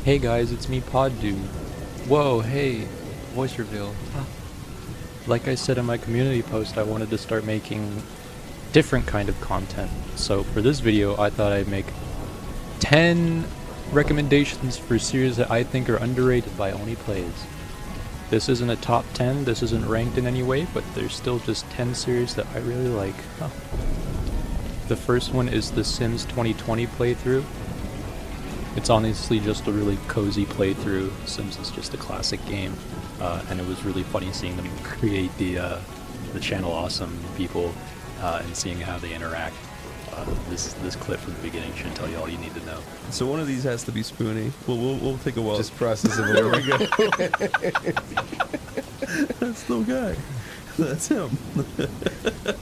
Hey guys, it's me, poddude. Whoa, hey, voice reveal. Like I said in my community post, I wanted to start making different kind of content. So for this video, I thought I'd make 10 recommendations for series that I think are underrated by oneyplays. This isn't a top 10, this isn't ranked in any way, but there's still just 10 series that I really like. The first one is the Sims 2020 playthrough. It's honestly just a really cozy playthrough. Sims is just a classic game, and it was really funny seeing them create the channel awesome people and seeing how they interact. This clip from the beginning should tell you all you need to know. So one of these has to be Spoony. We'll take a while. Just process it. There we go. That's the guy. That's him.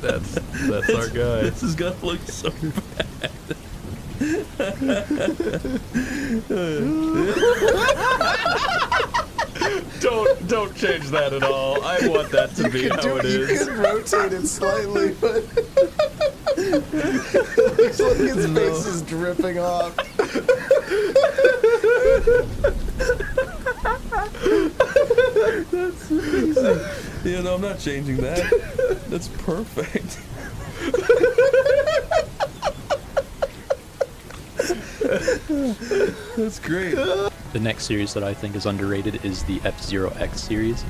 That's our guy. This is gonna look so bad. Don't change that at all. I want that to be how it is. You can rotate it slightly, but looks like his face is dripping off. That's amazing. Yeah, no, I'm not changing that. That's perfect. That's great. The next series that I think is underrated is the F-Zero X series.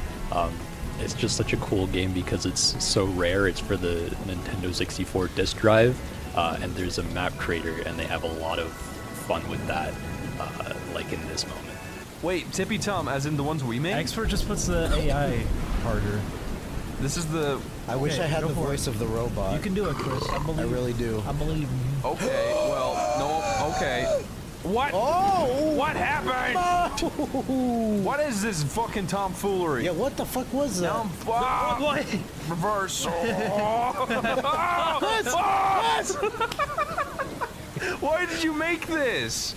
It's just such a cool game because it's so rare. It's for the Nintendo 64 disk drive, and there's a map creator, and they have a lot of fun with that, like in this moment. Wait, Tippy Tom, as in the ones we make? Expert just puts the AI harder. This is the... I wish I had the voice of the robot. You can do it, Chris. I really do. I believe in you. Okay, well, no, okay. What? Oh! What happened? Oh! What is this fucking tomfoolery? Yeah, what the fuck was that? What? Reverse. Why did you make this?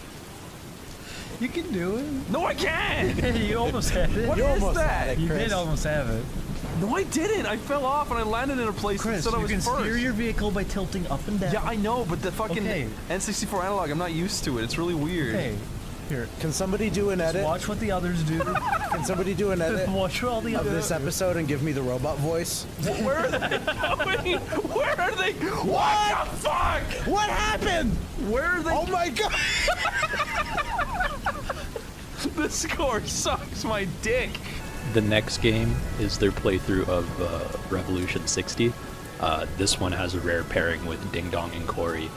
You can do it. No, I can't. You almost had it. What You is almost that? had it, You Chris. did almost have it. No, I didn't. I fell off and I landed in a place that Chris, said I you was can first. steer your vehicle by tilting up and down. Yeah, I know, but the fucking Okay. N64 analog, I'm not used to it. It's really weird. Hey, here. Can somebody do an Just edit? watch what the others do. Can somebody do an edit Watch what all the of others this episode and give me the robot voice? Where are they going? Where are they? What the fuck? What happened? Where are they? Oh my god! The score sucks my dick. The next game is their playthrough of Revolution 60. This one has a rare pairing with Ding Dong and Corey,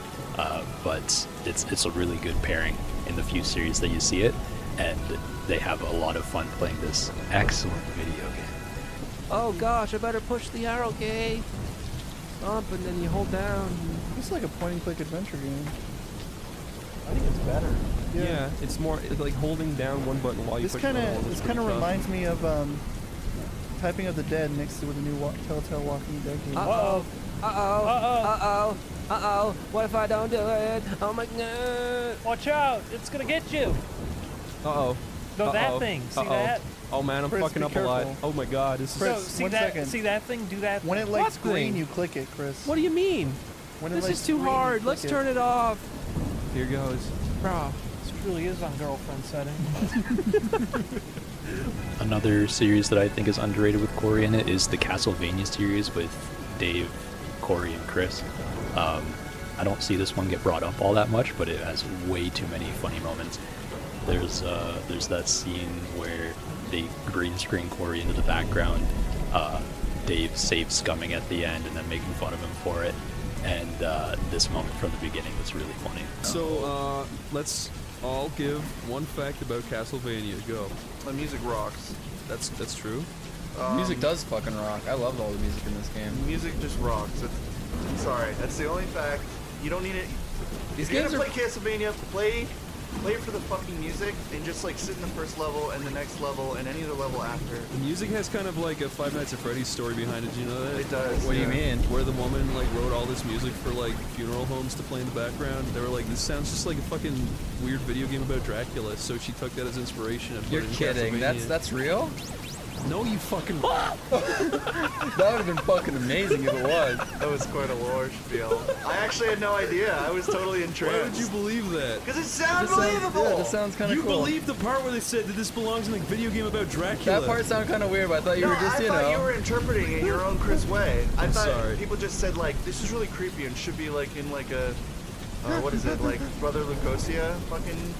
but it's a really good pairing in the few series that you see it, and they have a lot of fun playing this excellent video game. Oh gosh, I better push the arrow key. Up and then you hold down. It's like a point-and-click adventure game. I think it's better. Yeah, it's more like holding down one button while you This push kind the other one. of It's pretty tough. reminds me of Typing of the Dead mixed with a new Telltale Walking Dead game. Uh-oh. Uh-oh. Uh-oh. Uh-oh. What if I don't do it? Oh my god. Watch out! It's gonna get you. Uh-oh. No, that Uh-oh. thing. See Uh-oh. that? Oh man, I'm Chris, fucking be up a lot. careful. Oh my god, this is... Chris, So, see one that? second. See that thing? Do that. When it thing. lights What green, thing? you click it, Chris. What do you mean? When it This lights is too green, you hard. click Let's turn it off. Here goes. Bro. This really is on girlfriend setting. Another series that I think is underrated with Corey in it is the Castlevania series with Dave, Corey, and Chris. I don't see this one get brought up all that much, but it has way too many funny moments. There's that scene where they green screen Corey into the background. Dave saves Scumming at the end and then making fun of him for it. And this moment from the beginning was really funny. So, let's all give one fact about Castlevania. Go. The music rocks. That's true. Music does fucking rock. I love all the music in this game. Music just rocks. Sorry, that's the only fact. You don't need it. These If you're games gonna are play Castlevania, play for the fucking music and just like sit in the first level and the next level and any other level after. The music has kind of like a Five Nights at Freddy's story behind it. Do you know that? It does. What do you mean? Where the woman like wrote all this music for like funeral homes to play in the background. They were like, this sounds just like a fucking weird video game about Dracula. So she took that as inspiration. And put You're it in kidding. Castlevania. That's real? No, you fucking. That would have been fucking amazing if it was. That was quite a lore spiel. I actually had no idea. I was totally entranced. Why would you believe that? Because it sounds believable. Yeah, this sounds kind of You cool. believed the part where they said that this belongs in a video game about Dracula. That part sounded kind of weird, but I thought you No, were just, I you thought know. you were interpreting it in your own Chris way. I thought sorry. people just said like, this is really creepy and should be like in like a, what is it, like Brother Lucosia fucking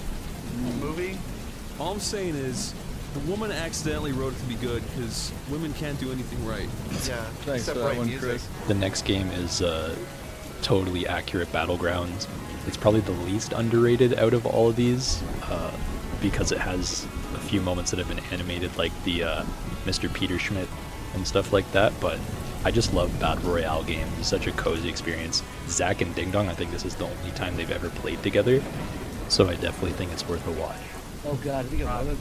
movie? All I'm saying is, the woman accidentally wrote it to be good because women can't do anything right. Yeah, Thanks except for that write one, music. Chris. The next game is totally accurate Battlegrounds. It's probably the least underrated out of all of these because it has a few moments that have been animated, like the Mr. Peter Schmidt and stuff like that. But I just love Battle Royale games. It's such a cozy experience. Zach and Ding Dong, I think this is the only time they've ever played together, so I definitely think it's worth a watch. Oh god, I think I'm dead.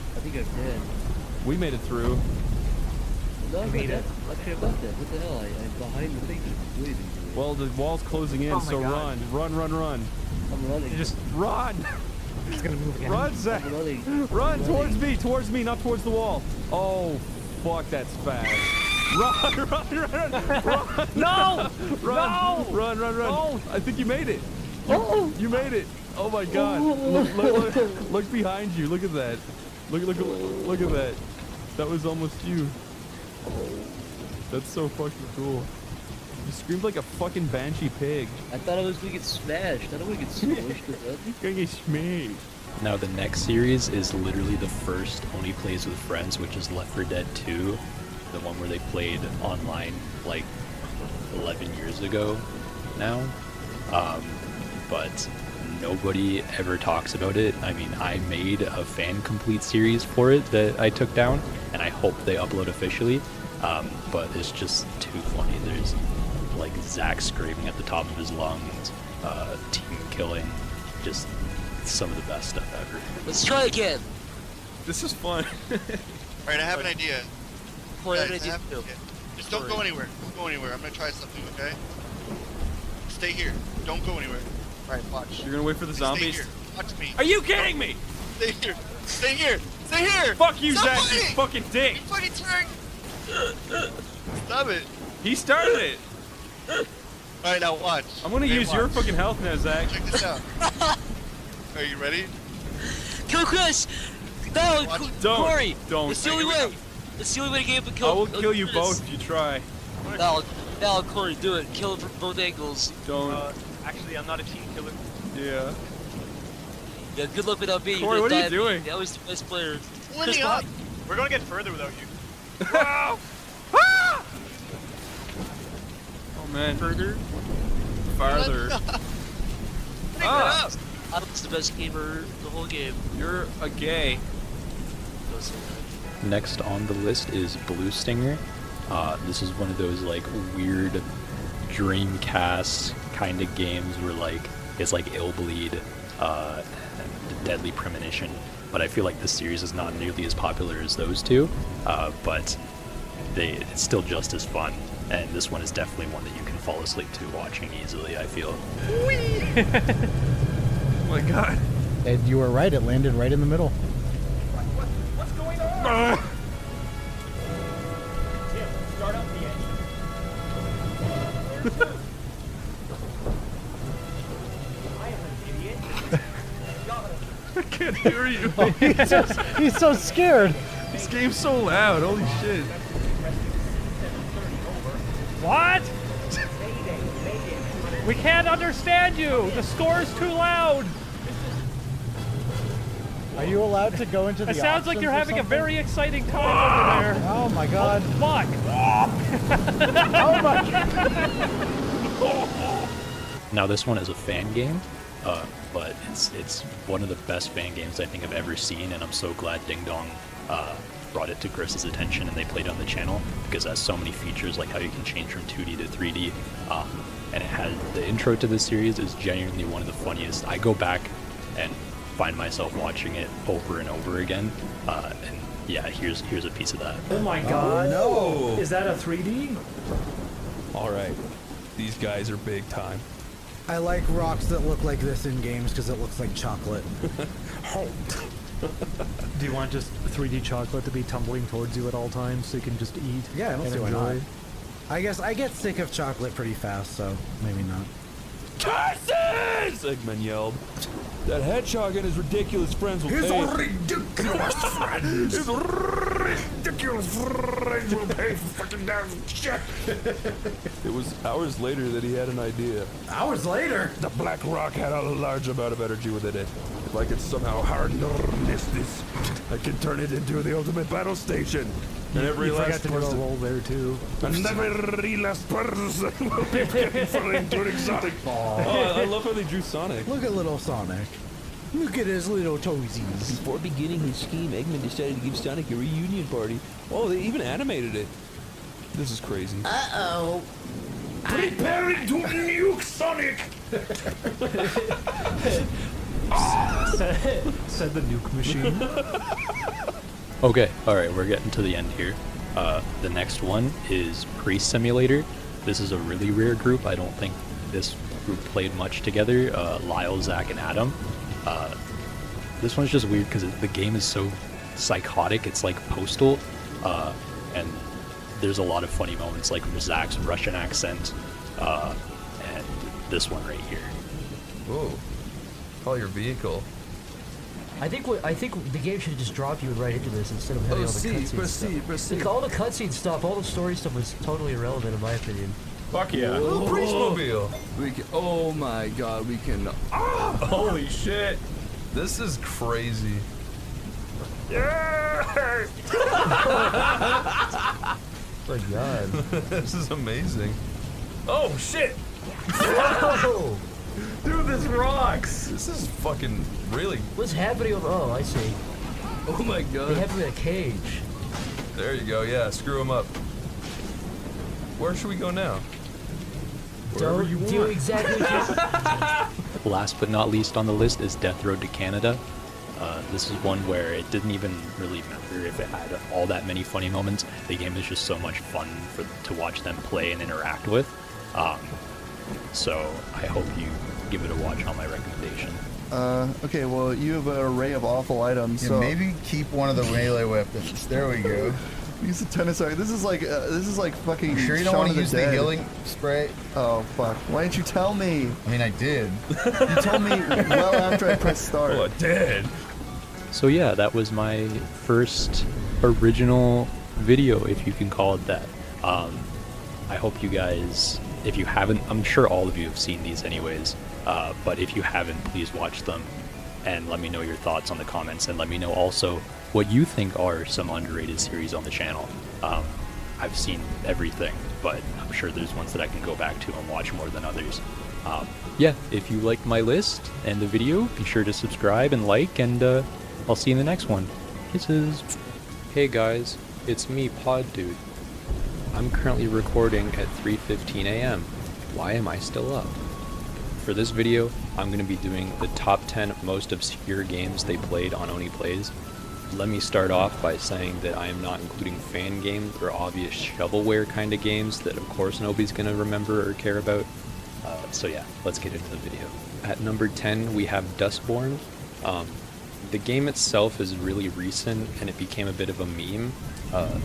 We made it through. No, I'm dead. Okay, left it. What the hell? I'm behind the thing. Waiting for me. Well, the wall's closing in, Oh my so God. run. I'm running. Just run! It's gonna move again. Run, Zach! I'm running. Run I'm towards me, not towards the wall. Oh, fuck, that's fast. Run! No! Run! No! Run! No! I think you made it. Oh! You made it. Oh my God! Look behind you. Look at that. Look at that. That was almost you. That's so fucking cool. You screamed like a fucking banshee pig. I thought I was gonna get smashed. I don't want to get smushed or something. Gonna get smashed. Now the next series is literally the first Oney Plays with Friends, which is Left 4 Dead 2, the one where they played online like 11 years ago now. But nobody ever talks about it. I mean, I made a fan complete series for it that I took down, and I hope they upload officially. But it's just too funny. There's like Zach screaming at the top of his lungs, team killing, just some of the best stuff ever. Let's try again. This is fun. Alright, I have an idea. Point Guys, an I idea. have an idea. Just don't go anywhere. Don't go anywhere. I'm gonna try something, okay? Stay here. Don't go anywhere. Alright, watch. You're gonna wait for the Stay zombies? here. Watch me. Are you kidding me? Stay here. Stay here. Stay here. Fuck you, Stop Zach, you fighting. fucking dick. You fucking turn. Stop it. He started it. Alright, now watch. I'm gonna Okay, use your watch. fucking health now, Zach. Check this out. Are you ready? Kill Chris! No, Watch. Corey! Don't. It's the only way! It's the only way to get him to kill I will kill you Chris. both if you try. Now, Corey, do it. Kill him from both angles. Don't. Actually, I'm not a team killer. Yeah. Yeah, good luck without me. Corey, what are you doing? That was the best player. Winning up. We're gonna get further without you. Oh man. Further? Farther. Ah, Adam's the best gamer in the whole game. you're a gay. Don't say that. Next on the list is Blue Stinger. This is one of those like weird Dreamcast kind of games where like it's like Illbleed and Deadly Premonition, but I feel like this series is not nearly as popular as those two, but it's still just as fun, and this one is definitely one that you can fall asleep to watching easily, I feel. Oh my God. And you were right. It landed right in the middle. What's going on? Tim, start up the engine. I am an idiot. I can't hear you. He's so scared. This game's so loud. Holy shit. What? We can't understand you. The score's too loud. Are you allowed to go into the It sounds like options you're or having a something? very exciting time over there. Oh my god. Fuck. Oh my. Now this one is a fan game, but it's one of the best fan games I think I've ever seen, and I'm so glad Ding Dong brought it to Chris's attention and they played on the channel, because it has so many features like how you can change from 2D to 3D, and it has the intro to this series is genuinely one of the funniest. I go back and find myself watching it over and over again, and yeah, here's a piece of that. Oh my god. No. Is that a 3D? All right. These guys are big time. I like rocks that look like this in games because it looks like chocolate. Do you want just 3D chocolate to be tumbling towards you at all times so you can just eat? Yeah, I don't and see why not. enjoy? I guess I get sick of chocolate pretty fast, so maybe not. Curses! Eggman yelled. That hedgehog and his ridiculous friends will pay. ridiculous friends. His ridiculous friends will pay for fucking damn shit. It was hours later that he had an idea. Hours later? The black rock had a large amount of energy within it. If I could somehow harness this, I could turn it into the ultimate battle station. And every You forgot last to do a person, roll there too. and every last person will be getting for including Sonic. Oh, I love how they drew Sonic. Look at little Sonic. Look at his little toesies. Before beginning his scheme, Eggman decided to give Sonic a reunion party. Oh, they even animated it. This is crazy. Uh-oh. Preparing to nuke Sonic. Said the nuke machine. Okay, alright, we're getting to the end here. The next one is Priest Simulator. This is a really rare group. I don't think this group played much together. Lyle, Zach, and Adam. This one's just weird because the game is so psychotic. It's like Postal, and there's a lot of funny moments like Zach's Russian accent, and this one right here. Whoa. Call your vehicle. I think the game should just drop you right into this instead of having all the cutscenes stuff. proceed. All the cutscene stuff, all the story stuff was totally irrelevant in my opinion. Fuck yeah. Oh, Priestmobile. We can, oh my god, we can. Holy shit. This is crazy. My god. This is amazing. Oh shit. Whoa! Dude, this rocks. This is fucking really. What's happening over? Oh, I see. Oh my They god. have him in a cage. There you go. Yeah, screw him up. Where should we go now? Wherever Don't you do want. exactly what you Last but not least on the list is Death Road to Canada. This is one where it didn't even really matter if it had all that many funny moments. The game is just so much fun to watch them play and interact with. So I hope you give it a watch on my recommendation. Okay, well, you have an array of awful items, Yeah, so maybe keep one of the melee weapons. There we go. use the tennis arc. This is like fucking. You sure you don't Shaun want of to use the Dead. healing spray? Oh fuck! Why didn't you tell me? I mean, I did. You told me well after I pressed start. Oh, dead. So yeah, that was my first original video, if you can call it that. I hope you guys, if you haven't, I'm sure all of you have seen these anyways, but if you haven't, please watch them and let me know your thoughts on the comments, and let me know also what you think are some underrated series on the channel. I've seen everything, but I'm sure there's ones that I can go back to and watch more than others. Yeah, if you liked my list and the video, be sure to subscribe and like, and I'll see you in the next one. Kisses. Hey guys, it's me, poddude. I'm currently recording at 3:15 a.m. Why am I still up? For this video, I'm going to be doing the top 10 most obscure games they played on oneyplays. Let me start off by saying that I am not including fan games or obvious shovelware kind of games that of course nobody's going to remember or care about. So yeah, let's get into the video. At number 10 we have Dustborn. The game itself is really recent and it became a bit of a meme,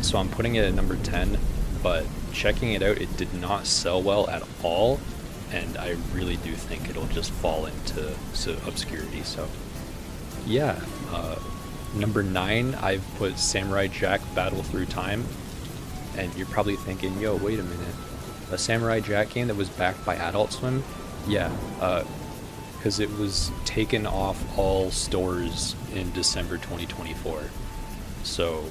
so I'm putting it at number 10, but checking it out, it did not sell well at all, and I really do think it'll just fall into obscurity. So yeah, number 9 I've put Samurai Jack Battle Through Time, and you're probably thinking, yo, wait a minute, a Samurai Jack game that was backed by Adult Swim? Yeah, because it was taken off all stores in December 2024. So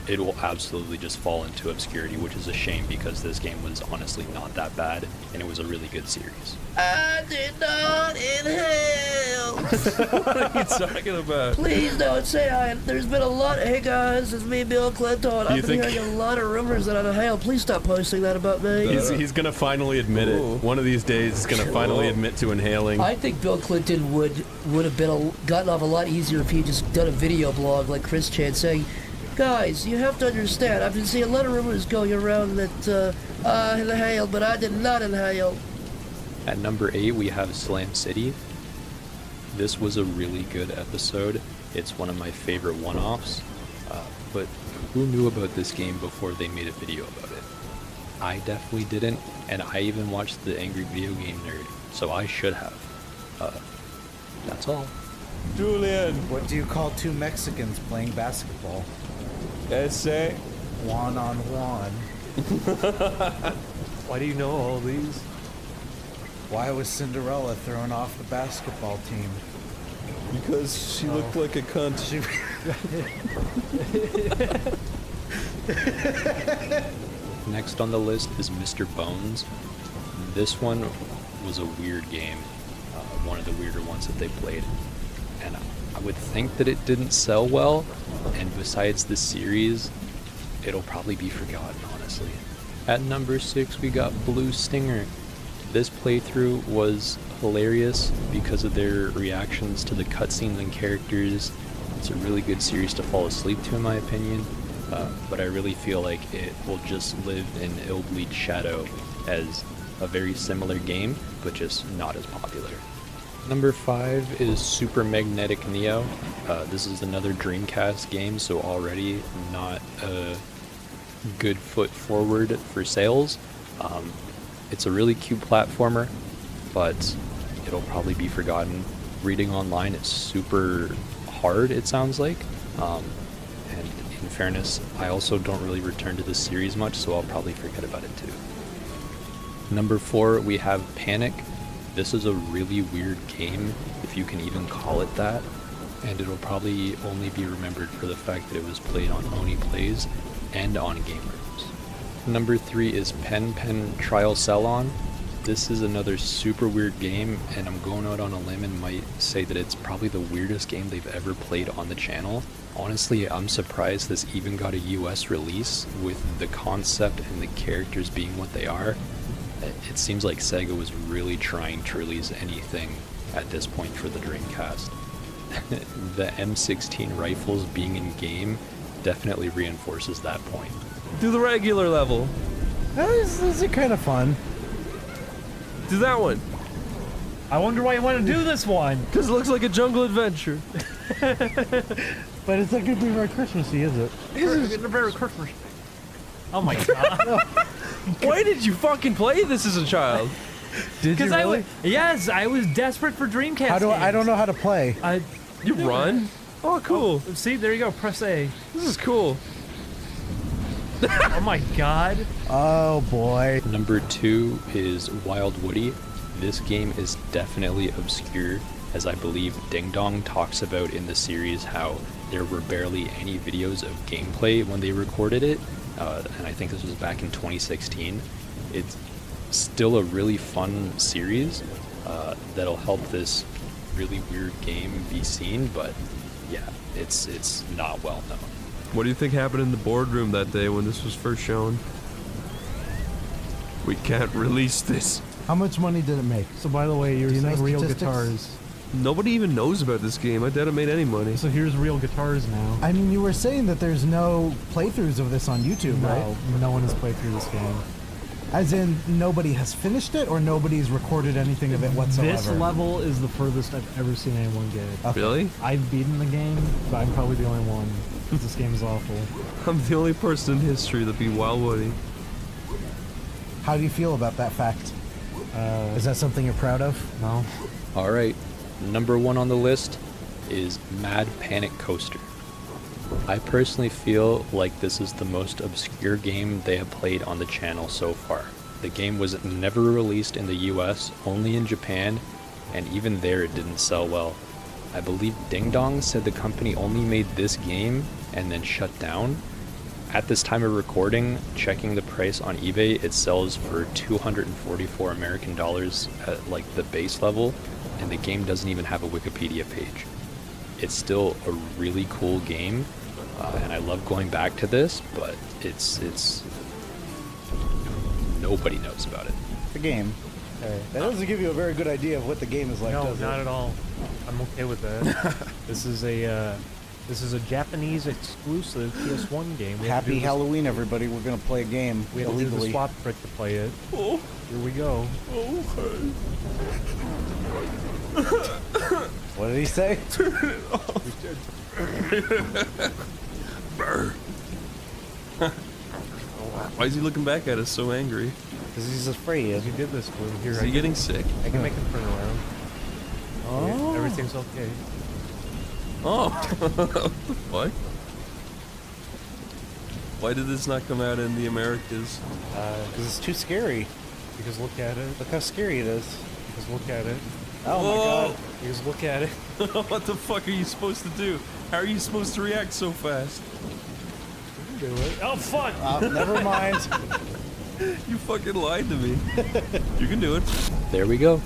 it will absolutely just fall into obscurity, which is a shame because this game was honestly not that bad and it was a really good series. I did not inhale. What are you talking about? Please don't say I. There's been a lot. Hey guys, it's me, Bill Clinton. I've been hearing a lot of rumors that I inhale. Please stop posting that about me. He's gonna finally admit it. One of these days, he's gonna finally admit to inhaling. I think Bill Clinton would have been gotten off a lot easier if he just done a video blog like Chris Chan saying, guys, you have to understand, I've been seeing a lot of rumors going around that I inhaled, but I did not inhale. At number 8 we have Slam City. This was a really good episode. It's one of my favorite one-offs, but who knew about this game before they made a video about it? I definitely didn't, and I even watched the Angry Video Game Nerd, so I should have. That's all. Julian. What do you call two Mexicans playing basketball? Essay. One on one. Why do you know all these? Why was Cinderella thrown off the basketball team? Because she looked like a cunt. Next on the list is Mr. Bones. This one was a weird game, one of the weirder ones that they played. And I would think that it didn't sell well, and besides the series, it'll probably be forgotten, honestly. At number 6, we got Blue Stinger. This playthrough was hilarious because of their reactions to the cutscenes and characters. It's a really good series to fall asleep to, in my opinion, but I really feel like it will just live in ill-bleed shadow as a very similar game, but just not as popular. Number 5 is Super Magnetic Neo. This is another Dreamcast game, so already not a good foot forward for sales. It's a really cute platformer, but it'll probably be forgotten. Reading online, it's super hard, it sounds like. And in fairness, I also don't really return to this series much, so I'll probably forget about it too. Number 4, we have Panic. This is a really weird game, if you can even call it that, and it'll probably only be remembered for the fact that it was played on oneyplays and on gamers. Number 3 is Pen Pen Trial Cell-On. This is another super weird game, and I'm going out on a limb and might say that it's probably the weirdest game they've ever played on the channel. Honestly, I'm surprised this even got a US release with the concept and the characters being what they are. It seems like Sega was really trying to release anything at this point for the Dreamcast. The M16 rifles being in game definitely reinforces that point. Do the regular level. Those are kind of fun. Do that one. I wonder why you want to do this one. Because it looks like a jungle adventure. But it's not going to be very Christmassy, is it? Very Christmas. Oh my god. Why did you fucking play this as a child? Did you really? Yes, I was desperate for Dreamcast. How do I don't know how to play. You run? Oh, cool. Oh, see, there you go. Press A. This is cool. Oh my god. Oh boy. Number 2 is Wild Woody. This game is definitely obscure, as I believe Ding Dong talks about in the series how there were barely any videos of gameplay when they recorded it, and I think this was back in 2016. It's still a really fun series that'll help this really weird game be seen, but yeah, it's not well known. What do you think happened in the boardroom that day when this was first shown? We can't release this. How much money did it make? So by the way, you're Do you know saying real statistics? guitars. Nobody even knows about this game. I doubt it made any money. So here's real guitars now. I mean, you were saying that there's no playthroughs of this on YouTube, right? No one has played through this game. As in, nobody has finished it, or nobody's recorded anything of it whatsoever? This level is the furthest I've ever seen anyone get. Okay. Really? I've beaten the game, but I'm probably the only one. This game is awful. I'm the only person in history that beat Wild Woody. How do you feel about that fact? Is that something you're proud of? No. Alright, number 1 on the list is Mad Panic Coaster. I personally feel like this is the most obscure game they have played on the channel so far. The game was never released in the US, only in Japan, and even there it didn't sell well. I believe Ding Dong said the company only made this game and then shut down. At this time of recording, checking the price on eBay, it sells for $244 American at like the base level, and the game doesn't even have a Wikipedia page. It's still a really cool game, and I love going back to this, but it's nobody knows about it. The game. That doesn't give you a very good idea of what the game is like, No, does it? not at all. I'm okay with that. This is a Japanese exclusive PS1 game. We had to Happy do Halloween, everybody. We're going to play a game We had to do the illegally. swap trick to play it. Oh, Here we go. okay. What did he say? Brr. Why is he looking back at us so angry? Because he's afraid. We did this to him. Here, Is he getting sick? I can make him turn around. Oh. Everything's okay. Oh. What? Why did this not come out in the Americas? Because it's too scary. Because look at it. Look how scary it is. Because look at it. Oh Whoa. my god. Because look at it. What the fuck are you supposed to do? How are you supposed to react so fast? Do it. Oh, fun! Never mind. You fucking lied to me. You can do it. There we go.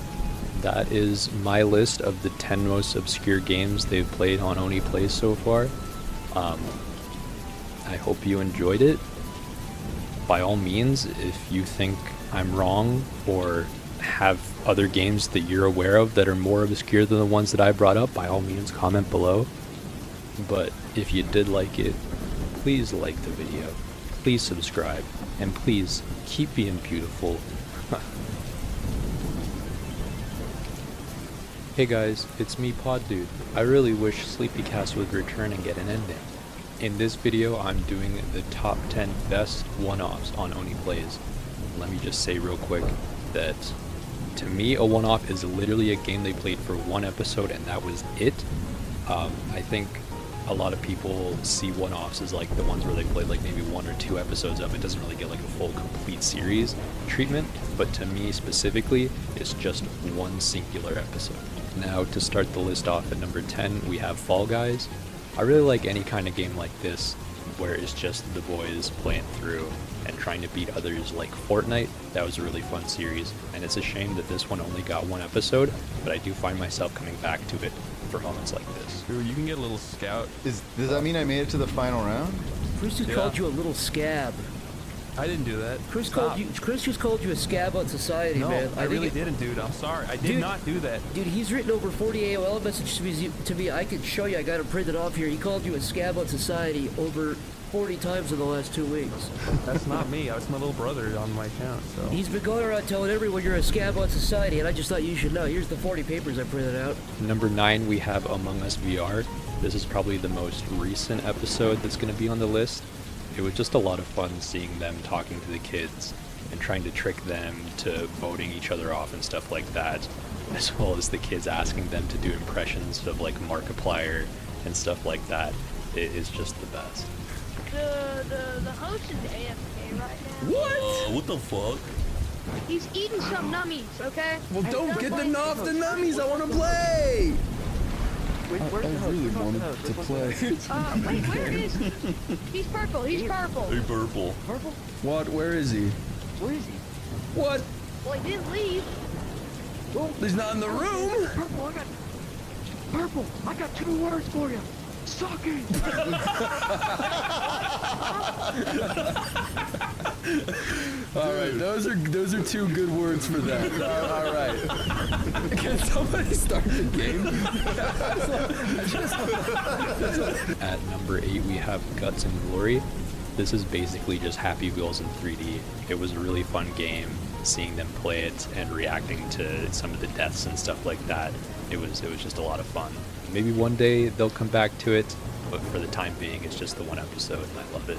That is my list of the 10 most obscure games they've played on oneyplays so far. I hope you enjoyed it. By all means, if you think I'm wrong or have other games that you're aware of that are more obscure than the ones that I brought up, by all means comment below. But if you did like it, please like the video, please subscribe, and please keep being beautiful. Hey guys, it's me, Poddude. I really wish Sleepycast would return and get an ending. In this video, I'm doing the top 10 best one-offs on oneyplays. Let me just say real quick that to me, a one-off is literally a game they played for one episode and that was it. I think a lot of people see one-offs as like the ones where they played like maybe 1 or 2 episodes of it. Doesn't really get like a full complete series treatment, but to me specifically, it's just one singular episode. Now to start the list off at number 10, we have Fall Guys. I really like any kind of game like this where it's just the boys playing through and trying to beat others, like Fortnite. That was a really fun series, and it's a shame that this one only got 1 episode, but I do find myself coming back to it for moments like this. Dude, you can get a little scout. Does that mean I made it to the final round? Chris just Yeah. called you a little scab. I didn't do that. Chris Stop. just called you a scab on society, No, man. I really didn't, dude. I'm sorry. I did Dude. not do that. Dude, he's written over 40 AOL messages to me. I can show you. I got it printed off here. He called you a scab on society over 40 times in the last 2 weeks. That's not me. That's my little brother on my account. So. He's been going around telling everyone you're a scab on society, and I just thought you should know. Here's the 40 papers I printed out. Number 9, we have Among Us VR. This is probably the most recent episode that's going to be on the list. It was just a lot of fun seeing them talking to the kids and trying to trick them to voting each other off and stuff like that, as well as the kids asking them to do impressions of like Markiplier and stuff like that. It is just the best. The host is AFK right now. What? What the fuck? He's eating some nummies, okay? Well, don't get them off the nummies. I want to play. Wait, where's the host? really Where's the wanted host? to Where's play. the host? Wait, where is he? He's purple, he's purple. Hey, purple. Purple? What? Where is he? Where is he? What? Well, he didn't leave. He's not in the room. Purple, I got 2 words for you. Sucking. All right, those are 2 good words for that. All right. Can somebody start the game? At number 8, we have Guts and Glory. This is basically just Happy Wheels in 3D. It was a really fun game, seeing them play it and reacting to some of the deaths and stuff like that. It was just a lot of fun. Maybe one day they'll come back to it, but for the time being, it's just the 1 episode, and I love it.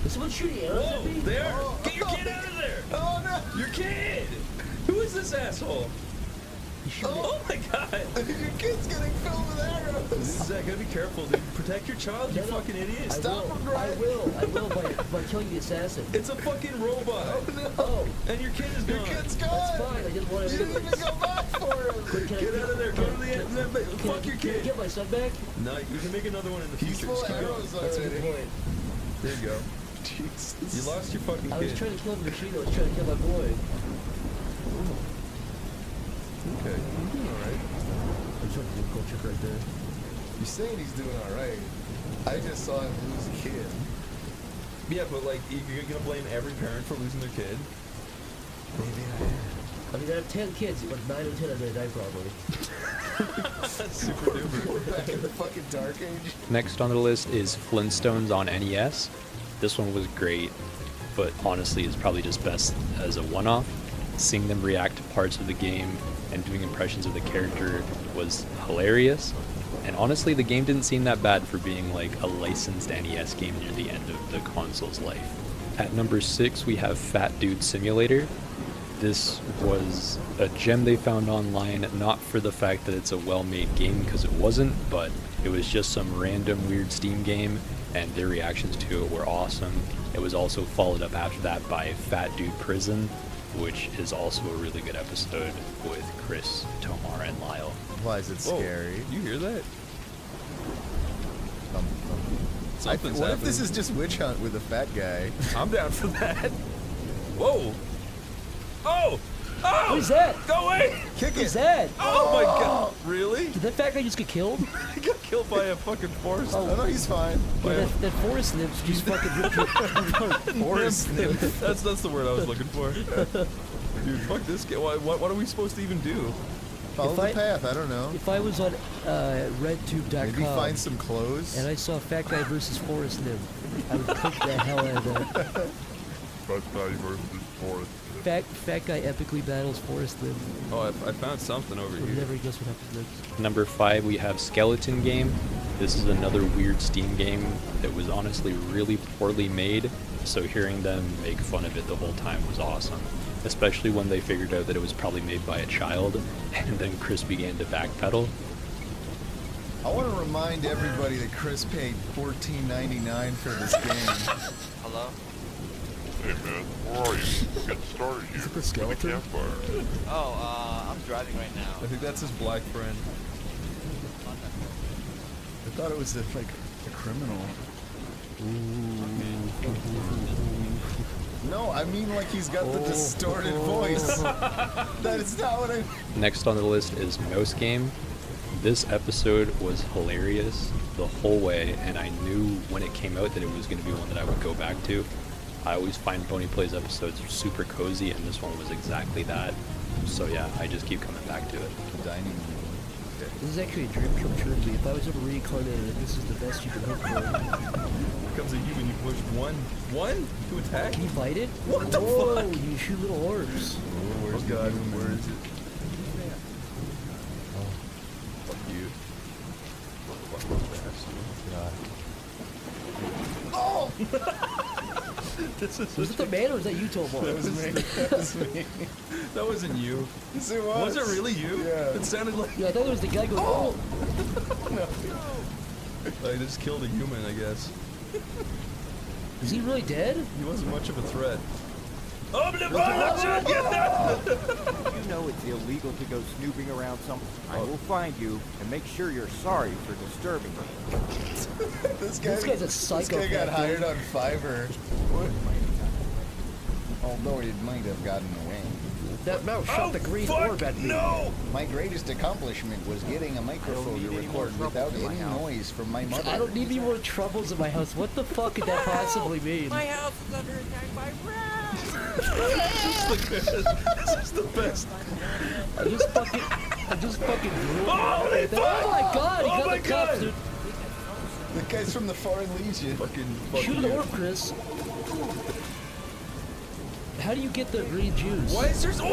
Is someone shooting arrows at me? There! Get your kid out of there! Oh no! Your kid! Who is this asshole? Oh my god! Your kid's getting filled with arrows. Zach, gotta be careful, dude. Protect your child, you fucking idiot. I will by killing the assassin. It's a fucking robot. Oh, And your kid is gone. Your kid's gone. that's fine. I didn't want to You didn't even go back for him. Get Get out of there. Go to the end. Fuck your Can I kid. get my son back? No, you can make another one in the He's future. full Just of keep going. arrows That's a good already. point. There you go. Jesus. You lost your fucking I was kid. trying to kill the machine. I was trying to kill my boy. Okay, you're doing alright. I'm trying to go check right there. You're saying he's doing all right. I just saw him lose a kid. Yeah, but like, you're gonna blame every parent for losing their kid? Maybe I mean, I have 10 kids, but 9 out of 10 are gonna die probably. That's super duper. We're back in the fucking dark age. Next on the list is Flintstones on NES. This one was great, but honestly is probably just best as a one-off. Seeing them react to parts of the game and doing impressions of the character was hilarious, And honestly, the game didn't seem that bad for being like a licensed NES game near the end of the console's life. At number 6, we have Fat Dude Simulator. This was a gem they found online, not for the fact that it's a well-made game, because it wasn't, but it was just some random weird Steam game, and their reactions to it were awesome. It was also followed up after that by Fat Dude Prison, which is also a really good episode with Chris, Tomar, and Lyle. Why is it Whoa, scary? You hear that? Something's What if this happening. is just witch hunt with a fat guy? I'm down for that. Whoa! Oh! Oh! What is that? Go away! Kick What is it! that? Oh my god! Really? Did that fat guy just get killed? I got killed by a fucking forest. Oh no, he's fine. Yeah, that forest nymph just fucking ripped your Forest nymph. That's the word I was looking for. Dude, fuck this guy. What are we supposed to even do? Follow If the I- path. I don't know. If I was on redtube.com Maybe find some clothes. and I saw Fat Guy versus Forest Nymph, I would click the hell out of that. Fat guy versus forest. Fat Guy epically battles Forest Nymph. Oh, I found something over We'll here. never guess what happens next. Number 5, we have Skeleton Game. This is another weird Steam game that was honestly really poorly made, so hearing them make fun of it the whole time was awesome. Especially when they figured out that it was probably made by a child, and then Chris began to backpedal. I want to remind everybody that Chris paid $14.99 for this game. Hello? Hey man, where are you? Get started here. Is it the skeleton? Campfire. Oh, I'm driving right now. I think that's his black friend. I thought it was like a criminal. No, I mean like he's got the distorted voice. That is not what I. Next on the list is Mouse Game. This episode was hilarious the whole way, and I knew when it came out that it was going to be one that I would go back to. I always find oneyplays episodes super cozy, and this one was exactly that. So yeah, I just keep coming back to it. Dining room. This is actually a dream come true to me. If I was ever reincarnated, this is the best you can hope for. Becomes a human, you push one to attack. Can you fight it? What the Whoa, fuck? you shoot little orbs. Oh god, where is it? Oh, fuck you. This is Was it the man or was that you, Tomar? That was me. That was me. That wasn't you. Yes, it was. Was it really you? Yeah. It sounded like. Yeah, I thought it was the guy going, oh! I just killed a human, I guess. Is he really dead? He wasn't much of a threat. Oh, You know it's illegal to go snooping around something. I will find you and make sure you're sorry for disturbing me. This This guy's a This psychopath. guy got hired dude. on Fiverr. Although it might have gotten away. That mouse shot the green orb at me. No! My greatest accomplishment was getting a microphone to need any record more without troubles in any my house. noise from my mother. I don't need any more troubles in my house. What the fuck could that possibly mean? My house is under attack by rats! This is the best. I just fucking grew up. Holy Oh my god, he Oh got my the cops, God. dude. The guy's from the Foreign Legion. Fuck Shoot you. an orb, Chris. How do you get the green juice? Why is there so... Oh,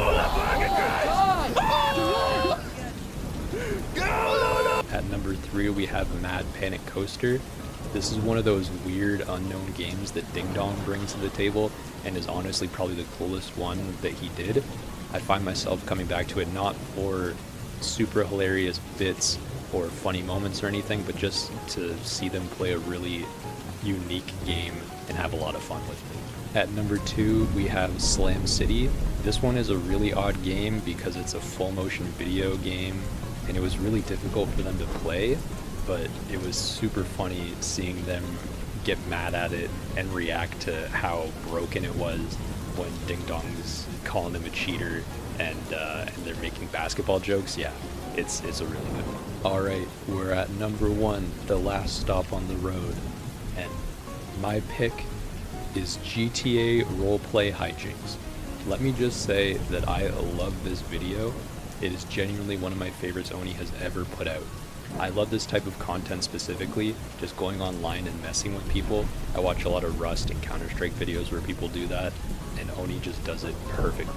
God! At number 3, we have Mad Panic Coaster. This is one of those weird unknown games that Ding Dong brings to the table, and is honestly probably the coolest one that he did. I find myself coming back to it not for super hilarious bits or funny moments or anything, but just to see them play a really unique game and have a lot of fun with it. At number 2, we have Slam City. This one is a really odd game because it's a full motion video game, and it was really difficult for them to play, but it was super funny seeing them get mad at it and react to how broken it was when Ding Dong's calling them a cheater and they're making basketball jokes. Yeah, it's a really good one. Alright, we're at number 1, the last stop on the road, and my pick is GTA Roleplay Hijinks. Let me just say that I love this video. It is genuinely one of my favorites Oney has ever put out. I love this type of content specifically, just going online and messing with people. I watch a lot of Rust and Counter-Strike videos where people do that, and Oney just does it perfectly.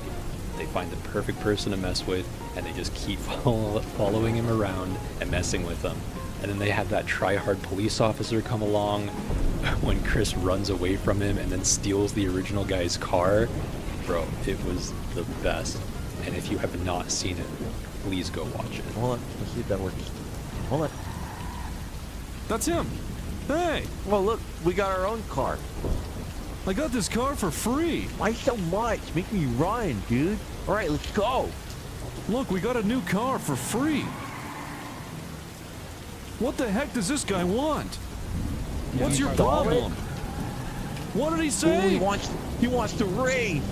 They find the perfect person to mess with, and they just keep following him around and messing with them. And then they had that try-hard police officer come along when Chris runs away from him and then steals the original guy's car. Bro, it was the best. And if you have not seen it, please go watch it. Hold on, let's see if that works. Hold on. That's him. Hey, Well, look, we got our own car. I got this car for free. Why so much? Make me run, dude. All right, let's go. Look, we got a new car for free. What the heck does this guy want? What's your problem? What did he Ooh, say? he wants to race.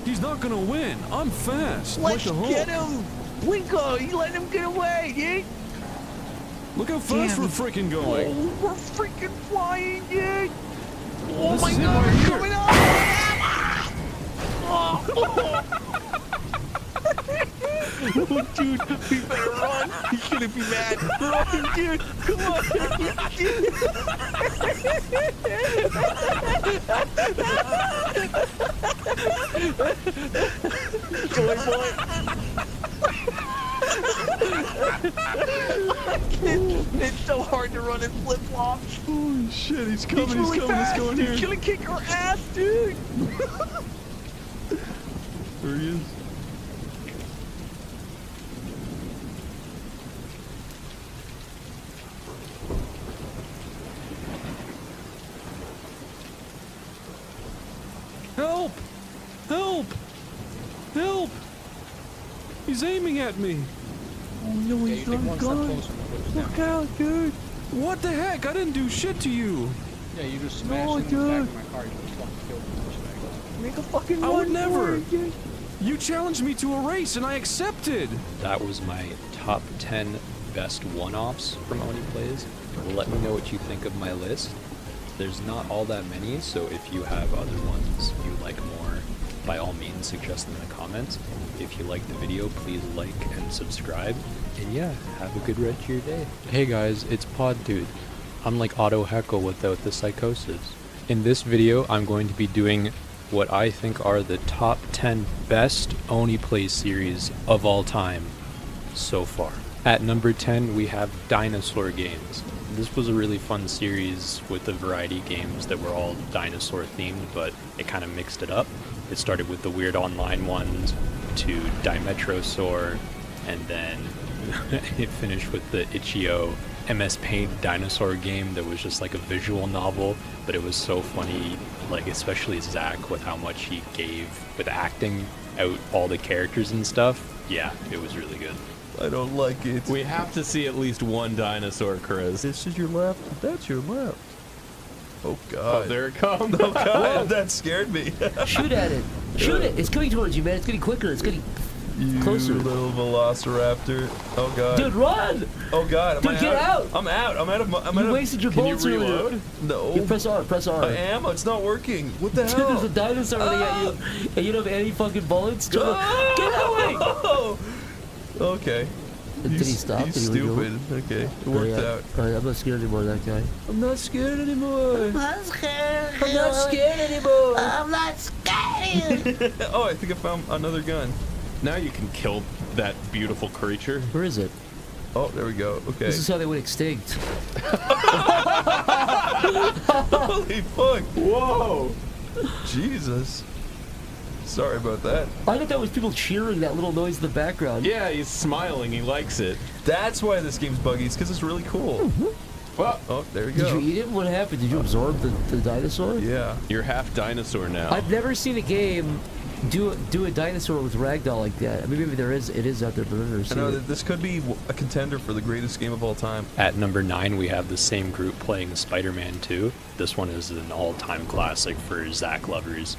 He's not gonna win. I'm fast. Let's like a Hulk. get him. Winko, you let him get away, dude. Look how fast we're freaking going. Oh, we're freaking flying, dude. Oh This my is him god, right we're here. coming up. Oh, dude, we better run. He's gonna be mad. Run, dude. Come on. Go on, boy. It's so hard to run in flip-flops. Holy shit, he's coming, really fast. he's going here. He's gonna kick our ass, dude. There he is. Help! Help! Help! He's aiming at me. Oh no, he's not gone. Look out, dude. What the heck? I didn't do shit to you. Yeah, you just No, smashed in the back dude. of my car. You just fucking killed me. Make a fucking I run would never. for it, dude. You challenged me to a race and I accepted. That was my top 10 best one-offs from oneyplays. Let me know what you think of my list. There's not all that many, so if you have other ones you like more, by all means suggest them in the comments. If you like the video, please like and subscribe. And yeah, have a good rest of your day. Hey guys, it's poddude. I'm like Auto Heckle without the psychosis. In this video, I'm going to be doing what I think are the top 10 best oneyplays series of all time so far. At number 10, we have dinosaur games. This was a really fun series with a variety of games that were all dinosaur themed, but it kind of mixed it up. It started with the weird online ones to Dimetrosaur, and then it finished with the Itch.io MS Paint dinosaur game that was just like a visual novel, but it was so funny, like especially Zach with how much he gave with acting out all the characters and stuff. Yeah, it was really good. I don't like it. We have to see at least one dinosaur, Chris. This is your left. That's your left. Oh God! Oh, there it comes. Oh God! That scared me. Shoot at it. Shoot it. It's coming towards you, man. It's getting quicker. It's getting You closer. little velociraptor. Oh God! Dude, run! Oh God! Dude, get out! I'm out. I'm out of. I'm You out of. wasted your Can you bullets earlier. reload? No. You press R. Press R. I am. It's not working. What the Dude, hell? there's a dinosaur running at you, and you don't have any fucking bullets. Get away! Oh! Okay. Did he stop? He's Did he leave stupid. Okay, it worked out. Alright, I'm not scared anymore of that guy. I'm not scared anymore. not scared. I'm not scared anymore. I'm not scared. Oh, I think I found another gun. Now you can kill that beautiful creature. Where is it? Oh, there we go. Okay. This is how they went extinct. Holy fuck! Whoa! Jesus. Sorry about that. I thought that was people cheering that little noise in the background. Yeah, he's smiling. He likes it. That's why this game's buggy. It's because it's really cool. Well, oh, there we Did go. you eat it? What happened? Did you absorb the dinosaur? Yeah. You're half dinosaur now. I've never seen a game do a dinosaur with ragdoll like that. I mean, maybe it is out there, but I've never I seen know it. that this could be a contender for the greatest game of all time. At number 9, we have the same group playing Spider-Man 2. This one is an all-time classic for Zach lovers.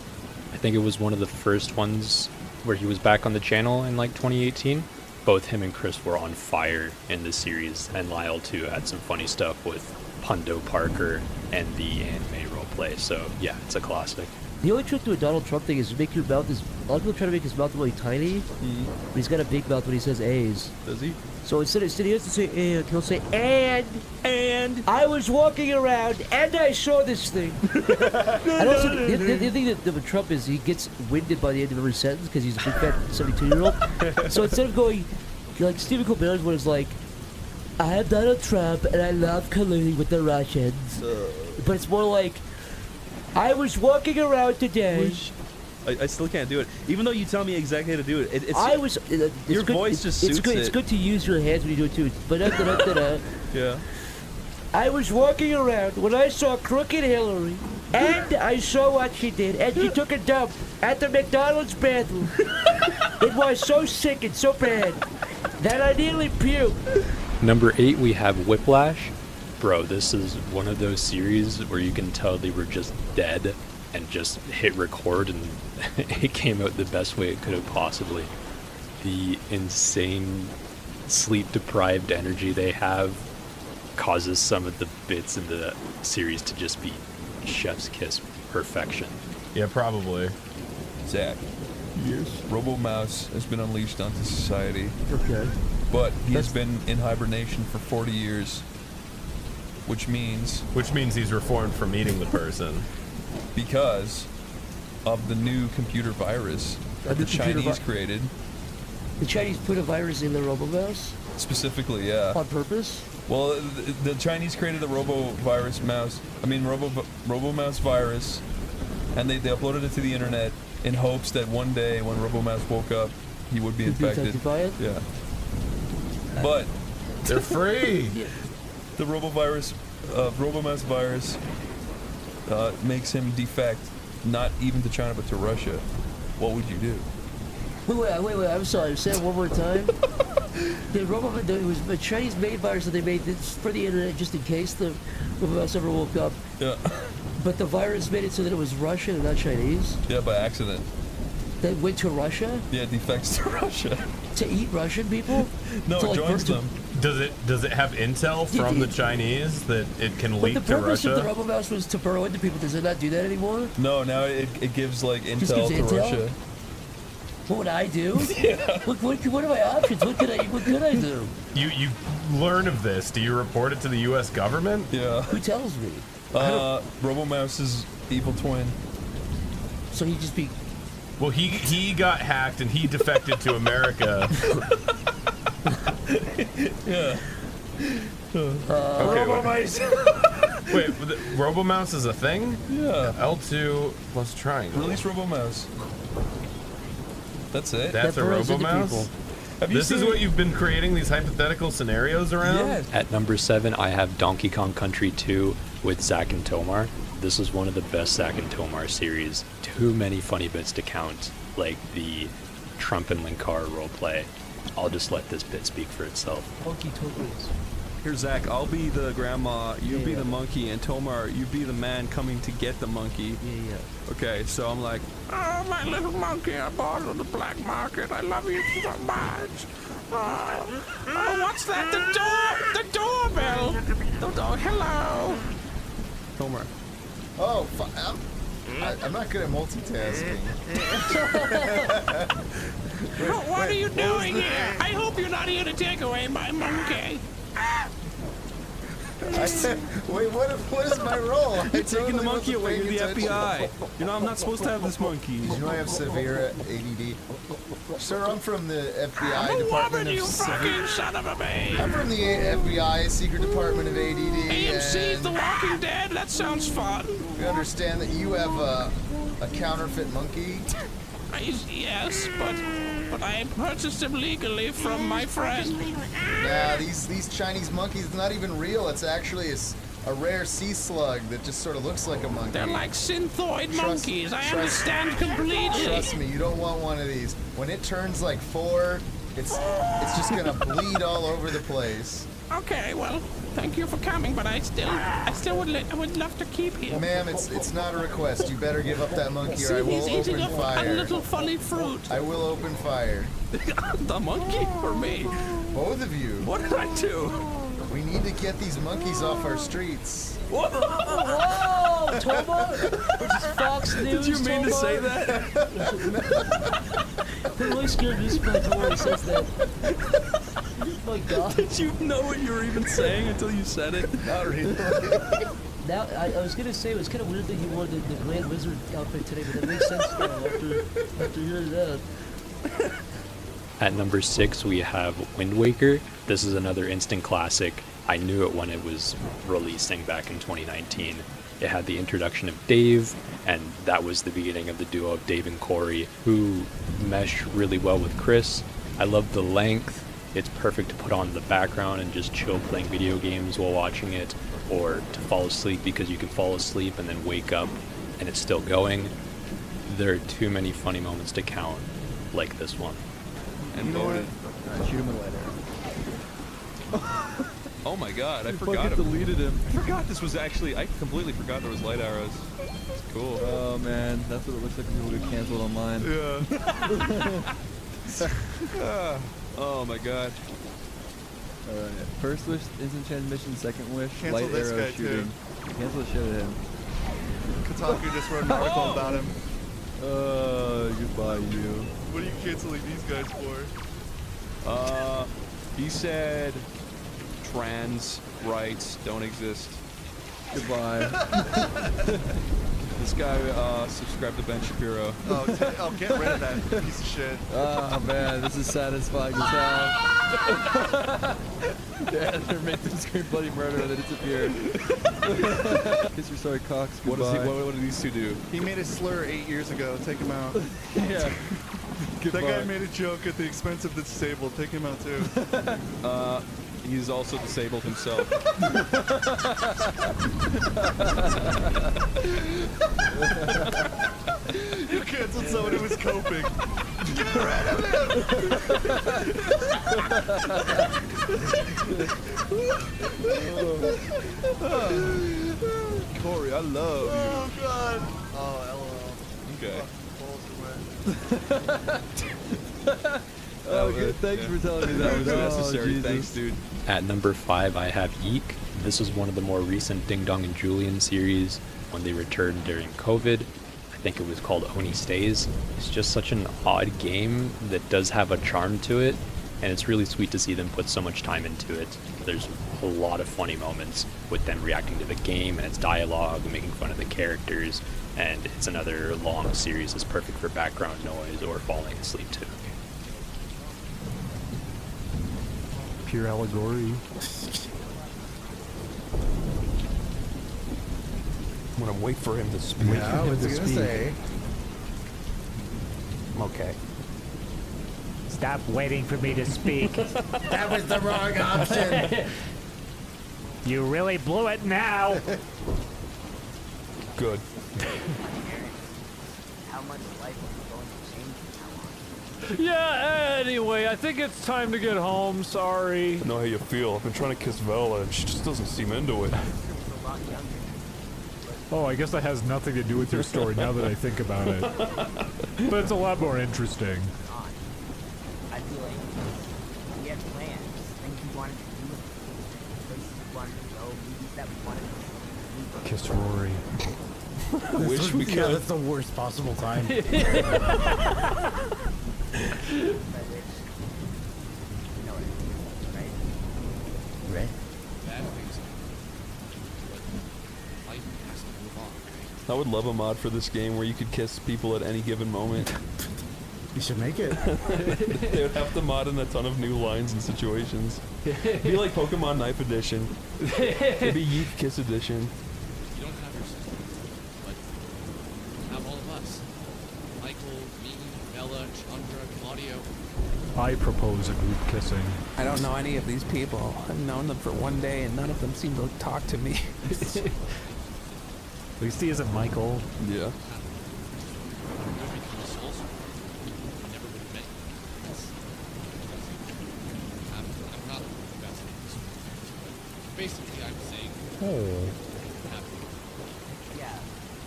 I think it was one of the first ones where he was back on the channel in like 2018. Both him and Chris were on fire in this series, and Lyle too had some funny stuff with Pundo Parker and the anime roleplay. So yeah, it's a classic. The only trick to a Donald Trump thing is to make your mouth is. A lot of people try to make his mouth really tiny, but he's got a big mouth when he says A's. Does he? So instead he has to say and, he'll say and I was walking around and I saw this thing. And also the thing that with Trump is he gets winded by the end of every sentence because he's a big fat 72-year-old. So instead of going like Stephen Colbert's one is like I am Donald Trump, and I love colluding with the Russians. But it's more like, I was walking around today. I still can't do it, even though you tell me exactly how to do it. Your voice just suits good. it. It's good to use your hands when you do it too. But Yeah. I was walking around when I saw Crooked Hillary, and I saw what she did, and she took a dump at the McDonald's bathroom. It was so sick and so bad that I nearly puked. Number 8, we have Whiplash. Bro, this is one of those series where you can tell they were just dead and just hit record, and it came out the best way it could have possibly. The insane sleep-deprived energy they have causes some of the bits in the series to just be chef's kiss perfection. Yeah, probably. Zach. Yes. Robo-Mouse has been unleashed onto society. Okay. But he has been in hibernation for 40 years. Which means he's reformed from eating the person. Because of the new computer virus that the Chinese created. The Chinese put a virus in the Robo-Mouse? Specifically, yeah. On purpose? Well, the Chinese created the Robo-Mouse virus, and they uploaded it to the internet in hopes that one day when Robo-Mouse woke up, he would be infected. By it? Yeah. But they're free. The Robo-Mouse virus makes him defect, not even to China but to Russia. What would you do? Wait, I'm sorry. Say it one more time. It was a Chinese-made virus that they made this for the internet just in case the Robo-Mouse ever woke up. Yeah. But the virus made it so that it was Russian and not Chinese? Yeah, by accident. That went to Russia? Yeah, it defects to Russia. To eat Russian people? No, it joins them. Does it have intel from the Chinese that it can leak to But the purpose Russia? of the Robo-Mouse was to burrow into people. Does it not do that anymore? No, now it gives like Just intel gives to intel? Russia. What would I do? Yeah. What are my options? What could I do? You learn of this. Do you report it to the U.S. government? Yeah. Who tells me? Robo-Mouse's evil twin. So he'd just be... Well, he got hacked and he defected to America. Yeah. Okay, wait, Robo-Mouse is a thing? Yeah. L2 plus triangle. Release Robo-Mouse. That's it. That's a Robo-Mouse? This is what you've been creating these hypothetical scenarios around? Yeah. At number 7, I have Donkey Kong Country 2 with Zack and Tomar. This is one of the best Zack and Tomar series. Too many funny bits to count, like the Trump and Linkar roleplay. I'll just let this bit speak for itself. Monkey tokens. Here, Zach, I'll be the grandma, you be the monkey, and Tomar, you be the man coming to get the monkey. Yeah. Okay, so I'm like, oh, my little monkey, I bought it on the black market. I love you so much. Oh, what's that? The doorbell. Hello. Tomar. Oh, I'm not good at multitasking. What are you doing here? I hope you're not here to take away my monkey. Wait, what is my role? You're taking the monkey away. You're the FBI. You know, I'm not supposed to have this monkey. You know I have severe ADD. Sir, I'm from the FBI Department of you fucking son of a bitch. I'm from the FBI Secret Department of ADD. AMC's The Walking Dead. That sounds fun. We understand that you have a counterfeit monkey. Yes, but I purchased him legally from my friend. Nah, these Chinese monkeys, it's not even real. It's actually a rare sea slug that just sort of looks like a monkey. They're like synthoid monkeys. I understand completely. Trust me, you don't want one of these. When it turns like 4, it's just gonna bleed all over the place. Okay, well, thank you for coming, but I still would love to keep him. Ma'am, it's not a request. You better give up that monkey or I will he's eating open fire. a little funny fruit. I will open fire. The monkey or me? Both of you. What did I do? We need to get these monkeys off our streets. Whoa, Tomar! Which is Fox News. Did you mean to say that? That really scared me when Tomar says that. Oh my God. Did you know what you were even saying until you said it? Not really. Now, I was gonna say it was kind of weird that you wore the Grand Wizard outfit today, but that makes sense now after hearing that. At number 6, we have Wind Waker. This is another instant classic. I knew it when it was releasing back in 2019. It had the introduction of Dave, and that was the beginning of the duo of Dave and Corey, who mesh really well with Chris. I love the length. It's perfect to put on the background and just chill playing video games while watching it, or to fall asleep because you can fall asleep and then wake up and it's still going. There are too many funny moments to count, like this one. And voted. Shoot him with a light arrow. Oh my god, I You forgot fucking deleted him. I forgot this was actually, I completely forgot there was light arrows. It's cool. Oh man, that's what it looks like when people get canceled online. Yeah. Oh my god. Alright, first wish, instant transmission, second wish, Cancel light this arrow guy, shooting. Cancel the shit at him. Kotaku just wrote an article about him. Goodbye you. What are you canceling these guys for? He said trans rights don't exist. Goodbye. This guy subscribed to Ben Shapiro. Oh, get rid of that piece of shit. Oh man, this is satisfying as hell. Yeah, they're making them scream bloody murder and they disappear. Kiss your sorry cocks, goodbye. What did these two do? He made a slur 8 years ago. Take him out. Yeah. That guy made a joke at the expense of the disabled. Take him out too. He's also disabled himself. You canceled someone who was coping. Get rid of him! Corey, I love you. Oh god. Oh, Okay. Oh, good. Thanks for telling me that. That was necessary. Jesus. Thanks, dude. At number 5, I have Eek. This is one of the more recent Ding Dong and Julian series when they returned during COVID. I think it was called Oney Stays. It's just such an odd game that does have a charm to it, and it's really sweet to see them put so much time into it. There's a lot of funny moments with them reacting to the game and its dialogue, making fun of the characters, and it's another long series that's perfect for background noise or falling asleep to. Pure allegory. I'm gonna wait for him to speak. Yeah, I was gonna say. Okay. Stop waiting for me to speak. That was the wrong option. You really blew it now. Good. How much life is going to change from now on? Yeah, anyway, I think it's time to get home. Sorry. I know how you feel. I've been trying to kiss Vela and she just doesn't seem into it. Oh, I guess that has nothing to do with your story now that I think about it. But it's a lot more interesting. I feel like we had plans, things we wanted to do, places we wanted to go, movies that we wanted to see. Kiss Rory. I wish we could. Yeah, that's the worst possible time. By which, you know what I mean, right? Right. Bad things. Life has to move on, right? I would love a mod for this game where you could kiss people at any given moment. You should make it. They would have to mod in a ton of new lines and situations. It'd be like Pokemon Knife Edition. It'd be Yeet Kiss Edition. You don't have your sister, but you have all of us. Michael, me, Bella, Chandra, Claudio. I propose a group kissing. I don't know any of these people. I've known them for one day and none of them seem to talk to me. At least he isn't Michael. Yeah. You would become a soul survivor. I never would have met you. I'm not the best at this, but basically I'm saying Oh. Yeah.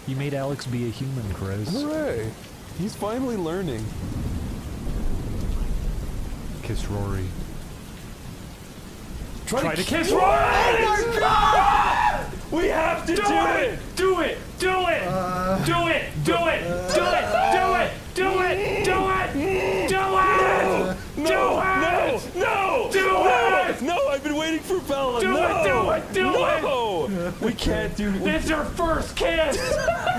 You made Alex be a human, Chris. Hooray! He's finally learning. Kiss Rory. Try to kiss Rory! Oh my God! We have to do it! Do it! Do it! Do it! Do it! Do it! Do it! Do it! Do it! Do it! No! Do No! it! No! I've been waiting for Bella. Do no! it! Do it! Do no! it! We can't do. It's your first kiss.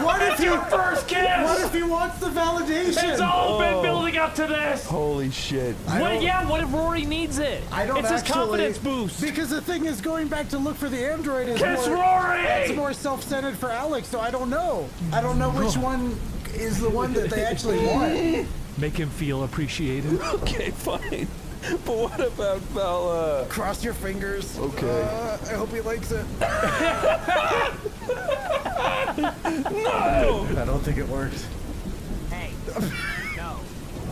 What if It's your first kiss. What if he wants the validation? It's all been building up to this. Holy shit. What if Rory needs it? I don't It's his confidence boost. Because the thing is, going back to look for the android is Kiss more, Rory! It's more self-centered for Alex, so I don't know. I don't know which one is the one that they actually want. Make him feel appreciated. Okay, fine. But what about Bella? Cross your fingers. Okay. I hope he likes it. No! I don't think it worked. Hey, no.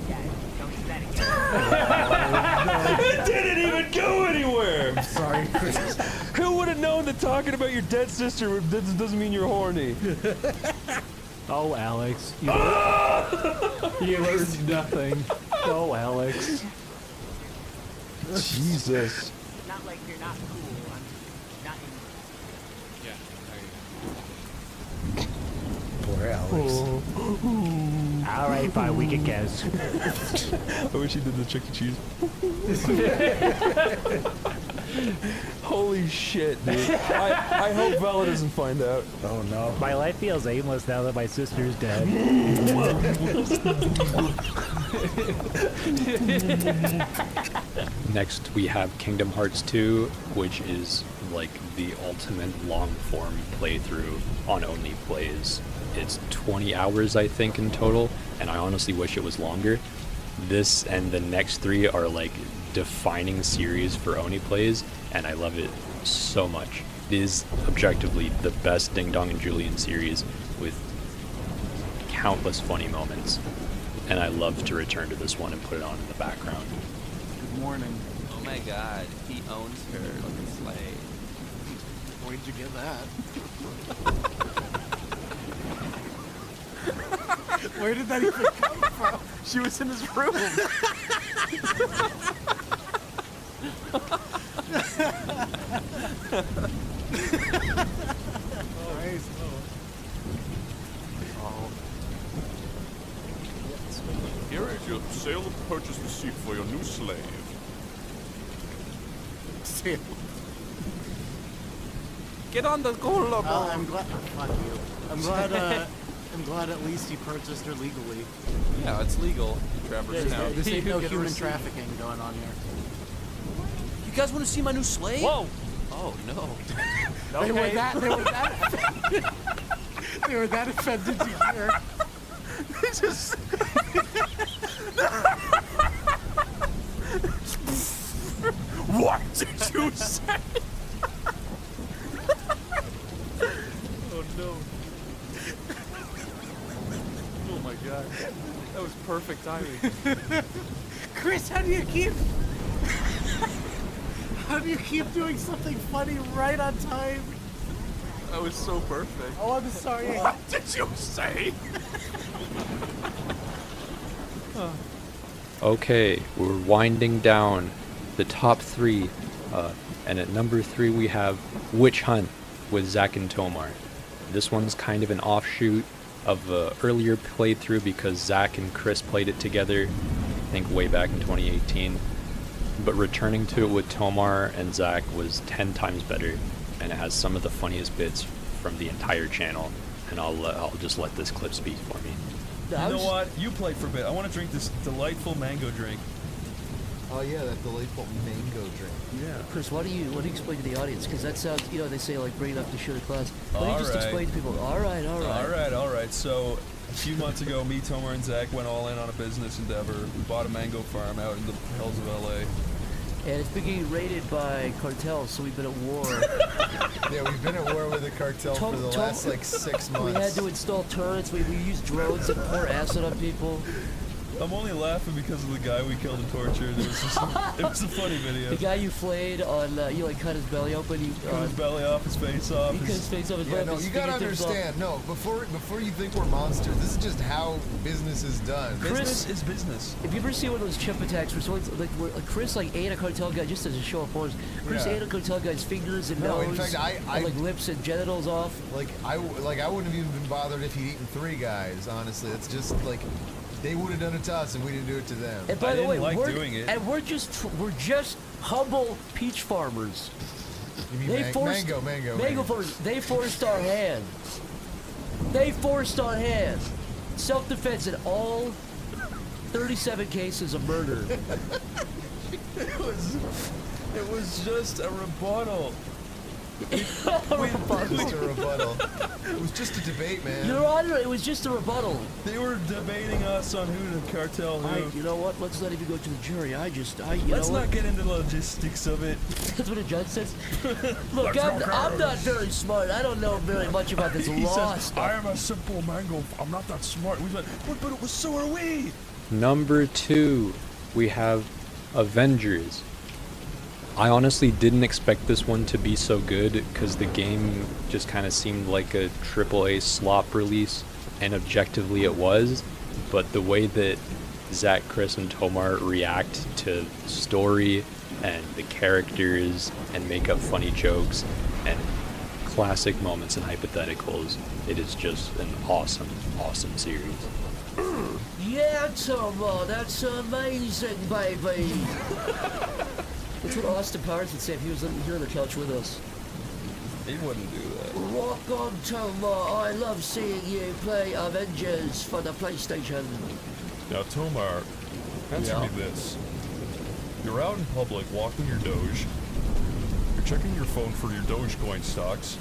Yeah, don't do that again. It didn't even go anywhere! I'm sorry, Chris. Who would have known that talking about your dead sister doesn't mean you're horny? Oh, Alex. You learned nothing. Oh, Alex. Jesus. Not like you're not cool. I'm not in. Yeah, Poor Alex. All right, fine. We can guess. I wish he did the Chuck E. Cheese. Holy shit, dude. I hope Bella doesn't find out. Oh no. My life feels aimless now that my sister's dead. Next, we have Kingdom Hearts 2, which is like the ultimate long-form playthrough on Only Plays. It's 20 hours, I think, in total, and I honestly wish it was longer. This and the next 3 are like defining series for Oney Plays, and I love it so much. It is objectively the best Ding Dong and Julian series with countless funny moments, and I love to return to this one and put it on in the background. Good morning. Oh my god, he owns her like a slave. Where'd you get that? Where did that even come from? She was in his room. Nice. Here is your sale and purchase receipt for your new slave. Sale. Get on the cola I'm glad. Fuck you. I'm glad at least he purchased her legally. Yeah, it's legal. Traverse now. This ain't no You get a human receipt. trafficking going on here. You guys want to see my new slave? Whoa! Oh no. They were that offended. They were that offended to hear. They just. What did you say? Oh no. Oh my god. That was perfect timing. Chris, how do you keep doing something funny right on time? That was so perfect. Oh, I'm sorry. What did you say? Okay, we're winding down the top 3, and at number 3 we have Witch Hunt with Zack and Tomar. This one's kind of an offshoot of an earlier playthrough because Zack and Chris played it together, I think way back in 2018. But returning to it with Tomar and Zack was 10 times better, and it has some of the funniest bits from the entire channel, and I'll just let this clip speak for me. You know what? You play for a bit. I want to drink this delightful mango drink. Oh yeah, that delightful mango drink. Yeah. Chris, why don't you explain to the audience? Because that sounds, they say like bring it up to show the class. Why don't you just explain to people? All right. All right. So a few months ago, me, Tomar, and Zach went all in on a business endeavor. We bought a mango farm out in the hills of LA. And it's been getting raided by cartels, so we've been at war. Yeah, we've been at war with the cartel for the last like 6 months. We had to install turrets. We used drones and pour acid on people. I'm only laughing because of the guy we killed and tortured. It was a funny video. The guy you flayed on, you cut his belly open. Cut his belly off, his face off. He cut his face off. His Yeah, no, you gotta understand. No, before you think we're monsters, this is just how business is done. Business is business. If you ever see one of those chip attacks where someone's where Chris ate a cartel guy just as a show of force. Chris ate a cartel guy's fingers and nose, in fact, and lips and genitals off. I wouldn't have even been bothered if he'd eaten 3 guys. Honestly, it's just like. They would have done it to us, and we didn't do it to them. And by the way, we're just humble peach farmers. You mean They forced mango. They forced our hand. They forced our hand. Self-defense in all 37 cases of murder. It was just a rebuttal. Just a rebuttal. It was just a debate, man. Your Honor, it was just a rebuttal. They were debating us on who to cartel who. You know what? Let's not even go to the jury. Let's not get into the logistics of it. That's what a judge says. Look, I'm not very smart. I don't know very much about this He law says, stuff. I am a simple mango. I'm not that smart. We went, but it was so are we. Number 2, we have Avengers. I honestly didn't expect this one to be so good because the game just kind of seemed like a AAA slop release, and objectively it was, but the way that Zach, Chris, and Tomar react to story and the characters and make up funny jokes and classic moments and hypotheticals, it is just an awesome, awesome series. Yeah, Tomar, that's amazing, baby. That's what Austin Powers would say if he was here on the couch with us. He wouldn't do that. Rock on, Tomar. I love seeing you play Avengers for the PlayStation. Now, Tomar, answer me this. You're out in public walking your Doge. You're checking your phone for your Dogecoin stocks.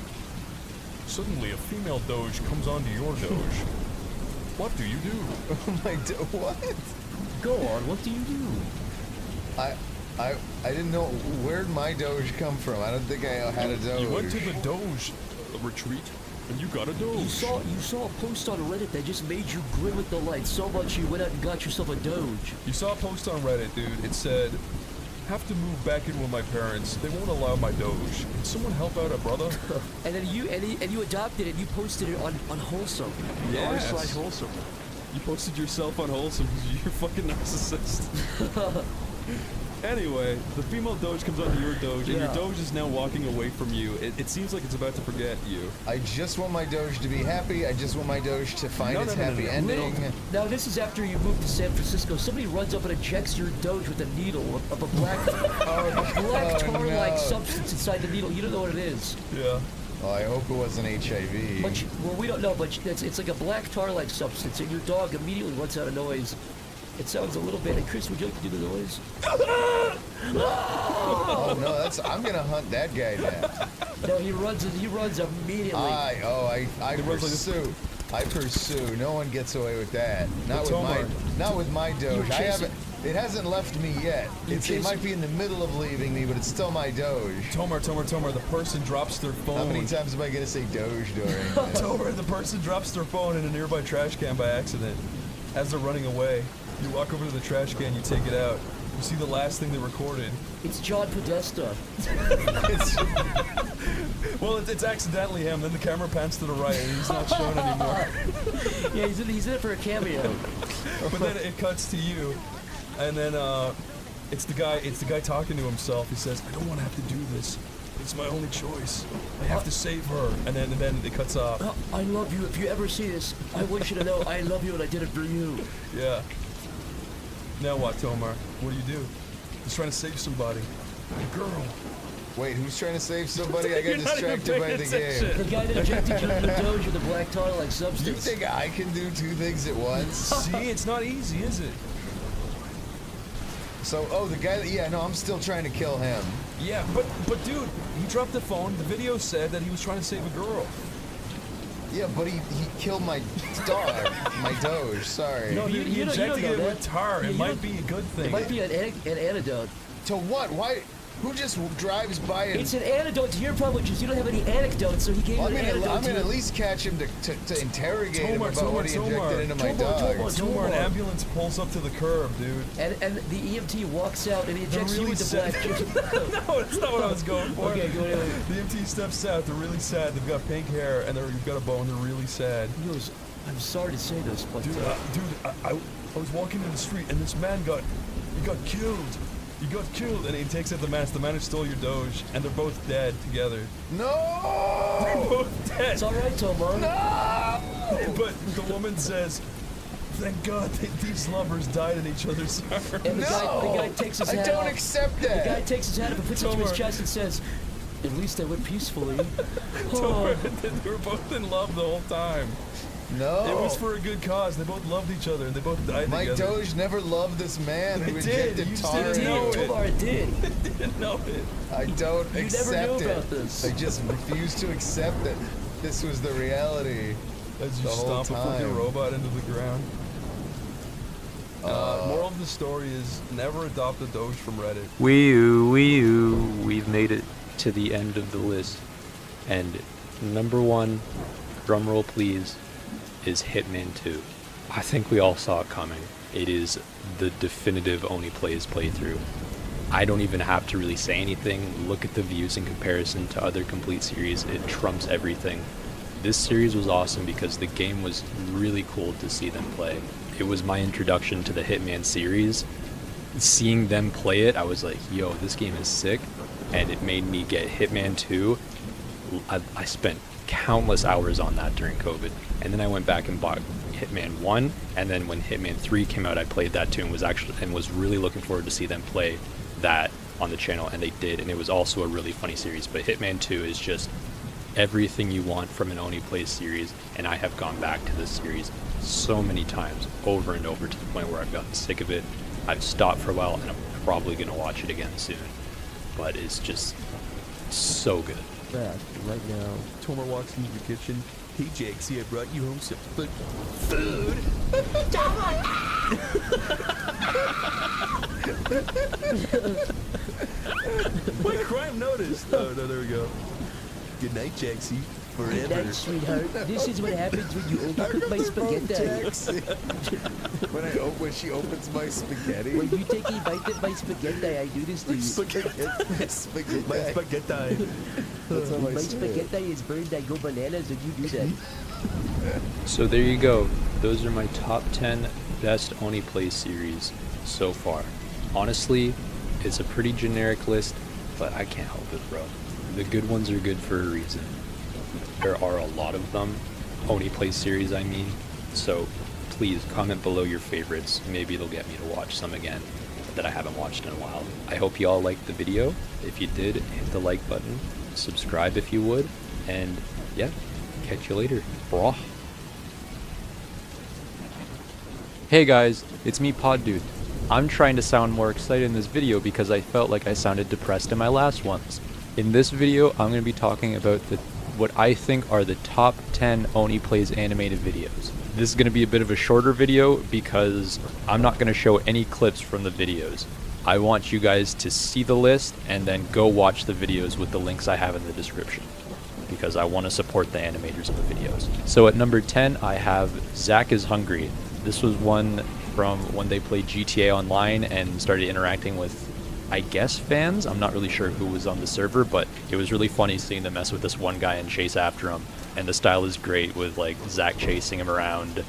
Suddenly, a female Doge comes onto your Doge. What do you do? What? Go on, what do you do? I didn't know. Where'd my Doge come from? I don't think I had a Doge. You went to the Doge retreat, and you got a Doge. You saw a post on Reddit that just made you grin with delight so much you went out and got yourself a Doge. You saw a post on Reddit, dude. It said, have to move back in with my parents. They won't allow my Doge. Can someone help out a brother? And then you adopted it. You posted it on Wholesome. Yes. r/Wholesome. You posted yourself on Wholesome because you're a fucking narcissist. Anyway, the female Doge comes onto your Doge, and your Doge is now walking away from you. It seems like it's about to forget you. I just want my Doge to be happy. I just want my Doge to find its happy ending. Now, this is after you moved to San Francisco. Somebody runs up and ejects your Doge with a needle of a black, tar-like substance inside the needle. You don't know what it is. Yeah. Well, I hope it wasn't HIV. Well, we don't know, but it's like a black tar-like substance, and your dog immediately lets out a noise. It sounds a little bit. And Chris, would you like to do the noise? Oh no, I'm gonna hunt that guy down. No, he runs immediately. I pursue. I pursue. No one gets away with that. Not with my Doge. It hasn't left me yet. It might be in the middle of leaving me, but it's still my Doge. Tomar, the person drops their phone. How many times am I gonna say Doge during this? Tomar, the person drops their phone in a nearby trash can by accident. As they're running away, you walk over to the trash can, you take it out. You see the last thing they recorded. It's John Podesta. Well, it's accidentally him. Then the camera pans to the right, and he's not shown anymore. Yeah, he's in it for a cameo. But then it cuts to you, and then it's the guy talking to himself. He says, "I don't want to have to do this. It's my only choice. I have to save her." And then it cuts off. I love you. If you ever see this, I want you to know I love you and I did it for you. Yeah. Now what, Tomar? What do? He's trying to save somebody. A girl. Wait, who's trying to save somebody? I got distracted by the game. The guy that ejected you in the Doge with the black tar-like substance. You think I can do two things at once? See, it's not easy, is it? So, the guy that, I'm still trying to kill him. Yeah, but dude, he dropped the phone. The video said that he was trying to save a girl. Yeah, but he killed my dog, my Doge, sorry. No, he injected it with tar. It might be a good thing. It might be an antidote. To what? Why? Who just drives by and... It's an antidote to your problem, which is you don't have any anecdotes, so he gave you an antidote. I'm going to at least catch him to interrogate him about what he injected into my dog. Tomar, an ambulance pulls up to the curb, dude. And the EMT walks out and he injects you with the black juice. No, that's not what I was going for. Okay, go ahead. The EMT steps out. They're really sad. They've got pink hair, and you've got a bone. They're really sad. He goes, I'm sorry to say this, but... Dude, I was walking in the street, and this man got killed. You got killed, and he takes out the mask. The man who stole your Doge, and they're both dead together. No! They're both dead. It's all right, Tomar. No! But the woman says, "Thank God these lovers died in each other's arms." And the guy takes his hat off. I don't accept that. The guy takes his hat off and puts it to his chest and says, At least I went peacefully. Tomar, they were both in love the whole time. No. It was for a good cause. They both loved each other and they both died My together. Doge never loved this man who It did. injected You tar didn't in know him. it. Tomar, it did. Didn't know it. I don't You accept never knew it. about this. I just refuse to accept that this was the reality. As you the whole stomp a fucking time. robot into the ground. Moral of the story is never adopt a Doge from Reddit. We've made it to the end of the list. And number 1, drumroll please, is Hitman 2. I think we all saw it coming. It is the definitive Oney Plays playthrough. I don't even have to really say anything. Look at the views in comparison to other complete series. It trumps everything. This series was awesome because the game was really cool to see them play. It was my introduction to the Hitman series. Seeing them play it, I was like, yo, this game is sick. And it made me get Hitman 2. I spent countless hours on that during COVID. And then I went back and bought Hitman 1. And then when Hitman 3 came out, I played that too and was really looking forward to see them play that on the channel. And they did. And it was also a really funny series. But Hitman 2 is just everything you want from an Oney Plays series, and I have gone back to this series so many times, over and over, to the point where I've gotten sick of it. I've stopped for a while, and I'm probably going to watch it again soon, but it's just so good. Right now, Tomar walks into the kitchen. Hey, Jake, see, I brought you home some food. Wait, crime noticed. Oh, no, there we go. Good night, Jaxie. Forever. Good night, sweetheart. This is what happens when you overcook my spaghetti. When she opens my spaghetti. When you take a bite of my spaghetti, I do this to you. Spaghetti. My spaghetti. That's how I My say it. spaghetti is burned, I go bananas when you do that. So there you go. Those are my top 10 best Oney Plays series so far. Honestly, it's a pretty generic list, but I can't help it, bro. The good ones are good for a reason. There are a lot of them, Oney Plays series I mean, so please comment below your favorites. Maybe it'll get me to watch some again that I haven't watched in a while. I hope you all liked the video. If you did, hit the like button, subscribe if you would, and yeah, catch you later, brah. Hey guys, it's me, poddude. I'm trying to sound more excited in this video because I felt like I sounded depressed in my last ones. In this video, I'm going to be talking about what I think are the top 10 Oney Plays animated videos. This is going to be a bit of a shorter video because I'm not going to show any clips from the videos. I want you guys to see the list and then go watch the videos with the links I have in the description, because I want to support the animators of the videos. So at number 10, I have Zach is Hungry. This was one from when they played GTA Online and started interacting with, I guess, fans. I'm not really sure who was on the server, but it was really funny seeing them mess with this one guy and chase after him. And the style is great with like Zach chasing him around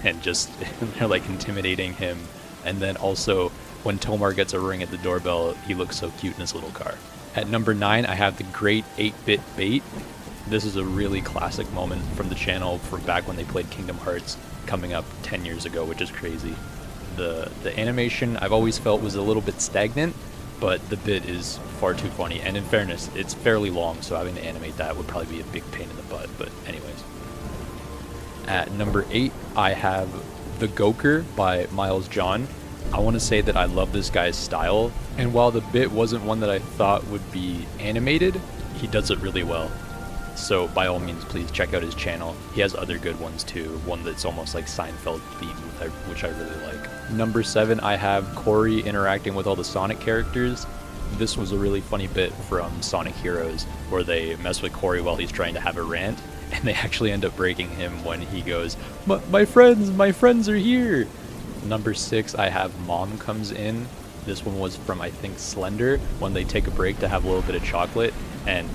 and just they're like intimidating him. And then also when Tomar gets a ring at the doorbell, he looks so cute in his little car. At number 9, I have the great 8-bit bait. This is a really classic moment from the channel from back when they played Kingdom Hearts, coming up 10 years ago, which is crazy. The animation I've always felt was a little bit stagnant, but the bit is far too funny, and in fairness, it's fairly long, so having to animate that would probably be a big pain in the butt, but anyways. At number 8, I have The Goker by Miles John. I want to say that I love this guy's style, and while the bit wasn't one that I thought would be animated, he does it really well. So by all means, please check out his channel. He has other good ones too, one that's almost like Seinfeld themed, which I really like. Number 7, I have Corey interacting with all the Sonic characters. This was a really funny bit from Sonic Heroes where they mess with Corey while he's trying to have a rant, and they actually end up breaking him when he goes, my friends are here. Number 6, I have Mom Comes In. This one was from, I think, Slender, when they take a break to have a little bit of chocolate, and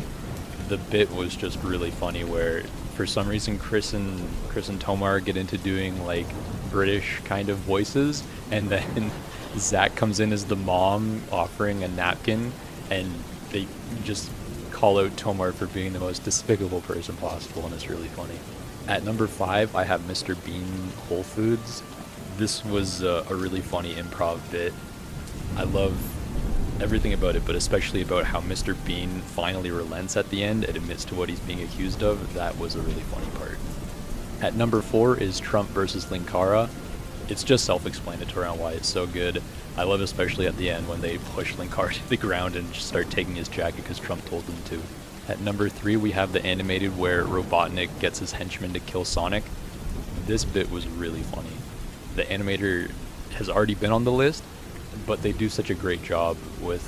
the bit was just really funny where for some reason Chris and Tomar get into doing like British kind of voices, and then Zach comes in as the mom offering a napkin, and they just call out Tomar for being the most despicable person possible, and it's really funny. At number 5, I have Mr. Bean Whole Foods. This was a really funny improv bit. I love everything about it, but especially about how Mr. Bean finally relents at the end and admits to what he's being accused of. That was a really funny part. At number 4 is Trump versus Linkara. It's just self-explanatory on why it's so good. I love especially at the end when they push Linkara to the ground and just start taking his jacket because Trump told them to. At number 3 we have the animated where Robotnik gets his henchman to kill Sonic. This bit was really funny. The animator has already been on the list, but they do such a great job with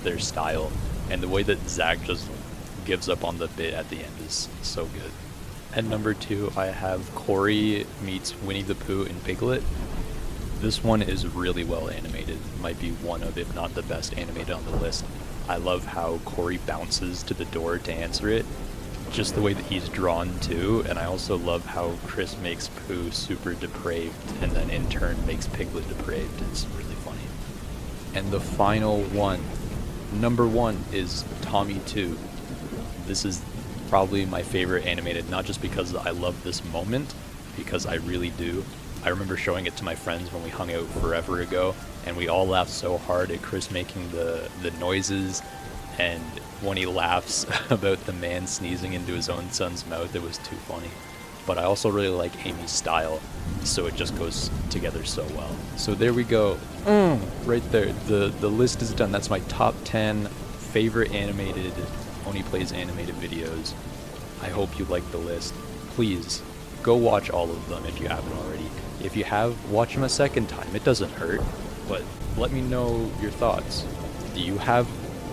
their style, and the way that Zach just gives up on the bit at the end is so good. At number 2 I have Corey meets Winnie the Pooh in Piglet. This one is really well animated, might be one of, if not the best animated on the list. I love how Corey bounces to the door to answer it, just the way that he's drawn too, and I also love how Chris makes Pooh super depraved and then in turn makes Piglet depraved. It's really funny. And the final one, number 1, is Tommy 2. This is probably my favorite animated, not just because I love this moment, because I really do. I remember showing it to my friends when we hung out forever ago, and we all laughed so hard at Chris making the noises, and when he laughs about the man sneezing into his own son's mouth, it was too funny. But I also really like Amy's style, so it just goes together so well. So there we go. Right there. The list is done. That's my top 10 favorite animated oneyplays animated videos. I hope you like the list. Please go watch all of them if you haven't already. If you have, watch them a second time. It doesn't hurt, but let me know your thoughts. Do you have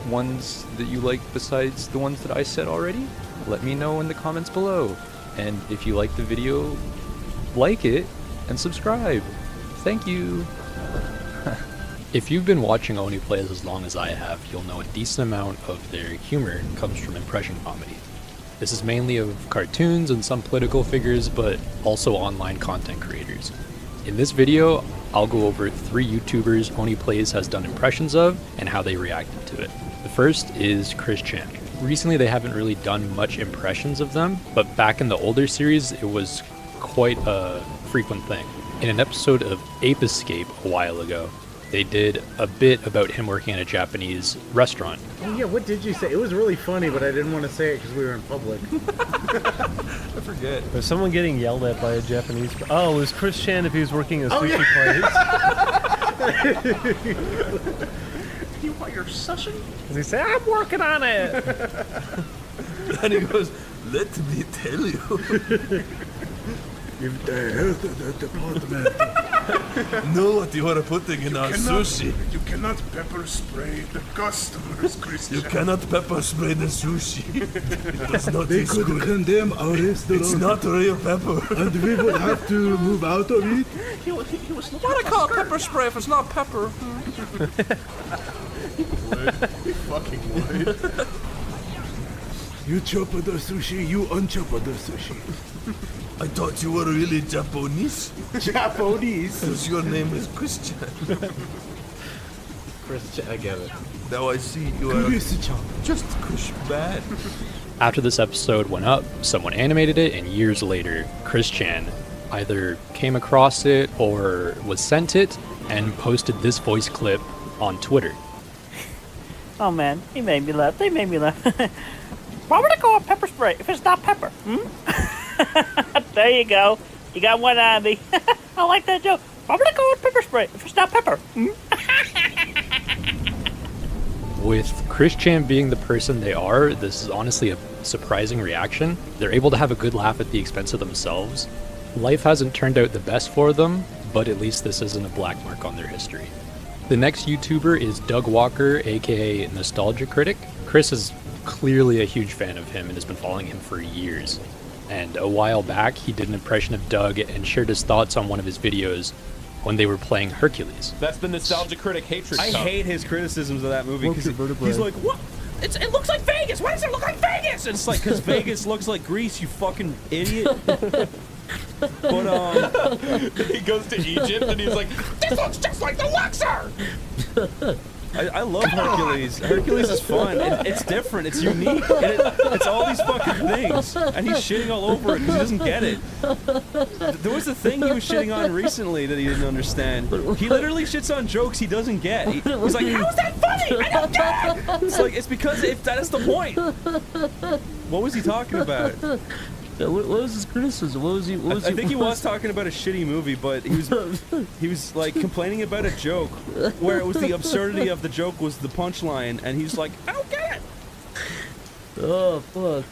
ones that you like besides the ones that I said already? Let me know in the comments below. And if you like the video, like it and subscribe. Thank you. If you've been watching oneyplays as long as I have, you'll know a decent amount of their humor comes from impression comedy. This is mainly of cartoons and some political figures, but also online content creators. In this video, I'll go over 3 YouTubers oneyplays has done impressions of and how they reacted to it. The first is Chris Chan. Recently they haven't really done much impressions of them, but back in the older series it was quite a frequent thing. In an episode of Ape Escape a while ago, they did a bit about him working at a Japanese restaurant. Oh yeah, what did you say? It was really funny, but I didn't want to say it because we were in public. I forget. Was someone getting yelled at by a Japanese? Oh, it was Chris Chan if he was working a sushi place. You want your sushi? Does he say, I'm working on it? And he goes, let me tell you. If the health department. Know what you are putting in our sushi. You cannot pepper spray the customers, Christian. You cannot pepper spray the sushi. It does not They taste could good. condemn our restaurant. It's not real pepper. And we would have to move out of it. He was looking What I call pepper spray if it's not pepper? You fucking would. You chop the sushi, you unchop the sushi. I thought you were really Japanese. Japanese? Because your name is Christian. Christian, I get it. Now I see you are just Chris bad. After this episode went up, someone animated it, and years later, Chris Chan either came across it or was sent it and posted this voice clip on Twitter. Oh man, he made me laugh. They made me laugh. Why would I call it pepper spray if it's not pepper? There you go. You got one on me. I like that joke. Why would I call it pepper spray if it's not pepper? With Chris Chan being the person they are, this is honestly a surprising reaction. They're able to have a good laugh at the expense of themselves. Life hasn't turned out the best for them, but at least this isn't a black mark on their history. The next YouTuber is Doug Walker, aka Nostalgia Critic. Chris is clearly a huge fan of him and has been following him for years. And a while back, he did an impression of Doug and shared his thoughts on one of his videos when they were playing Hercules. That's the Nostalgia Critic hatred. I hate his criticisms of that movie because he's like, what? It looks like Vegas. Why does it look like Vegas? And it's like, because Vegas looks like Greece, you fucking idiot. But he goes to Egypt and he's like, this looks just like the Luxor. I love Hercules. Hercules is fun. It's different. It's unique. It's all these fucking things. And he's shitting all over it because he doesn't get it. There was a thing he was shitting on recently that he didn't understand. He literally shits on jokes he doesn't get. He's like, how is that funny? I don't get it! It's like, it's because that's the point. What was he talking about? What was his criticism? I think he was talking about a shitty movie, but he was like complaining about a joke where it was the absurdity of the joke was the punchline, and he's like, I don't get it. Oh fuck!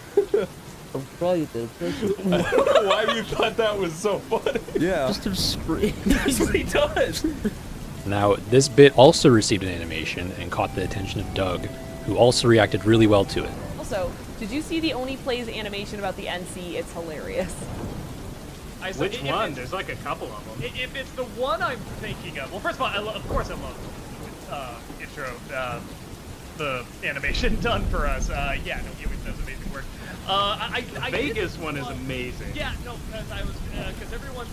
I'm crying at that. Why you thought that was so funny? Yeah. Just him scream. That's what he does. Now, this bit also received an animation and caught the attention of Doug, who also reacted really well to it. Also, did you see the Oney Plays animation about the NC? It's hilarious. Which one? There's like a couple of them. If it's the one I'm thinking of, well, first of all, of course I love intro, the animation done for us. Yeah, no, he always does amazing work. The Vegas one is amazing. Yeah, no, because everyone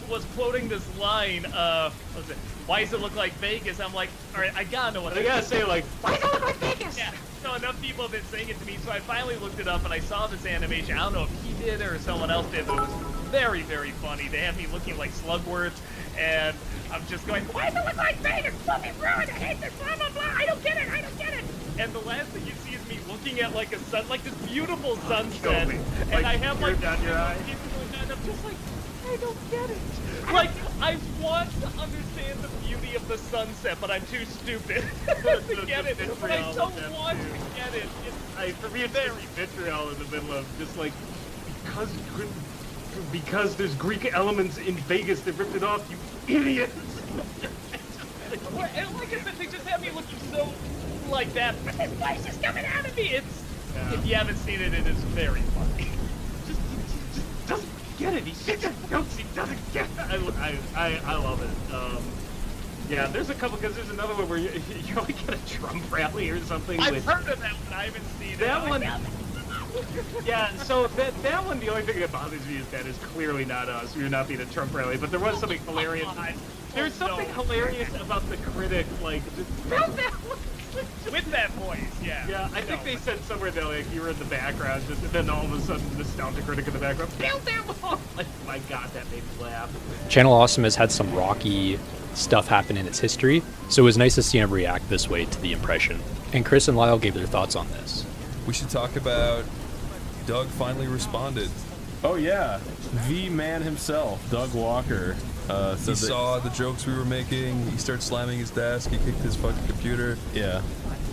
was quoting this line. What was it? Why does it look like Vegas? I'm like, all right, I gotta know what. I gotta say like, why does it look like Vegas? Yeah. So enough people have been saying it to me, so I finally looked it up and I saw this animation. I don't know if he did or someone else did, but it was very, very funny. They had me looking like Slugworth, and I'm just going, why does it look like Vegas? Fucking ruined. I hate this. Blah blah blah. I don't get it. I don't get it. And the last thing you see is me looking at like a sun, like this beautiful sunset, and like, I have like down your eye. And I'm just like, I don't get it. Like, I want to understand the beauty of the sunset, but I'm too stupid to get it. But I don't want to get it. For me, it's very vitriol in the middle of just like, because there's Greek elements in Vegas that ripped it off, you idiots. And like I said, they just have me looking so like that. But this place is coming out of me. If you haven't seen it, it is very funny. Just doesn't get it. He shits at jokes. He doesn't get it. I love it. Yeah, there's a couple, because there's another one where you're like at a Trump rally or something. I've heard of that one. I haven't seen it. That one. Yeah, so that one, the only thing that bothers me is that is clearly not us. We would not be at a Trump rally, but there was something hilarious. There's something hilarious about the critic, like, with that voice, yeah. Yeah, I think they said somewhere that, like, you were in the background, and then all of a sudden, the nostalgia critic in the background, build that wall! Like, my God, that made me laugh. Channel Awesome has had some rocky stuff happen in its history, so it was nice to see him react this way to the impression. And Chris and Lyle gave their thoughts on this. We should talk about Doug finally responded. Oh yeah, the man himself, Doug Walker. He saw the jokes we were making. He started slamming his desk. He kicked his fucking computer. Yeah.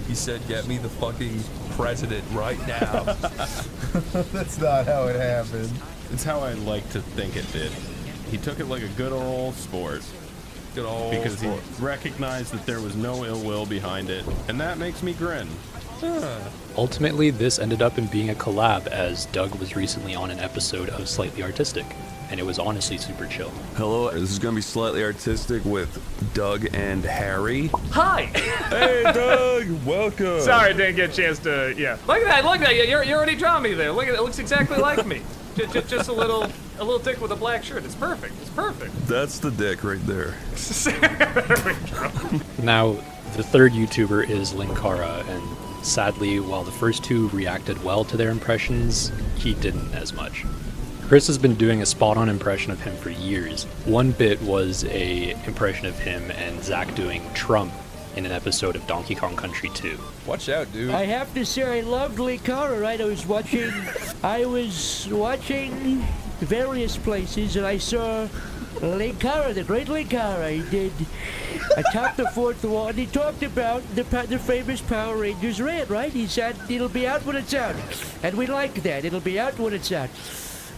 He said, "Get me the fucking president right now." That's not how it happened. It's how I like to think it did. He took it like a good old sport. Good old because sport. He recognized that there was no ill will behind it, and that makes me grin. Ultimately, this ended up in being a collab, as Doug was recently on an episode of Slightly Artistic, and it was honestly super chill. Hello, this is gonna be Slightly Artistic with Doug and Harry. Hi! Hey, Doug! Welcome! Sorry, I didn't get a chance to, yeah. Look at that, you already drawn me there. Look at it, looks exactly like me. Just a little dick with a black shirt. It's perfect. It's perfect. That's the dick right there. Now, the third YouTuber is Linkara, and sadly, while the first two reacted well to their impressions, he didn't as much. Chris has been doing a spot-on impression of him for years. One bit was a impression of him and Zach doing Trump in an episode of Donkey Kong Country 2. Watch out, dude. I have to say I loved Linkara, right? I was watching various places and I saw Linkara, the great Linkara. I topped the fourth wall, and he talked about the famous Power Rangers Red, right? He said it'll be out when it's out, and we like that. It'll be out when it's out.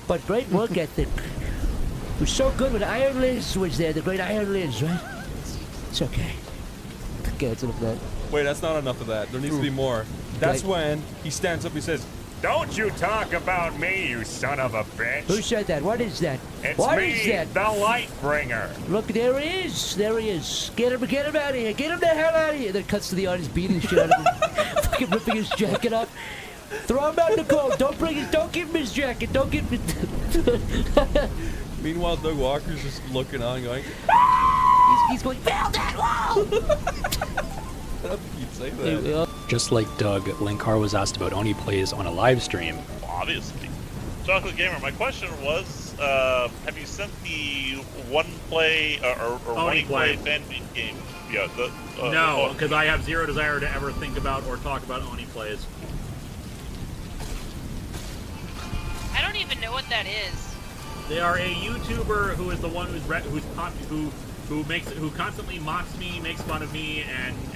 But great work ethic. It was so good when Iron Liz was there, the great Iron Liz, right? It's okay. Okay, that's enough of that. Wait, that's not enough of that. There needs to be more. That's when he stands up and says, Don't you talk about me, you son of a bitch. Who said that? What is that? It's what me, is that? the light bringer. Look, there he is. There he is. Get him out of here. Get him the hell out of here. Then cuts to the audience beating the shit out of him. Fucking ripping his jacket off. Throw him out in the cold. Don't give him his jacket. Don't give him Meanwhile, Doug Walker's just looking on going, he's going, build that wall! That'd be Say that. Just like Doug, Linkar was asked about oneyplays on a live stream. Well, obviously. Chocolate Gamer, my question was, have you sent the one play or oneyplay fan game? Yeah, no, because I have zero desire to ever think about or talk about oneyplays. I don't even know what that is. They are a YouTuber who is the one who constantly mocks me, makes fun of me,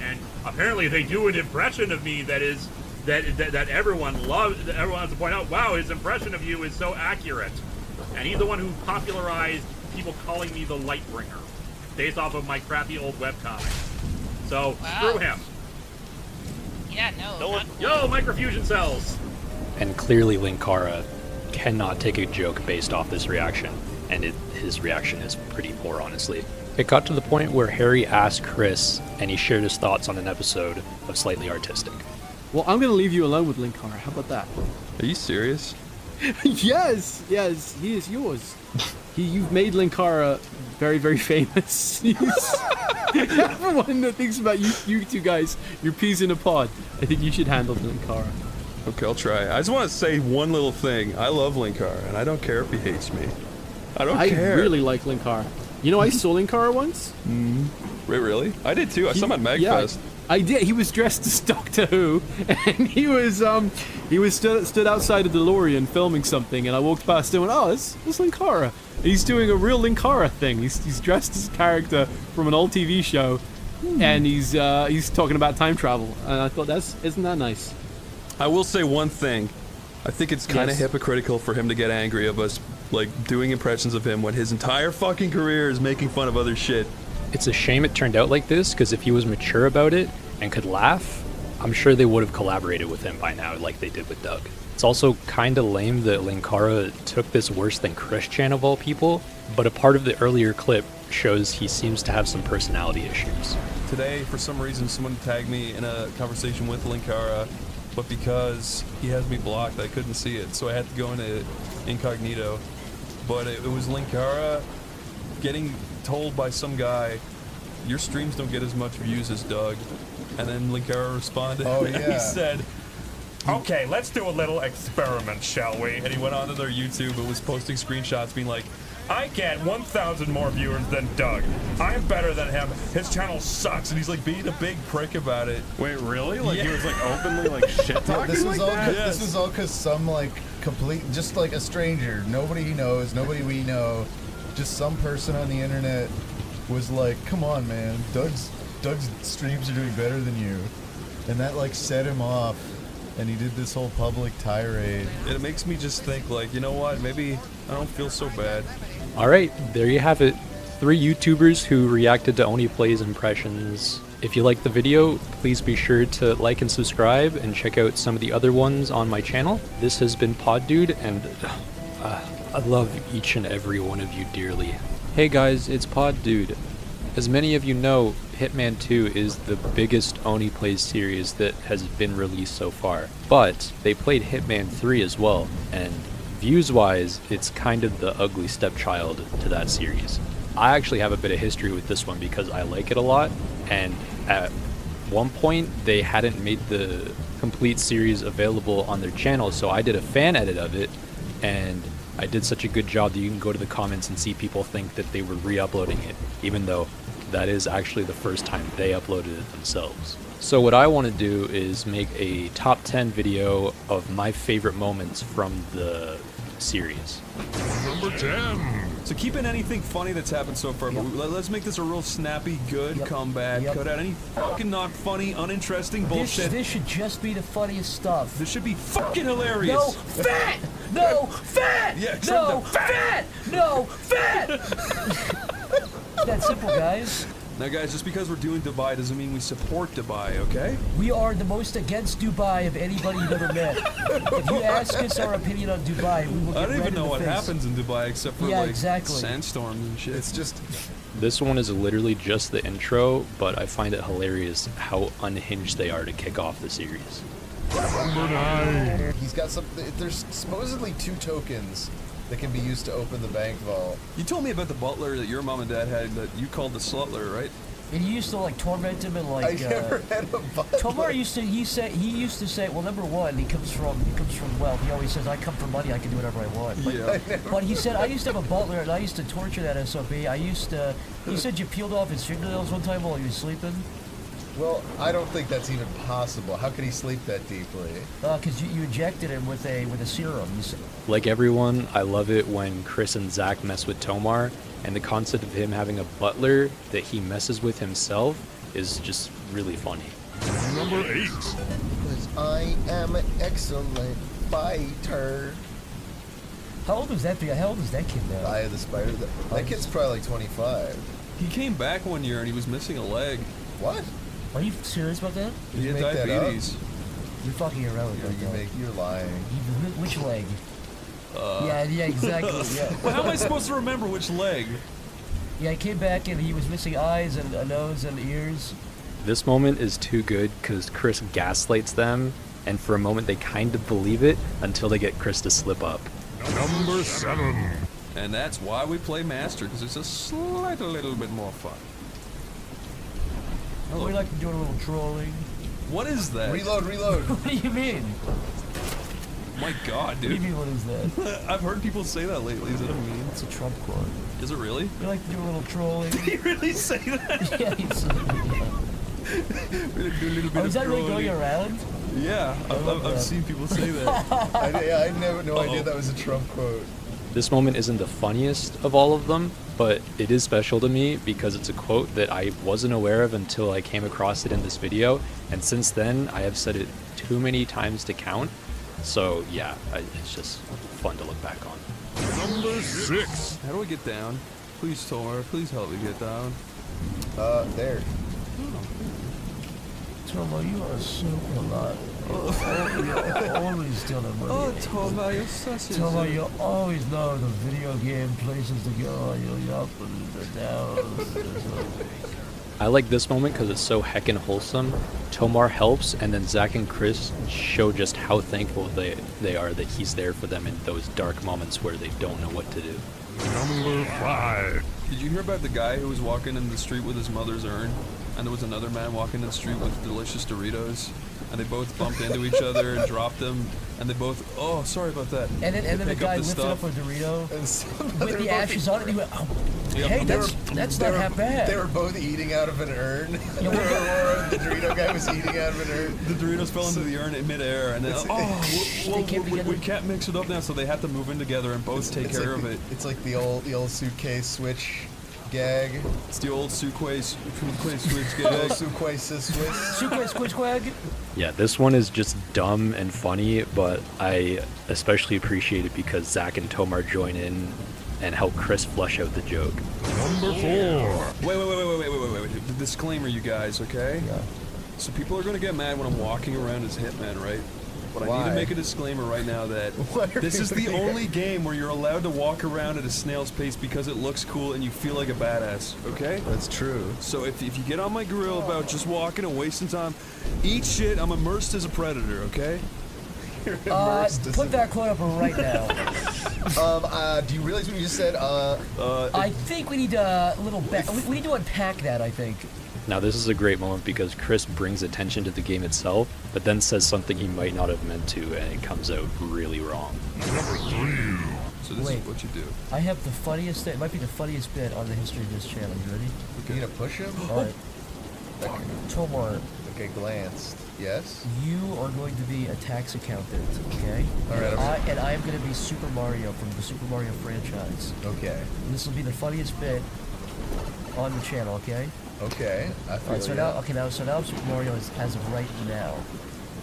and apparently they do an impression of me that is that everyone loves. That everyone has to point out, wow, his impression of you is so accurate. And he's the one who popularized people calling me the Lightbringer, based off of my crappy old webcomic. So screw him. Yeah, no. Yo, microfusion cells. And clearly Linkara cannot take a joke based off this reaction, and his reaction is pretty poor, honestly. It got to the point where Harry asked Chris, and he shared his thoughts on an episode of Slightly Artistic. Well, I'm gonna leave you alone with Linkara. How about that? Are you serious? yes, he is yours. You've made Linkara very, very famous. Everyone that thinks about you two guys, you're peas in a pod. I think you should handle Linkara. Okay, I'll try. I just want to say one little thing. I love Linkara, and I don't care if he hates me. I don't care. I really like Linkara. You know, I saw Linkara once. Wait, really? I did too. I saw him at Magfest. Yeah, I did. He was dressed as Doctor Who, and he was stood outside a DeLorean filming something, and I walked past him and went, oh, it's Linkara. He's doing a real Linkara thing. He's dressed as a character from an old TV show, and he's talking about time travel. And I thought, isn't that nice? I will say one thing. I think it's kind of hypocritical for him to get angry of us, like, doing impressions of him when his entire fucking career is making fun of other shit. It's a shame it turned out like this, because if he was mature about it and could laugh, I'm sure they would have collaborated with him by now like they did with Doug. It's also kind of lame that Linkara took this worse than Christian of all people, but a part of the earlier clip shows he seems to have some personality issues. Today, for some reason, someone tagged me in a conversation with Linkara, but because he has me blocked, I couldn't see it, so I had to go into incognito. But it was Linkara getting told by some guy, your streams don't get as much views as Doug. And then Linkara responded, he said, okay, let's do a little experiment, shall we? And he went onto their YouTube and was posting screenshots being like, I get 1,000 more viewers than Doug. I'm better than him. His channel sucks. And he's like being a big prick about it. Wait, really? Like he was like openly like shit talking this was like all that? This was all because some like just like a stranger, nobody he knows, nobody we know, just some person on the internet was like, come on, man, Doug's streams are doing better than you. And that like set him off. And he did this whole public tirade. And it makes me just think, like, you know what? Maybe I don't feel so bad. Alright, there you have it. 3 YouTubers who reacted to oneyplays impressions. If you liked the video, please be sure to like and subscribe, and check out some of the other ones on my channel. This has been Poddude, and I love each and every one of you dearly. Hey guys, it's Poddude. As many of you know, Hitman 2 is the biggest oneyplays series that has been released so far. But they played Hitman 3 as well, and views-wise, it's kind of the ugly stepchild to that series. I actually have a bit of history with this one because I like it a lot, and at one point they hadn't made the complete series available on their channel, so I did a fan edit of it, and I did such a good job that you can go to the comments and see people think that they were re-uploading it, even though that is actually the first time they uploaded it themselves. So what I want to do is make a top 10 video of my favorite moments from the series. Number 10. So keep in anything funny that's happened so far, but let's make this a real snappy, good comeback. Cut out any fucking not funny, uninteresting bullshit. This should just be the funniest stuff. This should be fucking hilarious. No fat! No fat! Yeah, no fat! No fat! That simple, guys. Now, guys, just because we're doing Dubai doesn't mean we support Dubai, okay? We are the most against Dubai of anybody you've ever met. If you ask us our opinion on Dubai, we will get I don't red even know in the what face. happens in Dubai except for like sandstorms and shit. It's just This one is literally just the intro, but I find it hilarious how unhinged they are to kick off the series. He's got some. There's supposedly 2 tokens that can be used to open the bank vault. You told me about the butler that your mom and dad had that you called the slutler, right? And you used to like torment him and like. I never had a butler. Tomar used to. He used to say, well, number one, he comes from wealth. He always says, I come from money. I can do whatever I want. But, Yeah. but he said, I used to have a butler and I used to torture that SOB. He said you peeled off his fingernails one time while he was sleeping. Well, I don't think that's even possible. How could he sleep that deeply? Because you injected him with a serum. Like everyone, I love it when Chris and Zach mess with Tomar, and the concept of him having a butler that he messes with himself is just really funny. Number 8. Because I am an excellent fighter. How old was that? How old is that kid now? Eye of the Spider. That kid's probably like 25. He came back one year and he was missing a leg. What? Are you serious about that? He had diabetes. You're fucking around with that. You're lying. Which leg? Yeah, exactly. Yeah. Well, how am I supposed to remember which leg? Yeah, he came back and he was missing eyes and a nose and ears. This moment is too good because Chris gaslights them, and for a moment they kind of believe it until they get Chris to slip up. Number 7. And that's why we play Master, because it's a little bit more fun. Oh, we like to do a little trolling. What is that? Reload. What do you mean? My God, dude. What do you mean, what is that? I've heard people say that lately. Is that a meme? It's a Trump quote. Is it really? We like to do a little trolling. Did he really say that? Yeah, he said We like to do a little bit of is that really trolling. going around? Yeah, I've seen people say that. I never no idea that was a Trump quote. This moment isn't the funniest of all of them, but it is special to me because it's a quote that I wasn't aware of until I came across it in this video, and since then I have said it too many times to count. So yeah, it's just fun to look back on. Number 6. How do we get down? Please, Tomar, please help me get down. There. Tomar, you are so polite. You're always telling me. Oh, Tomar, you're such a... Tomar, you always know the video game places to go. You're up and down. I like this moment because it's so heckin' wholesome. Tomar helps, and then Zach and Chris show just how thankful they are that he's there for them in those dark moments where they don't know what to do. Number 5. Did you hear about the guy who was walking in the street with his mother's urn, and there was another man walking in the street with delicious Doritos, and they both bumped into each other and dropped them, and they both, oh, sorry about that. And then the guy lifted up a Dorito with the ashes on it, and he went, oh, hey, that's not half bad. They were both eating out of an urn. The Dorito guy was eating out of an urn. The Doritos fell into the urn in midair, and then, we can't mix it up now, so they had to move in together and both take care of it. It's like the old suitcase switch gag. It's the old suitcase switch gag. Suitcase squish quag. Yeah, this one is just dumb and funny, but I especially appreciate it because Zach and Tomar join in and help Chris flush out the joke. Number 4. Wait. The disclaimer, you guys, okay? Yeah. So people are gonna get mad when I'm walking around as Hitman, right? But I need to make a disclaimer right now that this is the only game where you're allowed to walk around at a snail's pace because it looks cool and you feel like a badass, okay? That's true. So if you get on my grill about just walking and wasting time, eat shit, I'm immersed as a predator, okay? Put that quote up right now. Do you realize what you just said? I think we need a little we need to unpack that, I think. Now this is a great moment because Chris brings attention to the game itself, but then says something he might not have meant to, and it comes out really wrong. Number 3. So this is what you do. I have the funniest thing. It might be the funniest bit on the history of this channel. You ready? You need to push him? Alright. Tomar. Okay, glanced. Yes? You are going to be a tax accountant, okay? Alright. And I am going to be Super Mario from the Super Mario franchise. Okay. And this will be the funniest bit on the channel, okay? Okay. I feel so now Super Mario is as of right now.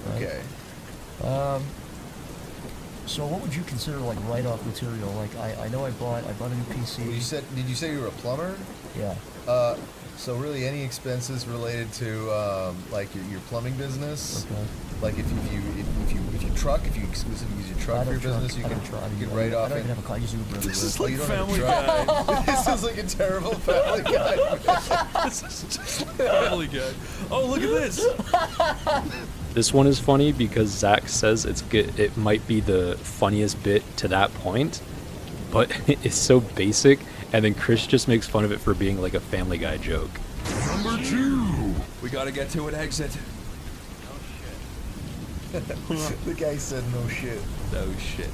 Right? Okay. So what would you consider like write-off material? Like I know I bought a new PC. Did you say you were a plumber? Yeah. So really any expenses related to like your plumbing business. Okay. Like if you exclusively use your truck for your business, you can write off. I don't even have a car. I use Uber. This is like Family Guy. This is like a terrible Family Guy. This is just Family Guy. Oh, look at this. This one is funny because Zach says it's good. It might be the funniest bit to that point, but it's so basic, and then Chris just makes fun of it for being like a Family Guy joke. Number We gotta get to an exit. The guy said no shit. No shit.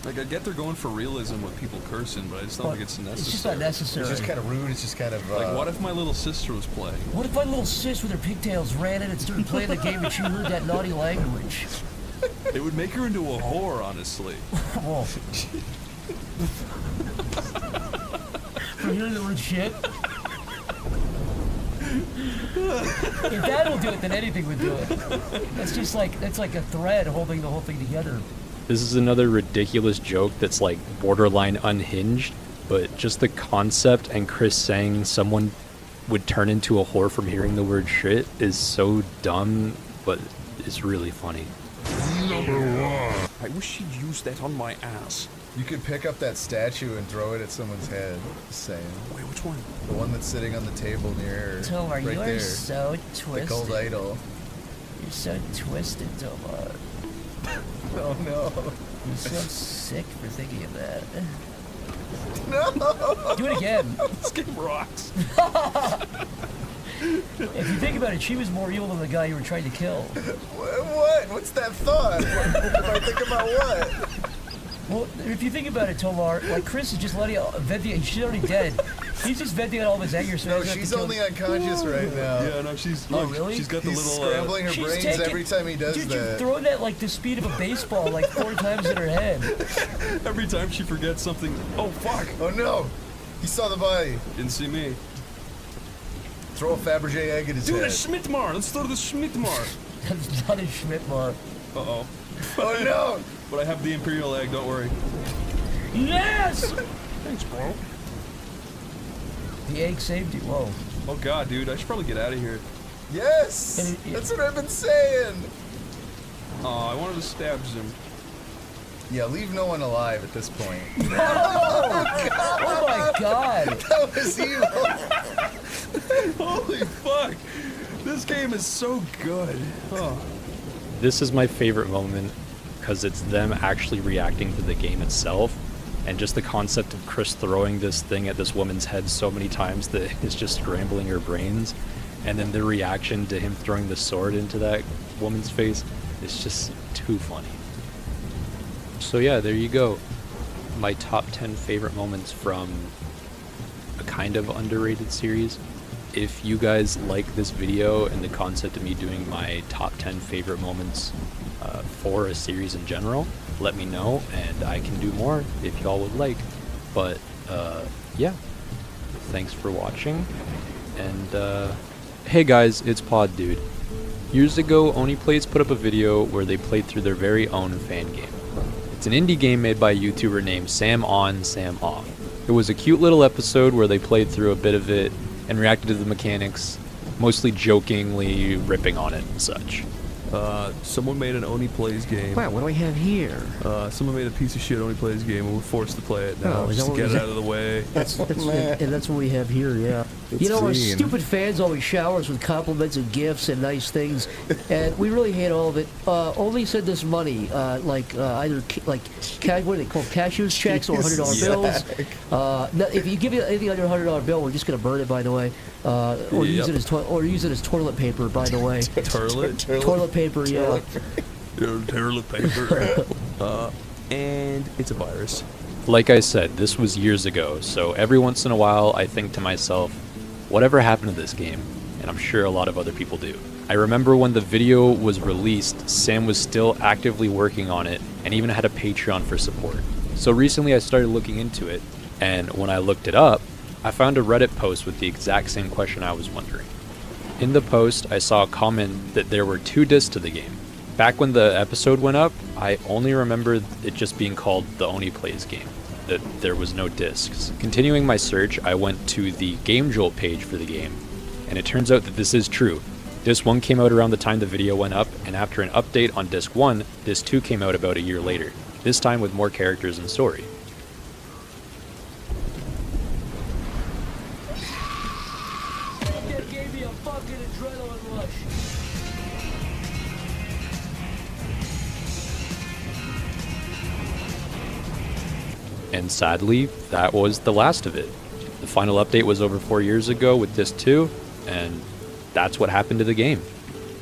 Like, I get they're going for realism with people cursing, but I just don't think it's necessary. It's just not necessary. It's just kind of rude. It's just kind of... Like, what if my little sister was playing? What if my little sis with her pigtails ran in and started playing the game and she heard that naughty language? It would make her into a whore, honestly. Oh. For hearing the word shit? If that'll do it, then anything would do it. That's like a thread holding the whole thing together. This is another ridiculous joke that's like borderline unhinged, but just the concept and Chris saying someone would turn into a whore from hearing the word shit is so dumb, but it's really funny. Number 1. I wish she'd use that on my ass. You could pick up that statue and throw it at someone's head. Just saying. Wait, which one? The one that's sitting on the table near her. Tomar, right you are there. so twisted. The cold idol. You're so twisted, Tomar. Oh no. You're so sick for thinking of that. No! Do it again. This game rocks. If you think about it, she was more evil than the guy you were trying to kill. What? What's that thought? If I think about what? Well, if you think about it, Tomar, like Chris is just letting out venting. She's already dead. He's just venting out all of his anger. So No, she's only unconscious right now. Yeah, no, she's. Oh, Look, really? She's got the He's little. scrambling her brains every time he does dude, that. You're throwing that like the speed of a baseball, like 4 times in her head. Every time she forgets something. Oh fuck! Oh no! He saw the body. Didn't see me. Throw a Fabergé egg at his Do head. the Schmidtmar. Let's throw the Schmidtmar. That's not a Schmidtmar. Uh oh. Oh no! But I have the Imperial egg. Don't worry. Yes! Thanks, bro. The egg saved you. Whoa. Oh god, dude, I should probably get out of here. Yes! That's what I've been saying! Oh, I wanted to stab him. Yeah, leave no one alive at this point. No! Oh my god! That was evil! Holy fuck! This game is so good. Oh. This is my favorite moment because it's them actually reacting to the game itself, and just the concept of Chris throwing this thing at this woman's head so many times that it's just scrambling her brains, and then the reaction to him throwing the sword into that woman's face is just too funny. So yeah, there you go. My top 10 favorite moments from a kind of underrated series. If you guys like this video and the concept of me doing my top 10 favorite moments for a series in general, let me know and I can do more if y'all would like. But yeah, thanks for watching, and hey guys, it's poddude. Years ago, oneyplays put up a video where they played through their very own fan game. It's an indie game made by a YouTuber named Sam On, Sam Off. It was a cute little episode where they played through a bit of it and reacted to the mechanics, mostly jokingly ripping on it and such. Someone made an oneyplays game. Wow, what do I have here? Someone made a piece of shit oneyplays game and we're forced to play it now, Oh, is just that to what get we- it out of the way. That's what we have here, yeah. You know, our stupid fans always shower us with compliments and gifts and nice things, and we really hate all of it. Only send us money, either what are they called, cashier's checks or $100 bills. If you give anything under a $100 bill, we're just gonna burn it, by the way, or use it as toilet paper, by the way. Toilet paper, yeah. Toilet paper. And it's a virus. Like I said, this was years ago, so every once in a while I think to myself, whatever happened to this game? And I'm sure a lot of other people do. I remember when the video was released, Sam was still actively working on it and even had a Patreon for support. So recently I started looking into it, and when I looked it up, I found a Reddit post with the exact same question I was wondering. In the post, I saw a comment that there were 2 discs to the game. Back when the episode went up, I only remembered it just being called the oneyplays game, that there was no discs. Continuing my search, I went to the Game Jolt page for the game, and it turns out that this is true. Disc 1 came out around the time the video went up, and after an update on Disc 1, Disc 2 came out about a year later, this time with more characters and story. That gave me a fucking adrenaline rush. And sadly, that was the last of it. The final update was over 4 years ago with Disc 2, and that's what happened to the game.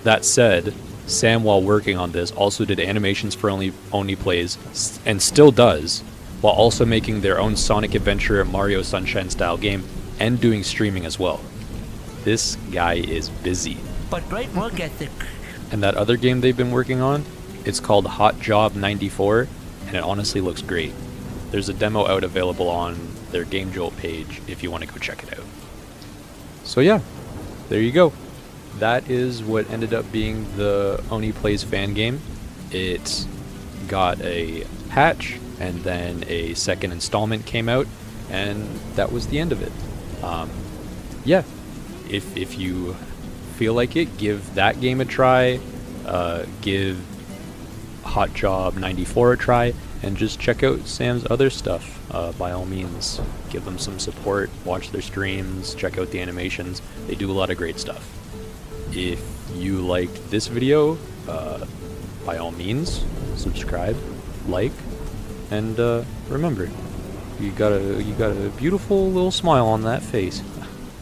That said, Sam, while working on this, also did animations for Oney Plays, and still does, while also making their own Sonic Adventure Mario Sunshine style game, and doing streaming as well. This guy is busy. But great work ethic. And that other game they've been working on, it's called Hot Job 94, and it honestly looks great. There's a demo out available on their Game Jolt page if you want to go check it out. So yeah, there you go. That is what ended up being the Oney Plays fan game. It got a patch, and then a second installment came out, and that was the end of it. Yeah, if you feel like it, give that game a try, give Hot Job 94 a try, and just check out Sam's other stuff. By all means, give them some support, watch their streams, check out the animations. They do a lot of great stuff. If you liked this video, by all means, subscribe, like, and remember, you got a beautiful little smile on that face.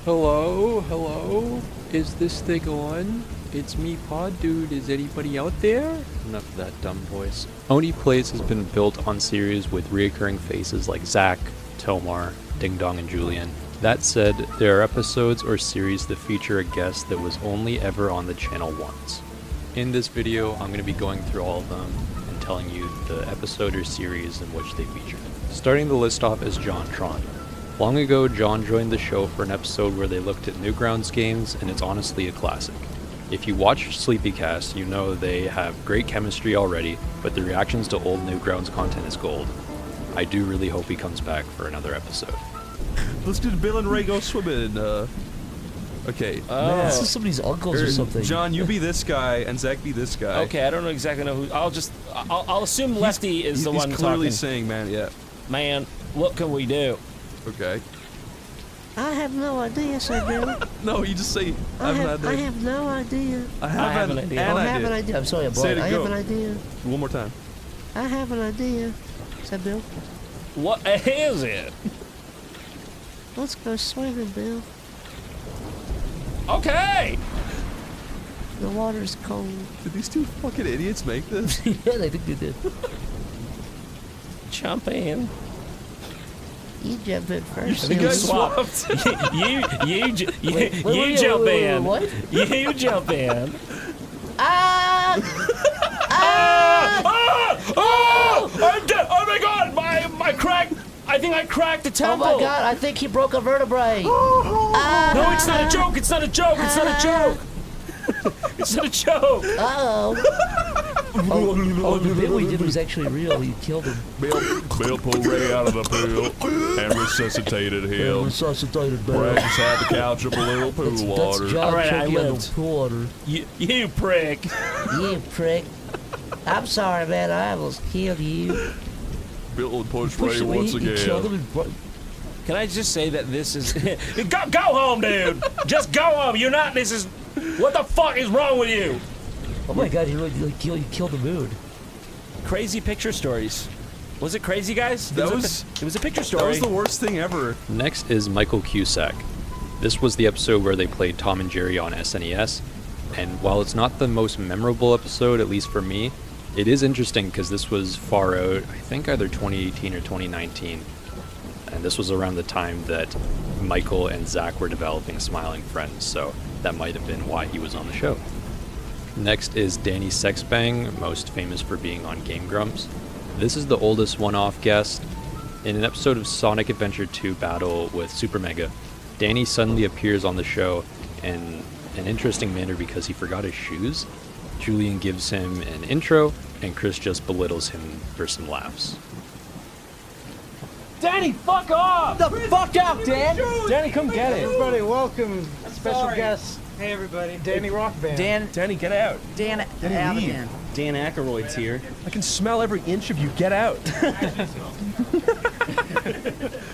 Hello? Is this thing on? It's me, poddude. Is anybody out there? Enough of that dumb voice. Oney Plays has been built on series with reoccurring faces like Zach, Tomar, Ding Dong, and Julian. That said, there are episodes or series that feature a guest that was only ever on the channel once. In this video, I'm going to be going through all of them and telling you the episode or series in which they featured. Starting the list off is JonTron. Long ago, John joined the show for an episode where they looked at Newgrounds games, and it's honestly a classic. If you watch Sleepycast, you know they have great chemistry already, but the reactions to old Newgrounds content is gold. I do really hope he comes back for another episode. Let's do Bill and Ray go swimming. Okay. This is somebody's uncles or something. John, you be this guy, and Zach be this guy. Okay, I don't know exactly who. I'll assume Lefty is the one He's clearly talking. saying, man, yeah. Man, what can we do? Okay. I have no idea, sir Bill. No, you just say, I have no idea. I have an idea. I'm sorry, I'm Say blind. it, I go. have an idea. One more time. I have an idea, said Bill. What is it? Let's go swimming, Bill. Okay. The water's cold. Did these two fucking idiots make this? Yeah, they think they did. Jump in. You jump in first. You guys swapped. you jump in. What? You jump in. I'm dead. Oh my god, my crack. I think I cracked the temple. Oh my god, I think he broke a vertebrae. No, it's not a joke. It's not a joke. It's not a joke. It's not a joke. Oh, the bit we did was actually real. You killed him. Bill pulled Ray out of the pool and resuscitated him. Resuscitated Bill. Brad just had to couch up a little pool water. That's John All right, I choking on the lived. pool water. You prick. You prick. I'm sorry, man. I almost killed you. Bill would push Pushed Ray him, once he killed him again. and Can I just say that this is go home, dude. Just go home. You're not. This is. What the fuck is wrong with you? oh my god, he killed the mood. Crazy picture stories. Was it crazy, guys? It was a picture story. That was the worst thing ever. Next is Michael Cusack. This was the episode where they played Tom and Jerry on SNES, and while it's not the most memorable episode, at least for me, it is interesting because this was far out, I think either 2018 or 2019, and this was around the time that Michael and Zach were developing Smiling Friends, so that might have been why he was on the show. Next is Danny Sexbang, most famous for being on Game Grumps. This is the oldest one-off guest. In an episode of Sonic Adventure 2 Battle with Super Mega, Danny suddenly appears on the show in an interesting manner because he forgot his shoes. Julian gives him an intro, and Chris just belittles him for some laughs. Danny, fuck off! The fuck out, Dan! Danny, come get it. Everybody, welcome. Special sorry. guest. Hey, everybody. Danny Rock Band. Danny, get out. Dan leave. Dan Aykroyd's here. I can smell every inch of you. Get out.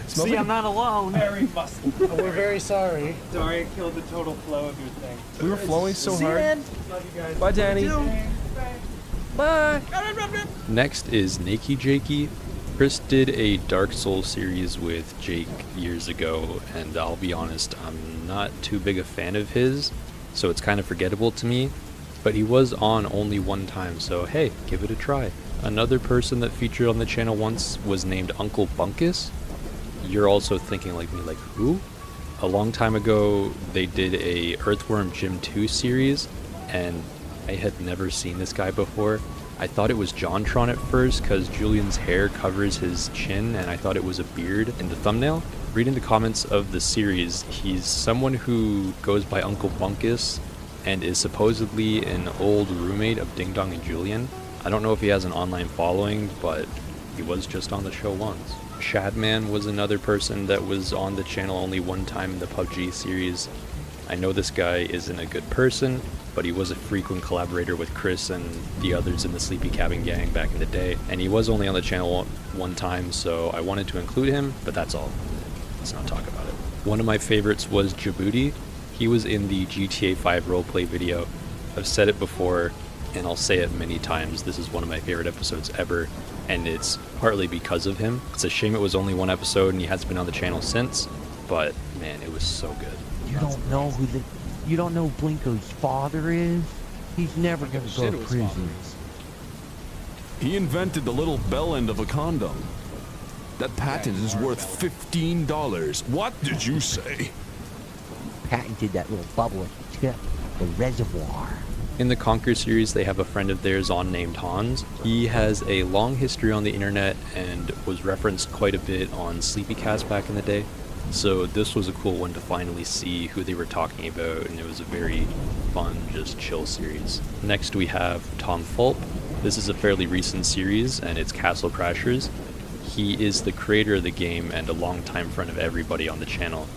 See, I'm not alone. Very muscle. We're very sorry. Sorry, I killed the total flow of your thing. We were flowing so See you, hard. man. Love you guys. Bye, Danny. Next is Nakey Jakey. Chris did a Dark Souls series with Jake years ago, and I'll be honest, I'm not too big a fan of his, so it's kind of forgettable to me, but he was on only one time, so hey, give it a try. Another person that featured on the channel once was named Uncle Bunkus. You're also thinking like me, like who? A long time ago, they did a Earthworm Jim 2 series, and I had never seen this guy before. I thought it was JonTron at first because Julian's hair covers his chin, and I thought it was a beard in the thumbnail. Reading the comments of the series, he's someone who goes by Uncle Bunkus and is supposedly an old roommate of Ding Dong and Julian. I don't know if he has an online following, but he was just on the show once. Shadman was another person that was on the channel only one time in the PUBG series. I know this guy isn't a good person, but he was a frequent collaborator with Chris and the others in the Sleepy Cabin gang back in the day, and he was only on the channel one time, so I wanted to include him, but that's all. Let's not talk about it. One of my favorites was Djibouti. He was in the GTA 5 roleplay video. I've said it before, and I'll say it many times, this is one of my favorite episodes ever, and it's partly because of him. It's a shame it was only one episode and he hasn't been on the channel since, but man, it was so good. You don't know you don't know Blinko's father is? He's never gonna go to prison. He invented the little bell end of a condom. That patent is worth $15. What did you say? Patented that little bubble at the tip, the reservoir. In the Conquer series, they have a friend of theirs on named Hans. He has a long history on the internet and was referenced quite a bit on Sleepycast back in the day. So this was a cool one to finally see who they were talking about, and it was a very fun, just chill series. Next we have Tom Fulp. This is a fairly recent series, and it's Castle Crashers. He is the creator of the game and a longtime friend of everybody on the channel.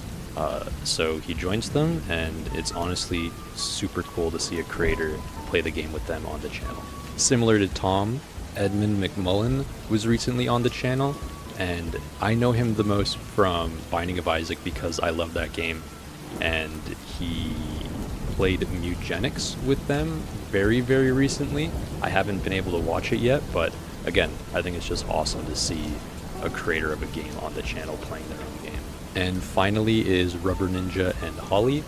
So he joins them, and it's honestly super cool to see a creator play the game with them on the channel. Similar to Tom, Edmund McMullen was recently on the channel, and I know him the most from Binding of Isaac because I love that game, and he played Mutagenics with them very, very recently. I haven't been able to watch it yet, but again, I think it's just awesome to see a creator of a game on the channel playing their own game. And finally is Rubber Ninja and Holly.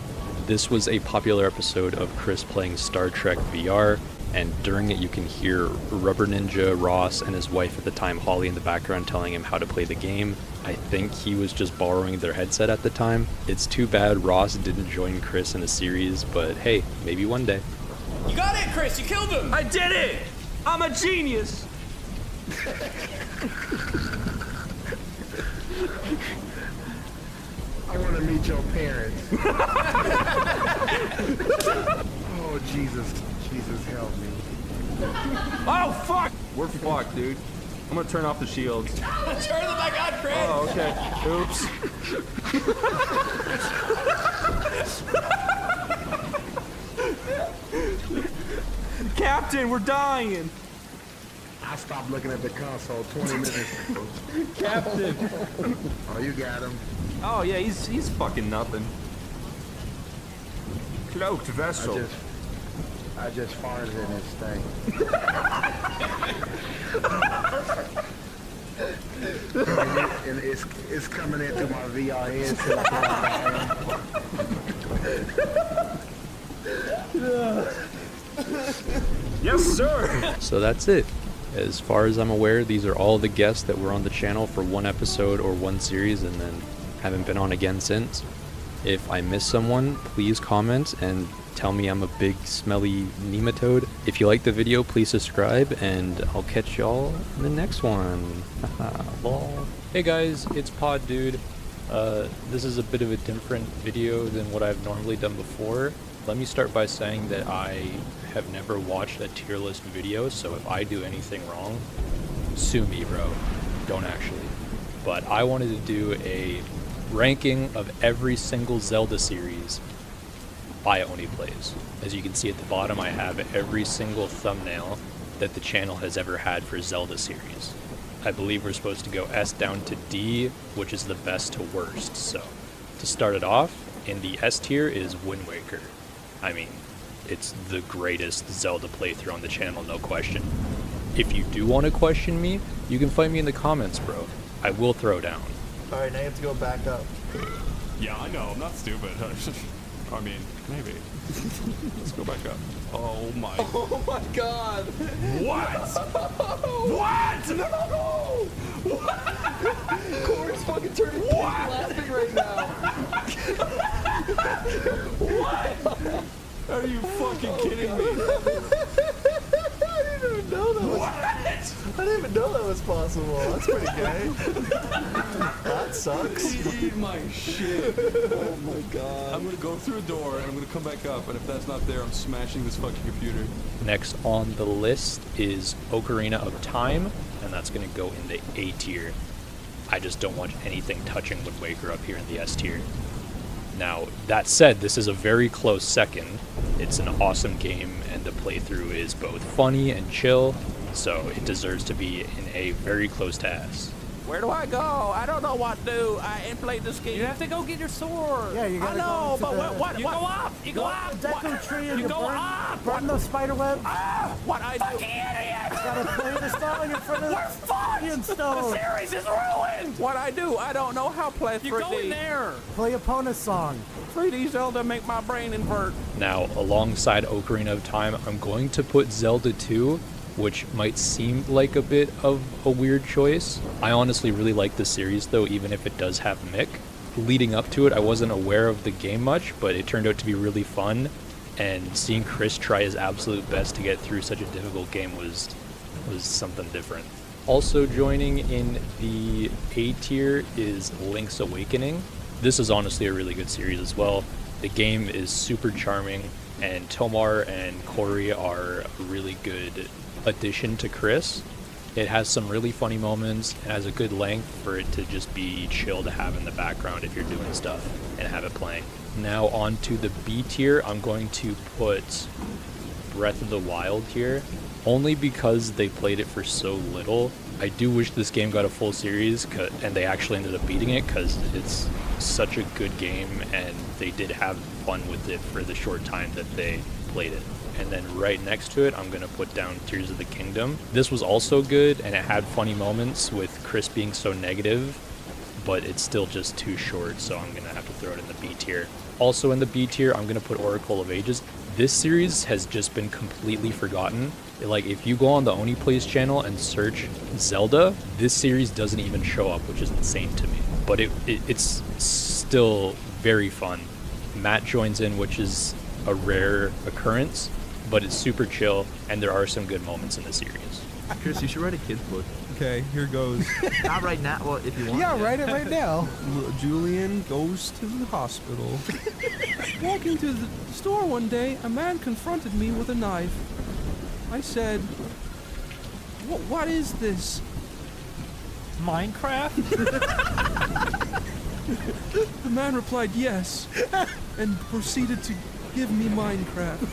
This was a popular episode of Chris playing Star Trek VR, and during it you can hear Rubber Ninja, Ross, and his wife at the time, Holly, in the background telling him how to play the game. I think he was just borrowing their headset at the time. It's too bad Ross didn't join Chris in the series, but hey, maybe one day. You got it, Chris! You killed him! I did it! I'm a genius! I want to meet your parents. Oh, Jesus. Jesus, help me. Oh, fuck! We're fucked, dude. I'm gonna turn off the shields. Turn them back on, Chris! Oh, okay. Oops. Captain, we're dying! I stopped looking at the console 20 minutes ago. Captain! Oh, you got him. Oh, yeah, he's fucking nothing. Cloaked vessel. I just farted in this thing. And it's coming in through my VR headset. Yes, sir! So that's it. As far as I'm aware, these are all the guests that were on the channel for one episode or one series and then haven't been on again since. If I miss someone, please comment and tell me I'm a big smelly nematode. If you like the video, please subscribe, and I'll catch y'all in the next one. Lol. Hey guys, it's poddude. This is a bit of a different video than what I've normally done before. Let me start by saying that I have never watched a tier list video, so if I do anything wrong, sue me, bro. Don't actually. But I wanted to do a ranking of every single Zelda series by oneyplays. As you can see at the bottom, I have every single thumbnail that the channel has ever had for Zelda series. I believe we're supposed to go S down to D, which is the best to worst. So to start it off, in the S tier is Wind Waker. I mean, it's the greatest Zelda playthrough on the channel, no question. If you do want to question me, you can find me in the comments, bro. I will throw down. Alright, now you have to go back up. Yeah, I know. I'm not stupid. I mean, maybe. Let's go back up. Oh my. Oh my god. What? What? No! What? Corey's fucking turning pink laughing right now. What? Are you fucking kidding me? I didn't even know that was. What? I didn't even know that was possible. That's pretty gay. That sucks. Eat my shit. Oh my god. I'm gonna go through a door and I'm gonna come back up, and if that's not there, I'm smashing this fucking computer. Next on the list is Ocarina of Time, and that's going to go in the A tier. I just don't want anything touching Wind Waker up here in the S tier. Now, that said, this is a very close second. It's an awesome game, and the playthrough is both funny and chill, so it deserves to be in a very close to S. Where do I go? I don't know what to do. I ain't played this game. You have to go get your sword. Yeah, you gotta go to but the, what? You go up. You go up. Deku tree and You go burn, up. burn those spider webs. What I do? Fucking idiot. You gotta play the song in front of We're fucked. Ian The Stone. series is ruined. What I do? I don't know how to play 3D. You go in there. Play Epona's song. 3D Zelda make my brain invert. Now, alongside Ocarina of Time, I'm going to put Zelda 2, which might seem like a bit of a weird choice. I honestly really like the series though, even if it does have Mick. Leading up to it, I wasn't aware of the game much, but it turned out to be really fun, and seeing Chris try his absolute best to get through such a difficult game was something different. Also joining in the A tier is Link's Awakening. This is honestly a really good series as well. The game is super charming, and Tomar and Corey are a really good addition to Chris. It has some really funny moments and has a good length for it to just be chill to have in the background if you're doing stuff and have it playing. Now on to the B tier, I'm going to put Breath of the Wild here, only because they played it for so little. I do wish this game got a full series, and they actually ended up beating it because it's such a good game and they did have fun with it for the short time that they played it. And then right next to it, I'm going to put down Tears of the Kingdom. This was also good, and it had funny moments with Chris being so negative, but it's still just too short, so I'm going to have to throw it in the B tier. Also in the B tier, I'm going to put Oracle of Ages. This series has just been completely forgotten. Like, if you go on the oneyplays channel and search Zelda, this series doesn't even show up, which is insane to me. But it's still very fun. Matt joins in, which is a rare occurrence, but it's super chill, and there are some good moments in the series. Chris, you should write a kid's book. Okay, here goes. Not right now. Well, if you want. Yeah, write it right now. Julian goes to the hospital. Walking to the store one day, a man confronted me with a knife. I said, what is this? Minecraft? The man replied yes, and proceeded to give me Minecraft.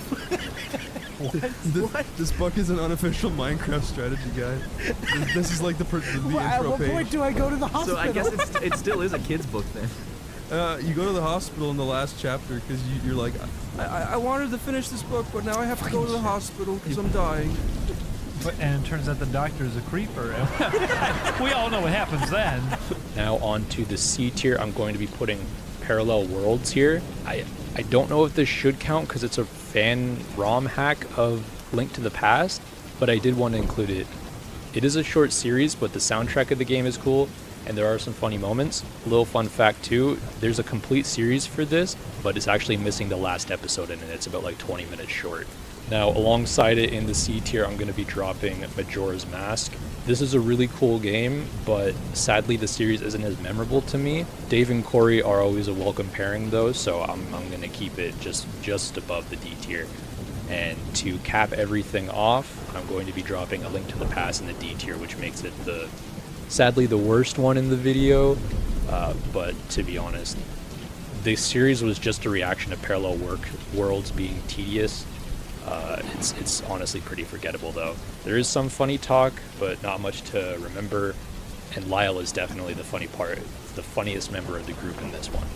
What? This book is an unofficial Minecraft strategy guide. This is like the intro At what page. point do I go to the hospital? So I guess it still is a kid's book then. You go to the hospital in the last chapter because you're like, I wanted to finish this book, but now I have to go to the hospital because I'm dying. And it turns out the doctor is a creeper. We all know what happens then. Now on to the C tier, I'm going to be putting Parallel Worlds here. I don't know if this should count because it's a fan ROM hack of Link to the Past, but I did want to include it. It is a short series, but the soundtrack of the game is cool, and there are some funny moments. A little fun fact too, there's a complete series for this, but it's actually missing the last episode in it. It's about like 20 minutes short. Now, alongside it in the C tier, I'm going to be dropping Majora's Mask. This is a really cool game, but sadly the series isn't as memorable to me. Dave and Corey are always a welcome pairing though, so I'm going to keep it just above the D tier. And to cap everything off, I'm going to be dropping A Link to the Past in the D tier, which makes it sadly the worst one in the video. But to be honest, the series was just a reaction to Parallel Worlds being tedious. It's honestly pretty forgettable though. There is some funny talk, but not much to remember, and Lyle is definitely the funniest member of the group in this one.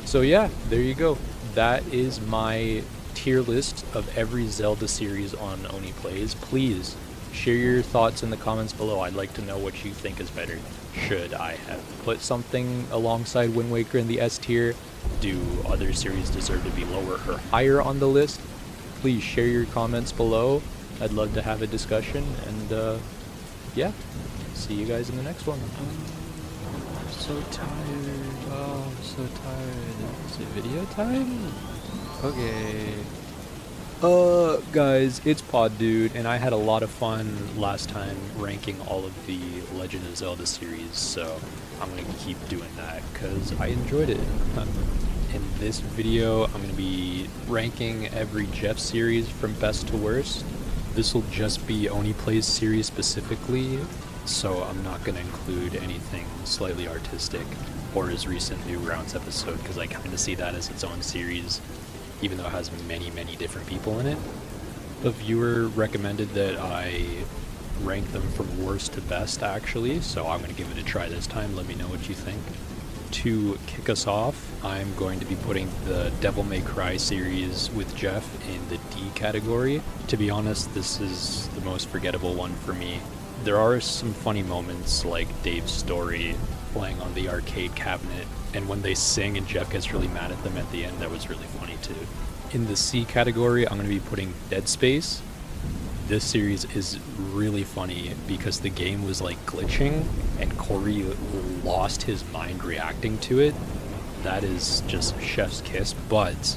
So yeah, there you go. That is my tier list of every Zelda series on oneyplays. Please share your thoughts in the comments below. I'd like to know what you think is better. Should I have put something alongside Wind Waker in the S tier? Do other series deserve to be lower or higher on the list? Please share your comments below. I'd love to have a discussion, and yeah, see you guys in the next one. I'm so tired. Oh, I'm so tired. Is it video time? Okay. Guys, it's poddude, and I had a lot of fun last time ranking all of the Legend of Zelda series, so I'm gonna keep doing that because I enjoyed it. In this video, I'm gonna be ranking every Jeff series from best to worst. This will just be oneyplays series specifically, so I'm not gonna include anything slightly artistic or his recent New Rounds episode because I kind of see that as its own series, even though it has many different people in it. A viewer recommended that I rank them from worst to best, actually, so I'm going to give it a try this time. Let me know what you think. To kick us off, I'm going to be putting the Devil May Cry series with Jeff in the D category. To be honest, this is the most forgettable one for me. There are some funny moments, like Dave's story playing on the arcade cabinet, and when they sing and Jeff gets really mad at them at the end, that was really funny too. In the C category, I'm going to be putting Dead Space. This series is really funny because the game was like glitching and Corey lost his mind reacting to it. That is just chef's kiss, but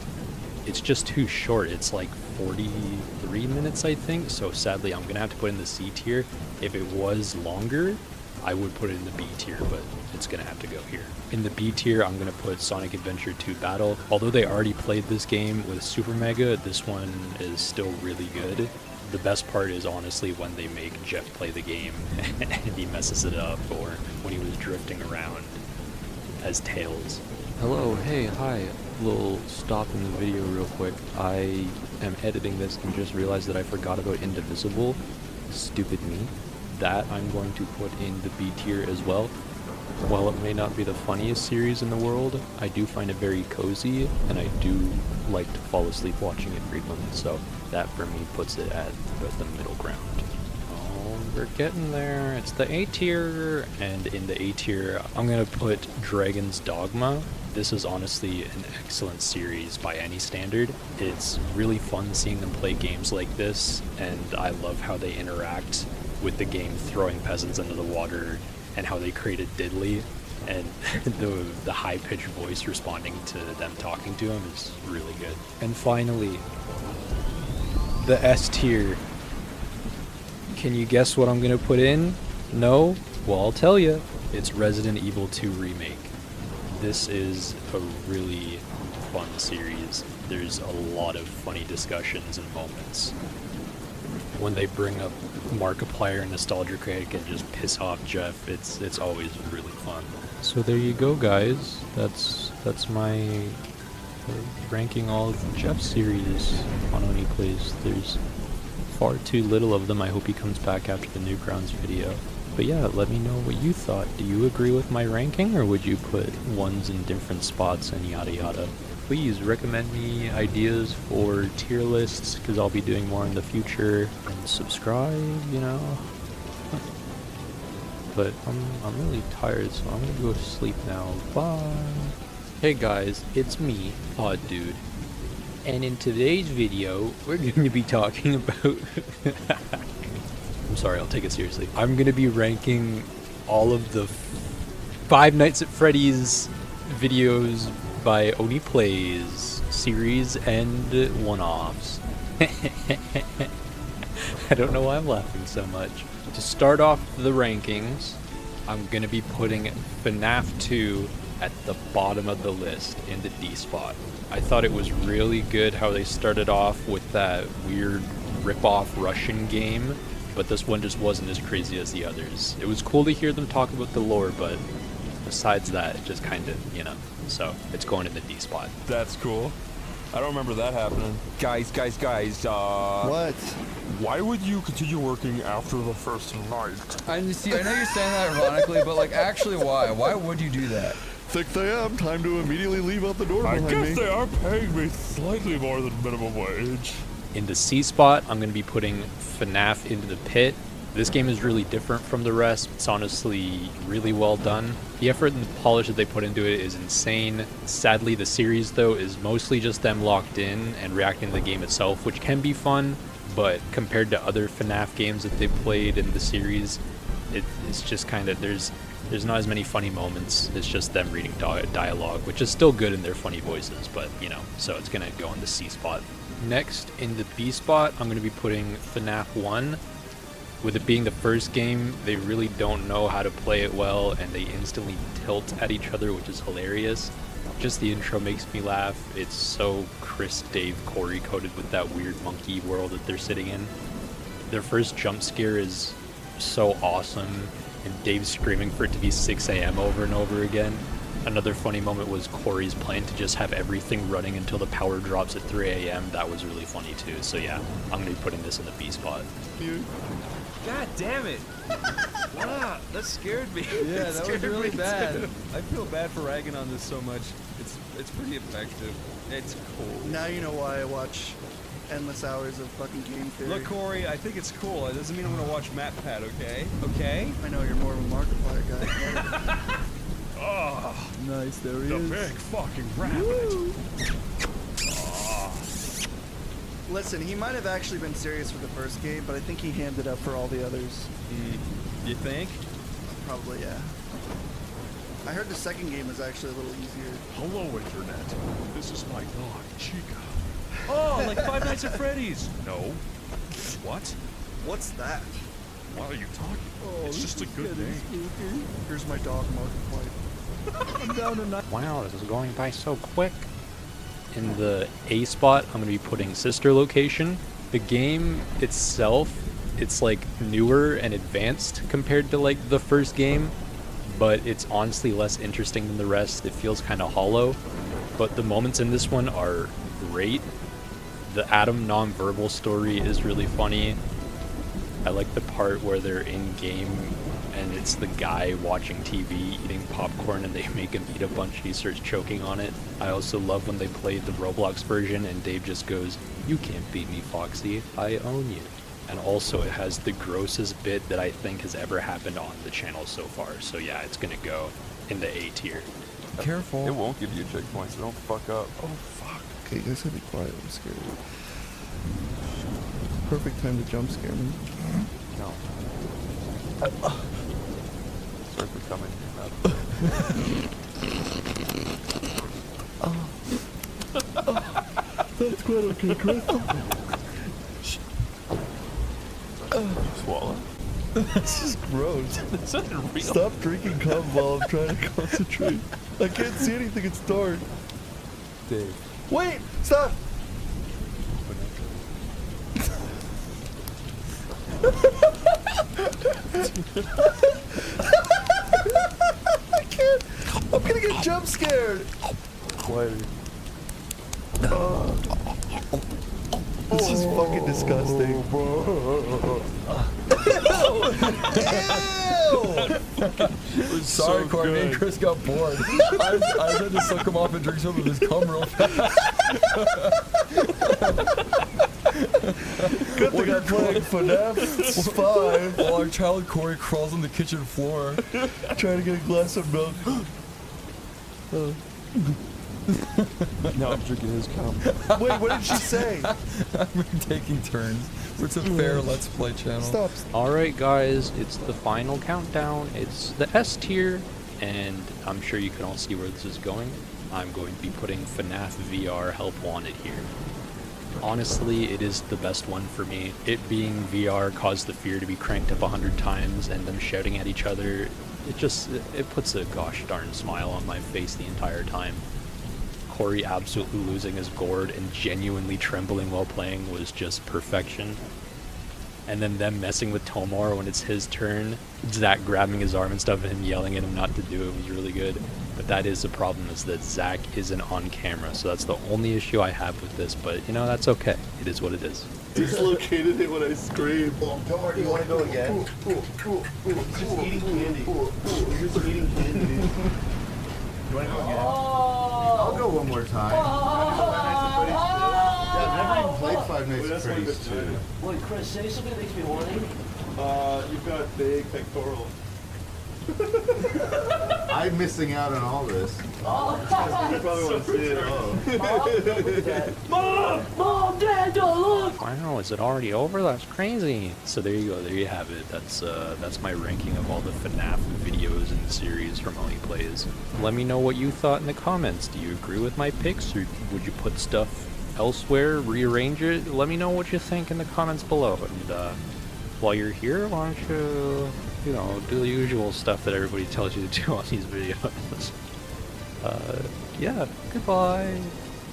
it's just too short. It's like 43 minutes, I think, so sadly I'm going to have to put in the C tier. If it was longer, I would put it in the B tier, but it's going to have to go here. In the B tier, I'm going to put Sonic Adventure 2 Battle. Although they already played this game with Super Mega, this one is still really good. The best part is honestly when they make Jeff play the game and he messes it up, or when he was drifting around as Tails. Hello, hey, hi. Little stop in the video real quick. I am editing this and just realized that I forgot about Indivisible. Stupid me. That I'm going to put in the B tier as well. While it may not be the funniest series in the world, I do find it very cozy, and I do like to fall asleep watching it frequently, so that for me puts it at the middle ground. Oh, we're getting there. It's the A tier, and in the A tier, I'm going to put Dragon's Dogma. This is honestly an excellent series by any standard. It's really fun seeing them play games like this, and I love how they interact with the game throwing peasants into the water, and how they created Diddley, and the high-pitched voice responding to them talking to him is really good. And finally, the S tier. Can you guess what I'm gonna put in? No? Well, I'll tell you. It's Resident Evil 2 Remake. This is a really fun series. There's a lot of funny discussions and moments. When they bring up Markiplier and Nostalgia Critic and just piss off Jeff, it's always really fun. So there you go, guys. That's my ranking all of the Jeff series on oneyplays. There's far too little of them. I hope he comes back after the Newgrounds video. But yeah, let me know what you thought. Do you agree with my ranking, or would you put ones in different spots and yada yada? Please recommend me ideas for tier lists, because I'll be doing more in the future. And subscribe, you know. But I'm really tired, so I'm gonna go to sleep now. Bye. Hey guys, it's me, poddude. And in today's video, we're going to be talking about... I'm sorry, I'll take it seriously. I'm going to be ranking all of the Five Nights at Freddy's videos by oneyplays series and one-offs. I don't know why I'm laughing so much. To start off the rankings, I'm going to be putting FNAF 2 at the bottom of the list in the D spot. I thought it was really good how they started off with that weird rip-off Russian game, but this one just wasn't as crazy as the others. It was cool to hear them talk about the lore, but besides that, it just kind of, you know, so it's going in the D spot. That's cool. I don't remember that happening. Guys, what? Why would you continue working after the first night? I know you're saying that ironically, but like, actually, why? Why would you do that? Think they am. Time to immediately leave out the door behind me. I guess they are paying me slightly more than minimum wage. In the C spot, I'm going to be putting FNAF Into the Pit. This game is really different from the rest. It's honestly really well done. The effort and the polish that they put into it is insane. Sadly, the series, though, is mostly just them locked in and reacting to the game itself, which can be fun, but compared to other FNAF games that they played in the series, it's just kind of, there's not as many funny moments. It's just them reading dialogue, which is still good in their funny voices, but, you know, so it's going to go in the C spot. Next, in the B spot, I'm going to be putting FNAF 1. With it being the first game, they really don't know how to play it well, and they instantly tilt at each other, which is hilarious. Just the intro makes me laugh. It's so Chris, Dave, Corey coded with that weird monkey world that they're sitting in. Their first jump scare is so awesome, and Dave's screaming for it to be 6 a.m. over and over again. Another funny moment was Corey's plan to just have everything running until the power drops at 3 a.m. That was really funny too. So yeah, I'm going to be putting this in the B spot. God damn it! Wow, that scared me. Yeah, that was really bad. Too. I feel bad for ragging on this so much. It's pretty effective. It's cool. Now you know why I watch endless hours of fucking game theory. Look, Corey, I think it's cool. It doesn't mean I'm gonna watch MatPat, okay? Okay? I know you're more of a Markiplier guy. Oh, nice, there he the is. big fucking rabbit. Listen, he might have actually been serious for the first game, but I think he hammed it up for all the others. You think? Probably, yeah. I heard the second game was actually a little easier. Hello, Internet. This is my dog, Chica. Oh, like Five Nights at Freddy's. No. What? What's that? What are you talking about? It's just a good name. Here's my dog, Markiplier. I'm down to 9. Wow, this is going by so quick. In the A spot, I'm going to be putting Sister Location. The game itself, it's like newer and advanced compared to like the first game, but it's honestly less interesting than the rest. It feels kind of hollow, but the moments in this one are great. The Adam nonverbal story is really funny. I like the part where they're in game and it's the guy watching TV eating popcorn and they make him eat a bunch and he starts choking on it. I also love when they played the Roblox version and Dave just goes, "You can't beat me, Foxy, I own you." And also it has the grossest bit that I think has ever happened on the channel so far. So yeah, it's gonna go in the A tier. Careful. It won't give you checkpoints, so don't fuck up. Oh, fuck. Okay, you guys gotta be quiet. I'm scared. Perfect time to jump scare me. No. Sorry for coming. That's quite okay, Chris. Swallow. This is gross. This isn't real. Stop drinking cum while I'm trying to concentrate. I can't see anything, it's dark. Dave. Wait! Stop! I can't. I'm gonna get jump scared. Quieter. This is fucking disgusting. Ew! Sorry, Corey. Me and Chris got bored. I had to suck him off and drink some of his cum real fast. Good thing I'm playing FNAF 5. While our child Corey crawls on the kitchen floor, trying to get a glass of milk. Now I'm drinking his cum. Wait, what did she say? We're taking turns. It's a fair Let's Play channel. Stop. Alright guys, it's the final countdown. It's the S tier, and I'm sure you can all see where this is going. I'm going to be putting FNAF VR Help Wanted here. Honestly, it is the best one for me. It being VR caused the fear to be cranked up 100 times, and them shouting at each other, it puts a gosh darn smile on my face the entire time. Corey absolutely losing his gourd and genuinely trembling while playing was just perfection. And then them messing with Tomar when it's his turn, Zach grabbing his arm and stuff and him yelling at him not to do it was really good. But that is the problem, is that Zach isn't on camera, so that's the only issue I have with this, but you know, that's okay. It is what it is. Dislocated it when I screamed. Tomar, do you want to go again? He's just eating candy. He's just eating candy. You want to go again? I'll go one more time. Yeah, I've never even played Five Nights at Freddy's 2. Wait, Chris, say something that makes me horny. You've got big pectoral. I'm missing out on all this. Oh, You probably want to see it all. Mom, Dad, don't look! Wow, is it already over? That's crazy. So there you go. There you have it. That's my ranking of all the FNAF videos in the series from Oney Plays. Let me know what you thought in the comments. Do you agree with my picks, or would you put stuff elsewhere, rearrange it? Let me know what you think in the comments below. And while you're here, why don't you, do the usual stuff that everybody tells you to do on these videos. Yeah, goodbye.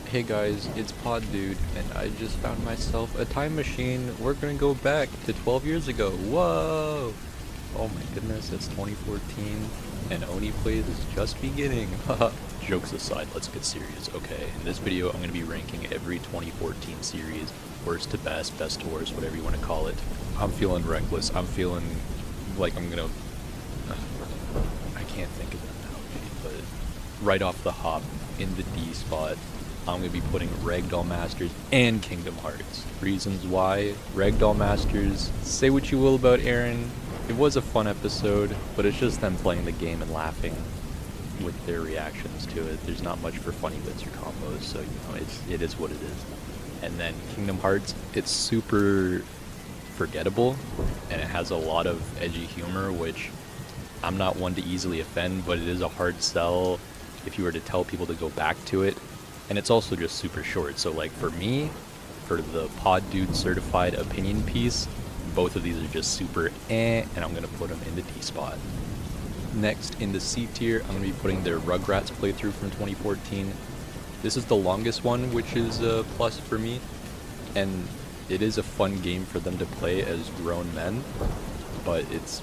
Hey guys, it's poddude, and I just found myself a time machine. We're gonna go back to 12 years ago. Whoa! Oh my goodness, it's 2014, and Oney Plays is just beginning. Jokes aside, let's get serious. Okay, in this video, I'm gonna be ranking every 2014 series, worst to best, best to worst, whatever you want to call it. I'm feeling reckless. I'm feeling like I'm gonna... I can't think of an analogy, but right off the hop, in the D spot, I'm going to be putting Ragdoll Masters and Kingdom Hearts. Reasons why: Ragdoll Masters, say what you will about Aaron, it was a fun episode, but it's just them playing the game and laughing with their reactions to it. There's not much for funny bits or combos, so it is what it is. And then Kingdom Hearts, it's super forgettable, and it has a lot of edgy humor, which I'm not one to easily offend, but it is a hard sell if you were to tell people to go back to it. And it's also just super short, so like for me, for the poddude certified opinion piece, both of these are just super and I'm gonna put them in the D spot. Next, in the C tier, I'm gonna be putting their Rugrats playthrough from 2014. This is the longest one, which is a plus for me, and it is a fun game for them to play as grown men, but it's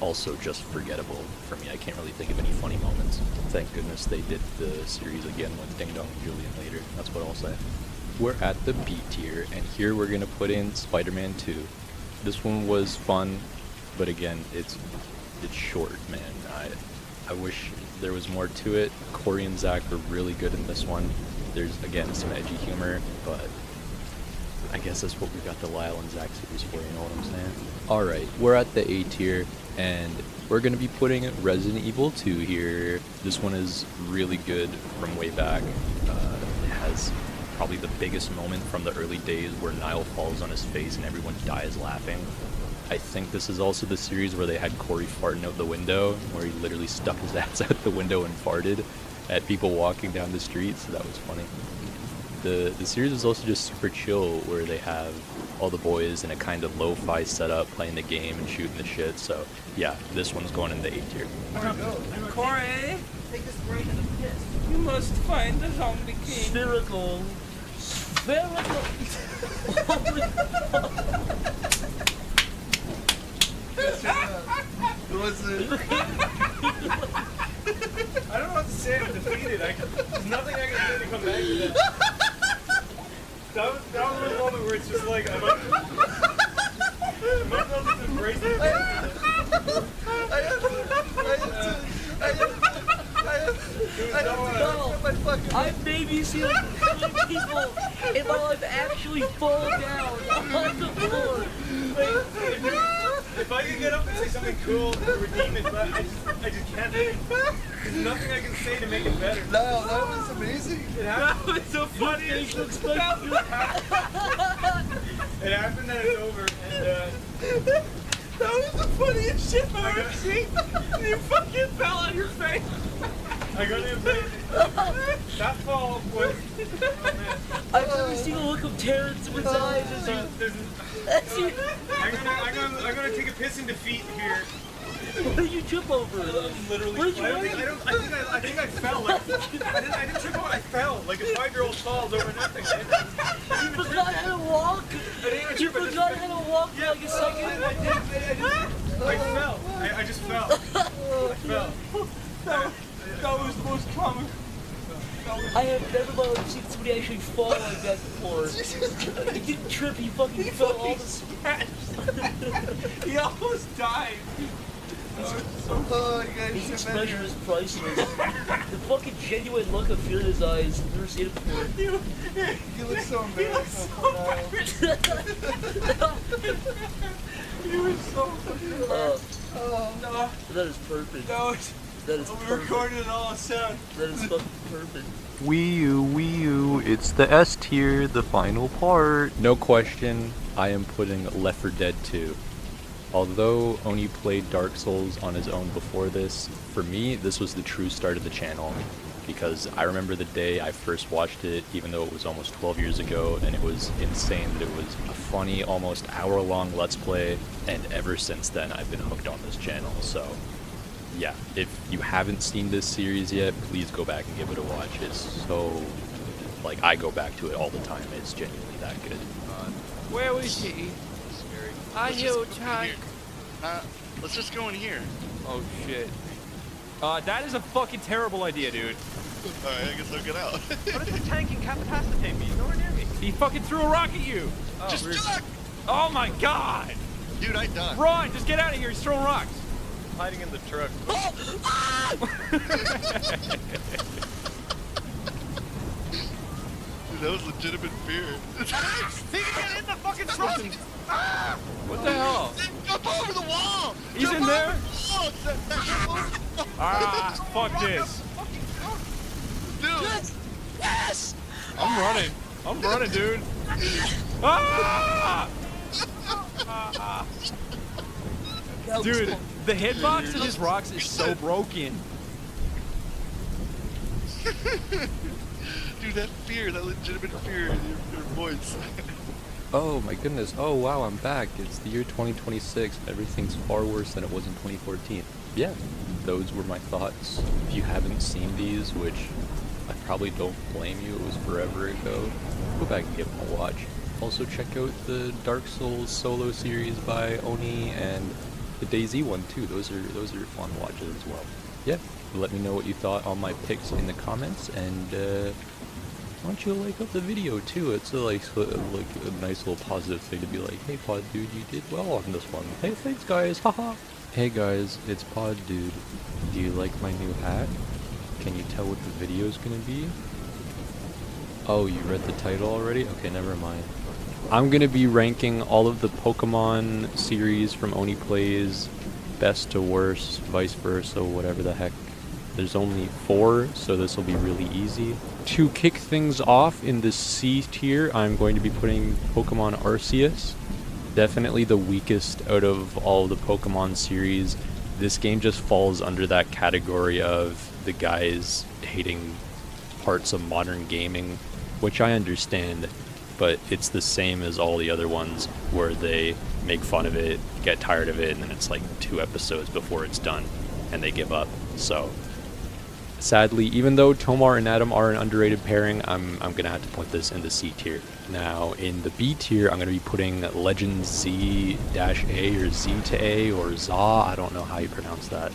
also just forgettable for me. I can't really think of any funny moments. Thank goodness they did the series again with Ding Dong and Julian later. That's what I'll say. We're at the B tier, and here we're gonna put in Spider-Man 2. This one was fun, but again, it's short, man. I wish there was more to it. Corey and Zach were really good in this one. There's, again, some edgy humor, but I guess that's what we got the Lyle and Zach series for, you know what I'm saying? Alright, we're at the A tier, and we're going to be putting Resident Evil 2 here. This one is really good from way back. It has probably the biggest moment from the early days where Niall falls on his face and everyone dies laughing. I think this is also the series where they had Corey farting out the window, where he literally stuck his ass out the window and farted at people walking down the street, so that was funny. The series is also just super chill, where they have all the boys in a kind of lo-fi setup playing the game and shooting the shit, so yeah, this one's going in the A tier. Corey, take this break in the piss. You must find the zombie king. Spherical. Listen. I don't know what to say. I'm defeated. There's nothing I can say to come back to that. That was one moment where it's just like I might as well just embrace it. I've maybe seen like people in my life actually fall down on the floor. If I could get up and say something cool to redeem it, but I just can't. There's nothing I can say to make it better. No, that was amazing. That was the funniest. It happened that it's over, and that was the funniest shit I've ever seen. You fucking fell on your face. I got it. That fall was. Oh man. I've never seen a look of terror in someone's eyes as you. I'm gonna take a piss in defeat here. What did you trip over? Literally. What did you I think I fell. Like, I didn't trip over. I fell. Like a 5-year-old falls over nothing. You forgot how to walk. You forgot how to walk for like a second. I fell. I just fell. I fell. That was the most common. I have never seen somebody actually fall like that before. He didn't trip, he fucking fell all the steps. He almost died. Oh, you guys His should expression measure. is priceless. The fucking genuine look of fear in his eyes. I've never seen it before. You look so embarrassed. You were so fucking no. That is perfect. No, that is we perfect. recorded it all sound. That is fucking perfect. Wii U, it's the S tier, the final part. No question, I am putting Left 4 Dead 2. Although Oney played Dark Souls on his own before this, for me, this was the true start of the channel. Because I remember the day I first watched it, even though it was almost 12 years ago, and it was insane that it was a funny, almost hour-long Let's Play, and ever since then I've been hooked on this channel, so yeah, if you haven't seen this series yet, please go back and give it a watch. It's so, like, I go back to it all the time, it's genuinely that good. Where was he? I hear time. Let's just go in here. Oh shit. That is a fucking terrible idea, dude. Alright, I guess I'll get out. What is the tank incapacitate me? He's nowhere near me. He fucking threw a rock at you. Oh, Just weird. duck! Oh my god! Dude, I died. Run! Just get out of here. He's throwing rocks. Hiding in the truck. Dude, that was legitimate fear. He can get in the fucking truck! What the hell? Jump over the wall! He's in there? Ah, fuck this. Dude! Yes! I'm running, dude. Ah! Dude, the hitbox of his rocks is so broken. Dude, that fear, that legitimate fear in your voice. Oh my goodness, oh wow, I'm back. It's the year 2026. Everything's far worse than it was in 2014. Yeah, those were my thoughts. If you haven't seen these, which I probably don't blame you, it was forever ago, go back and give them a watch. Also check out the Dark Souls solo series by Oney and the DayZ one too. Those are fun watches as well. Yeah, let me know what you thought on my picks in the comments, and why don't you like up the video too? It's a, like a nice little positive thing to be like, hey Pod Dude, you did well on this one. Hey, thanks guys, haha. Hey guys, it's Pod Dude. Do you like my new hat? Can you tell what the video's gonna be? Oh, you read the title already? Okay, never mind. I'm gonna be ranking all of the Pokemon series from Oney Plays, best to worst, vice versa, whatever the heck. There's only 4, so this will be really easy. To kick things off in the C tier, I'm going to be putting Pokemon Arceus. Definitely the weakest out of all the Pokemon series. This game just falls under that category of the guys hating parts of modern gaming, which I understand, but it's the same as all the other ones where they make fun of it, get tired of it, and then it's like 2 episodes before it's done, and they give up. So sadly, even though Tomar and Adam are an underrated pairing, I'm gonna have to put this in the C tier. Now, in the B tier, I'm gonna be putting Legend Z-A or Z to A or ZA. I don't know how you pronounce that,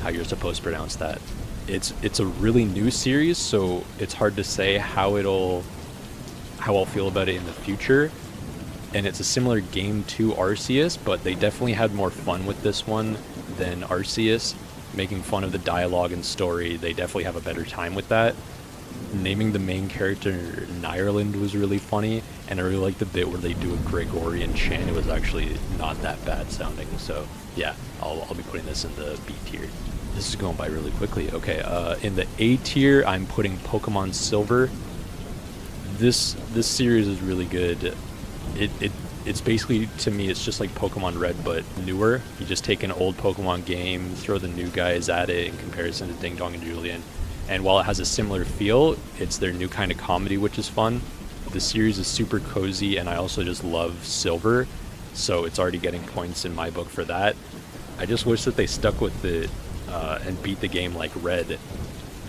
how you're supposed to pronounce that. It's a really new series, so it's hard to say how I'll feel about it in the future. And it's a similar game to Arceus, but they definitely had more fun with this one than Arceus. Making fun of the dialogue and story, they definitely have a better time with that. Naming the main character Ireland was really funny, and I really like the bit where they do a Gregorian chant. It was actually not that bad sounding, so yeah, I'll be putting this in the B tier. This is going by really quickly. Okay, in the A tier, I'm putting Pokemon Silver. This series is really good. It's basically, to me, it's just like Pokemon Red, but newer. You just take an old Pokemon game, throw the new guys at it in comparison to Ding Dong and Julian. And while it has a similar feel, it's their new kind of comedy, which is fun. The series is super cozy, and I also just love Silver, so it's already getting points in my book for that. I just wish that they stuck with it and beat the game like Red.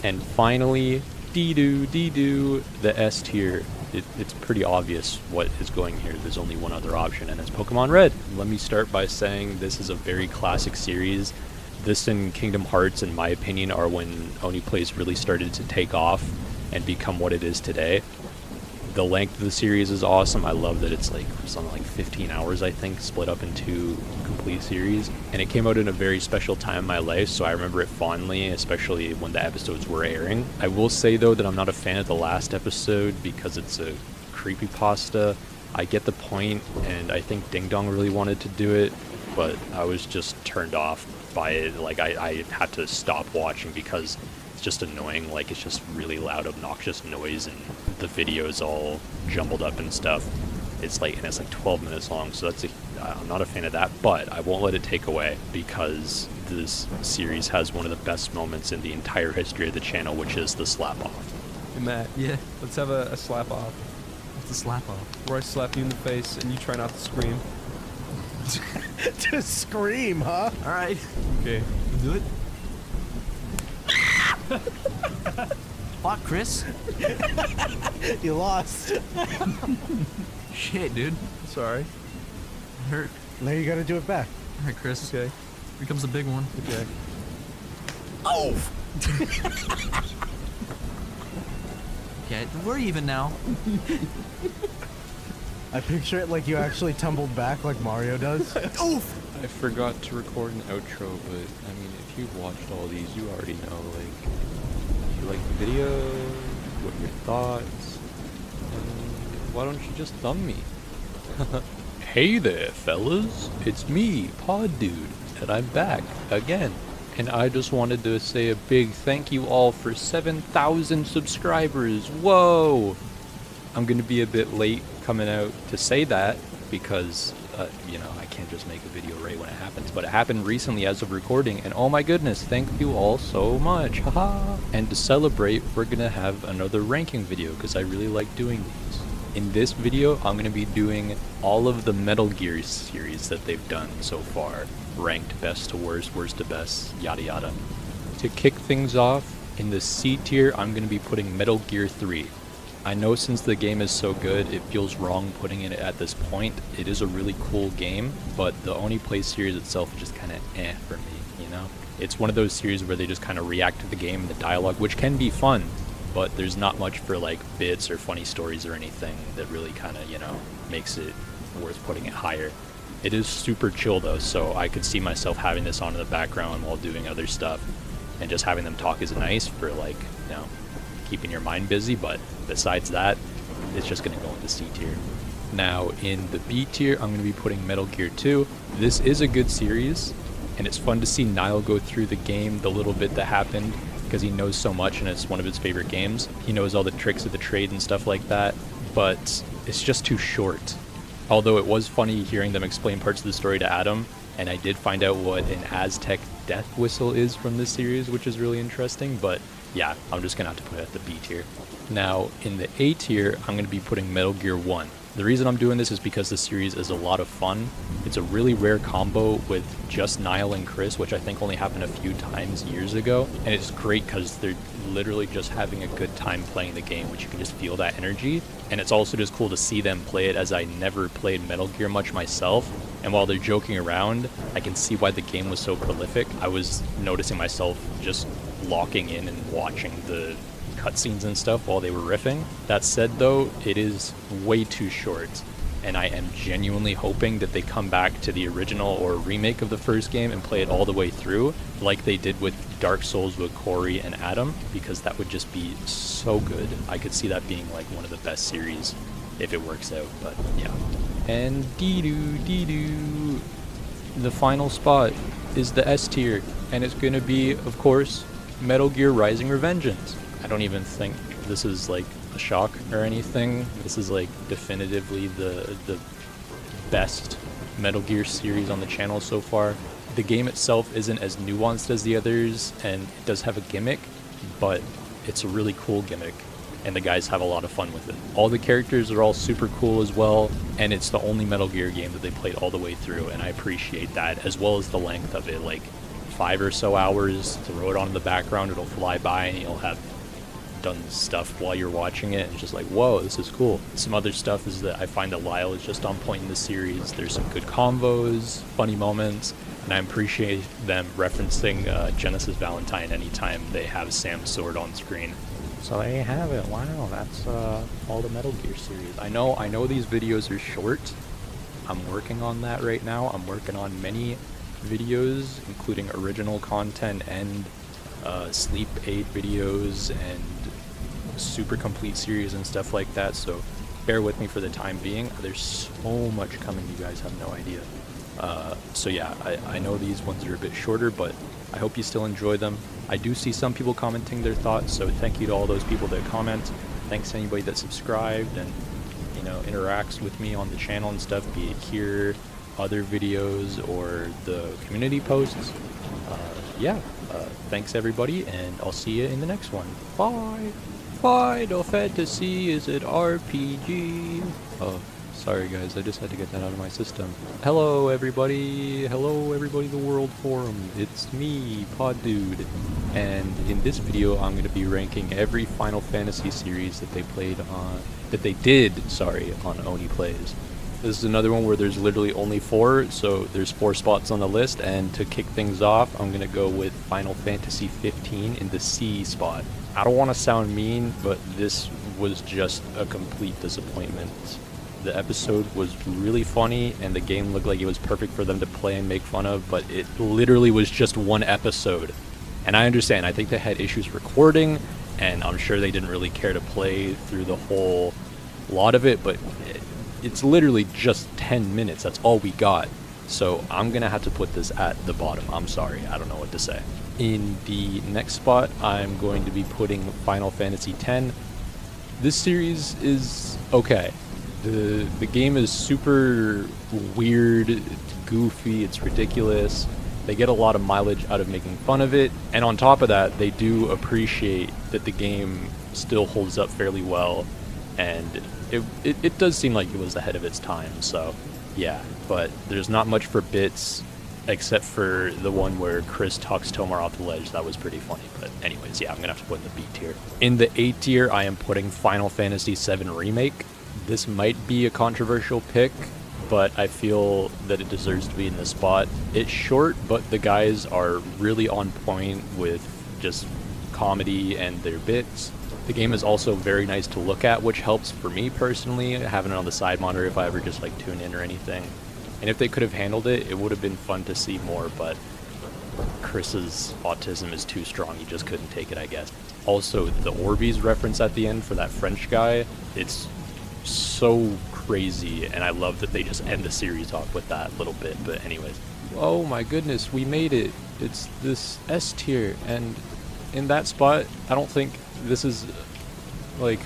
And finally, Dee-doo, the S tier. It's pretty obvious what is going here. There's only one other option, and it's Pokemon Red. Let me start by saying this is a very classic series. This and Kingdom Hearts, in my opinion, are when Oney Plays really started to take off and become what it is today. The length of the series is awesome. I love that it's like something like 15 hours, I think, split up in 2 complete series. And it came out in a very special time in my life, so I remember it fondly, especially when the episodes were airing. I will say, though, that I'm not a fan of the last episode because it's a creepypasta. I get the point, and I think Ding Dong really wanted to do it, but I was just turned off by it. Like, I had to stop watching because it's just annoying. Like, it's just really loud, obnoxious noise, and the video's all jumbled up and stuff. It's like 12 minutes long, so I'm not a fan of that, but I won't let it take away because this series has one of the best moments in the entire history of the channel, which is the slap off. Hey, Matt. Yeah. Let's have a slap off. What's the slap off? Where I slap you in the face and you try not to scream. Just scream, huh? All right. Okay. Do it. Fuck, Chris. You lost. Shit, dude. Sorry. Hurt. Now you gotta do it back. All right, Chris. Okay. Here comes the big one. Okay. Oh! Okay, we're even now. I picture it like you actually tumbled back like Mario does. Oof! I forgot to record an outro, but I mean, if you've watched all these, you already know, like, if you like the video, what are your thoughts, and why don't you just thumb me? Hey there, fellas, it's me, poddude, and I'm back again. And I just wanted to say a big thank you all for 7,000 subscribers. Whoa! I'm gonna be a bit late coming out to say that because, you know, I can't just make a video right when it happens. But it happened recently as of recording, and oh my goodness, thank you all so much. Haha! And to celebrate, we're gonna have another ranking video because I really like doing these. In this video, I'm gonna be doing all of the Metal Gear series that they've done so far. Ranked best to worst, worst to best, yada yada. To kick things off, in the C tier, I'm going to be putting Metal Gear 3. I know since the game is so good, it feels wrong putting it at this point. It is a really cool game, but the oneyplays series itself is just kind of for me, you know? It's one of those series where they just kind of react to the game and the dialogue, which can be fun, but there's not much for like bits or funny stories or anything that really kind of, you know, makes it worth putting it higher. It is super chill though, so I could see myself having this on in the background while doing other stuff, and just having them talk is nice for, like, you know, keeping your mind busy, but besides that, it's just going to go into C tier. Now, in the B tier, I'm going to be putting Metal Gear 2. This is a good series, and it's fun to see Niall go through the game, the little bit that happened, because he knows so much and it's one of his favorite games. He knows all the tricks of the trade and stuff like that, but it's just too short. Although it was funny hearing them explain parts of the story to Adam, and I did find out what an Aztec death whistle is from this series, which is really interesting, but yeah, I'm just gonna have to put it at the B tier. Now, in the A tier, I'm gonna be putting Metal Gear 1. The reason I'm doing this is because the series is a lot of fun. It's a really rare combo with just Niall and Chris, which I think only happened a few times years ago, and it's great because they're literally just having a good time playing the game, which you can just feel that energy. And it's also just cool to see them play it, as I never played Metal Gear much myself, and while they're joking around, I can see why the game was so prolific. I was noticing myself just locking in and watching the cutscenes and stuff while they were riffing. That said though, it is way too short, and I am genuinely hoping that they come back to the original or remake of the first game and play it all the way through, like they did with Dark Souls with Corey and Adam, because that would just be so good. I could see that being like one of the best series if it works out, but yeah. And dee-doo, the final spot is the S tier, and it's gonna be, of course, Metal Gear Rising Revengeance. I don't even think this is like a shock or anything. This is like definitively the best Metal Gear series on the channel so far. The game itself isn't as nuanced as the others, and it does have a gimmick, but it's a really cool gimmick, and the guys have a lot of fun with it. All the characters are all super cool as well, and it's the only Metal Gear game that they played all the way through, and I appreciate that, as well as the length of it, like 5 or so hours. Throw it on in the background, it'll fly by, and you'll have done stuff while you're watching it, and it's just like, whoa, this is cool. Some other stuff is that I find that Lyle is just on point in the series. There's some good combos, funny moments, and I appreciate them referencing Genesis Valentine anytime they have Sam's sword on screen. So there you have it. Wow, that's all the Metal Gear series. I know these videos are short. I'm working on that right now. I'm working on many videos, including original content and sleep aid videos and super complete series and stuff like that. So bear with me for the time being. There's so much coming, you guys have no idea. So yeah, I know these ones are a bit shorter, but I hope you still enjoy them. I do see some people commenting their thoughts, so thank you to all those people that comment. Thanks to anybody that subscribed and, you know, interacts with me on the channel and stuff, be it here, other videos, or the community posts. Thanks everybody, and I'll see you in the next one. Bye! Final Fantasy is an RPG. Oh, sorry guys, I just had to get that out of my system. Hello everybody the World Forum. It's me, poddude, and in this video I'm going to be ranking every Final Fantasy series that they did on oneyplays. This is another one where there's literally only 4, so there's 4 spots on the list, and to kick things off, I'm going to go with Final Fantasy 15 in the C spot. I don't want to sound mean, but this was just a complete disappointment. The episode was really funny, and the game looked like it was perfect for them to play and make fun of, but it literally was just one episode. And I understand, I think they had issues recording, and I'm sure they didn't really care to play through the whole lot of it, but it's literally just 10 minutes, that's all we got. So I'm gonna have to put this at the bottom. I'm sorry, I don't know what to say. In the next spot, I'm going to be putting Final Fantasy X. This series is okay. The game is super weird, it's goofy, it's ridiculous. They get a lot of mileage out of making fun of it, and on top of that, they do appreciate that the game still holds up fairly well, and it does seem like it was ahead of its time, so yeah. But there's not much for bits, except for the one where Chris talks Tomar off the ledge. That was pretty funny, but anyways, yeah, I'm gonna have to put in the B tier. In the A tier, I am putting Final Fantasy VII Remake. This might be a controversial pick, but I feel that it deserves to be in this spot. It's short, but the guys are really on point with just comedy and their bits. The game is also very nice to look at, which helps for me personally, having it on the side monitor if I ever just like tune in or anything. And if they could have handled it, it would have been fun to see more, but Chris's autism is too strong, he just couldn't take it, I guess. Also, the Orbeez reference at the end for that French guy, it's so crazy, and I love that they just end the series off with that little bit. But anyways, oh my goodness, we made it. It's this S tier, and in that spot, I don't think this is like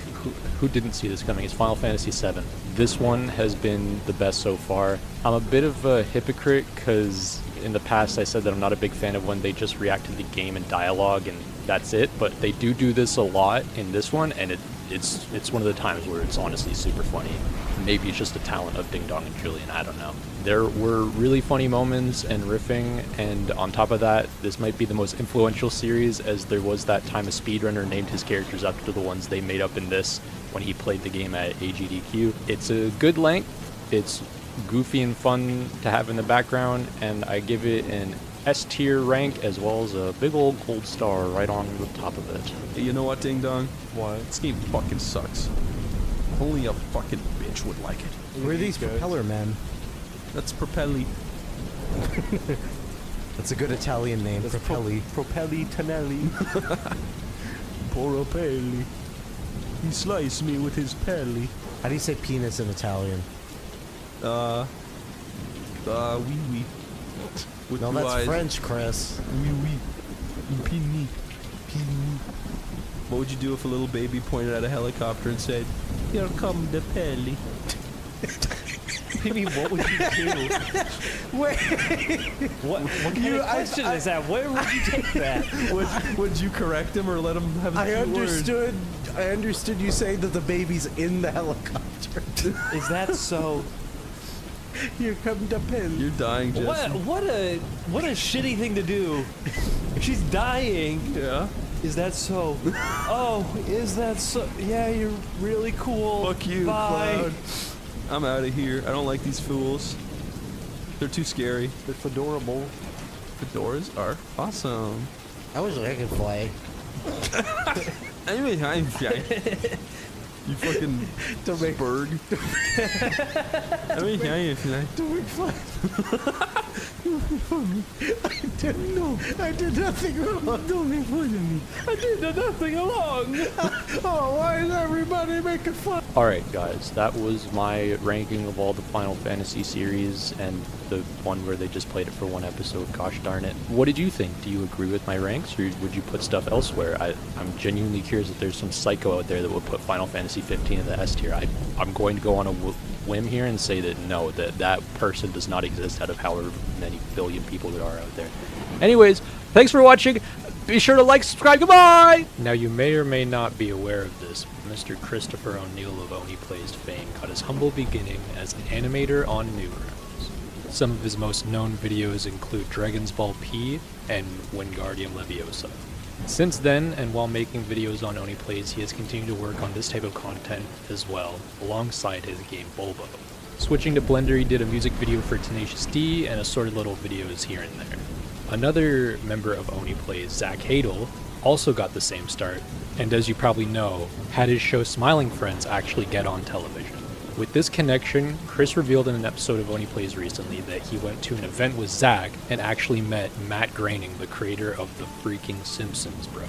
who didn't see this coming. It's Final Fantasy VII. This one has been the best so far. I'm a bit of a hypocrite because in the past I said that I'm not a big fan of when they just react to the game and dialogue and that's it, but they do this a lot in this one, and it's one of the times where it's honestly super funny. Maybe it's just the talent of Ding Dong and Julian, I don't know. There were really funny moments and riffing, and on top of that, this might be the most influential series, as there was that time a speedrunner named his characters after the ones they made up in this when he played the game at AGDQ. It's a good length, it's goofy and fun to have in the background, and I give it an S tier rank as well as a big old gold star right on the top of it. Hey, you know what, Ding Dong? What? This game fucking sucks. Only a fucking bitch would like it. Where are these propeller men? That's Propelli. That's a good Italian name, Propelli. Propelli Tonelli. Poropelli. He sliced me with his pelli. How do you say penis in Italian? Oui, oui. With no, that's eyes. French, Chris. Oui, oui. Pini. Pini. What would you do if a little baby pointed at a helicopter and said, "Here come the pelli"? I mean, what would you do? Wait. What kind of question is that? Where would you take that? Would you correct him or let him have a few words? I understood you saying that the baby's in the helicopter. Is that so? Here come the pen. You're dying, Jesse. What a shitty thing to do. She's dying. Yeah. Is that so? Oh, is that so? Yeah, you're really cool. Fuck you, Bye. Cloud. I'm out of here. I don't like these fools. They're too scary. They're fedorable. Fedoras are awesome. I wish I could fly. You fucking Berg. I didn't know. I did nothing wrong. Don't make fun of me. I did nothing wrong. Oh, why is everybody making fun? Alright guys, that was my ranking of all the Final Fantasy series and the one where they just played it for one episode, gosh darn it. What did you think? Do you agree with my ranks, or would you put stuff elsewhere? I'm genuinely curious if there's some psycho out there that would put Final Fantasy 15 in the S tier. I'm going to go on a whim here and say that no, that person does not exist out of however many billion people there are out there. Anyways, thanks for watching. Be sure to like, subscribe, goodbye! Now you may or may not be aware of this, Mr. Christopher O'Neill of oneyplays fame got his humble beginning as an animator on Newgrounds. Some of his most known videos include Dragon's Ball P and Wingardium Leviosa. Since then, and while making videos on oneyplays, he has continued to work on this type of content as well, alongside his game Bulbo. Switching to Blender, he did a music video for Tenacious D and assorted little videos here and there. Another member of oneyplays, Zach Hadel, also got the same start, and as you probably know, had his show Smiling Friends actually get on television. With this connection, Chris revealed in an episode of oneyplays recently that he went to an event with Zach and actually met Matt Groening, the creator of the freaking Simpsons, bro.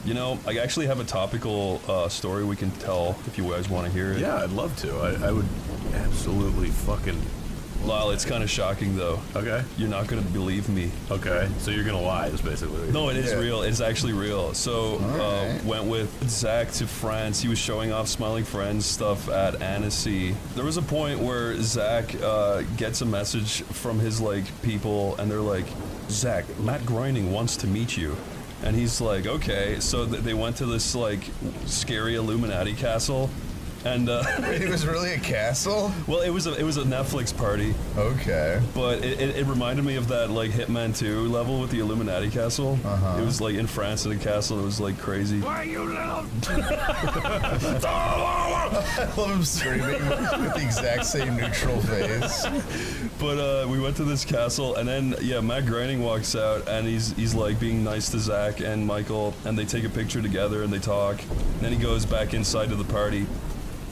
You know, I actually have a topical story we can tell if you guys want to hear it. Yeah, I'd love to. I would absolutely fucking... Lyle, it's kind of shocking though. Okay. You're not going to believe me. Okay, so you're going to lie, is basically. No, it is real. It's actually real. So, went with Zach to France. He was showing off Smiling Friends stuff at Annecy. There was a point where Zach gets a message from his, like, people, and they're like, Zach, Matt Groening wants to meet you. And he's like, okay. So they went to this, like, scary Illuminati castle. And Wait, it was really a castle? Well, it was a Netflix party. Okay. But it reminded me of that like Hitman 2 level with the Illuminati castle. Uh-huh. It was like in France in a castle. It was like crazy. Why you little? I love him screaming with the exact same neutral face. But we went to this castle, and then yeah, Matt Groening walks out, and he's like being nice to Zach and Michael, and they take a picture together and they talk. And then he goes back inside to the party.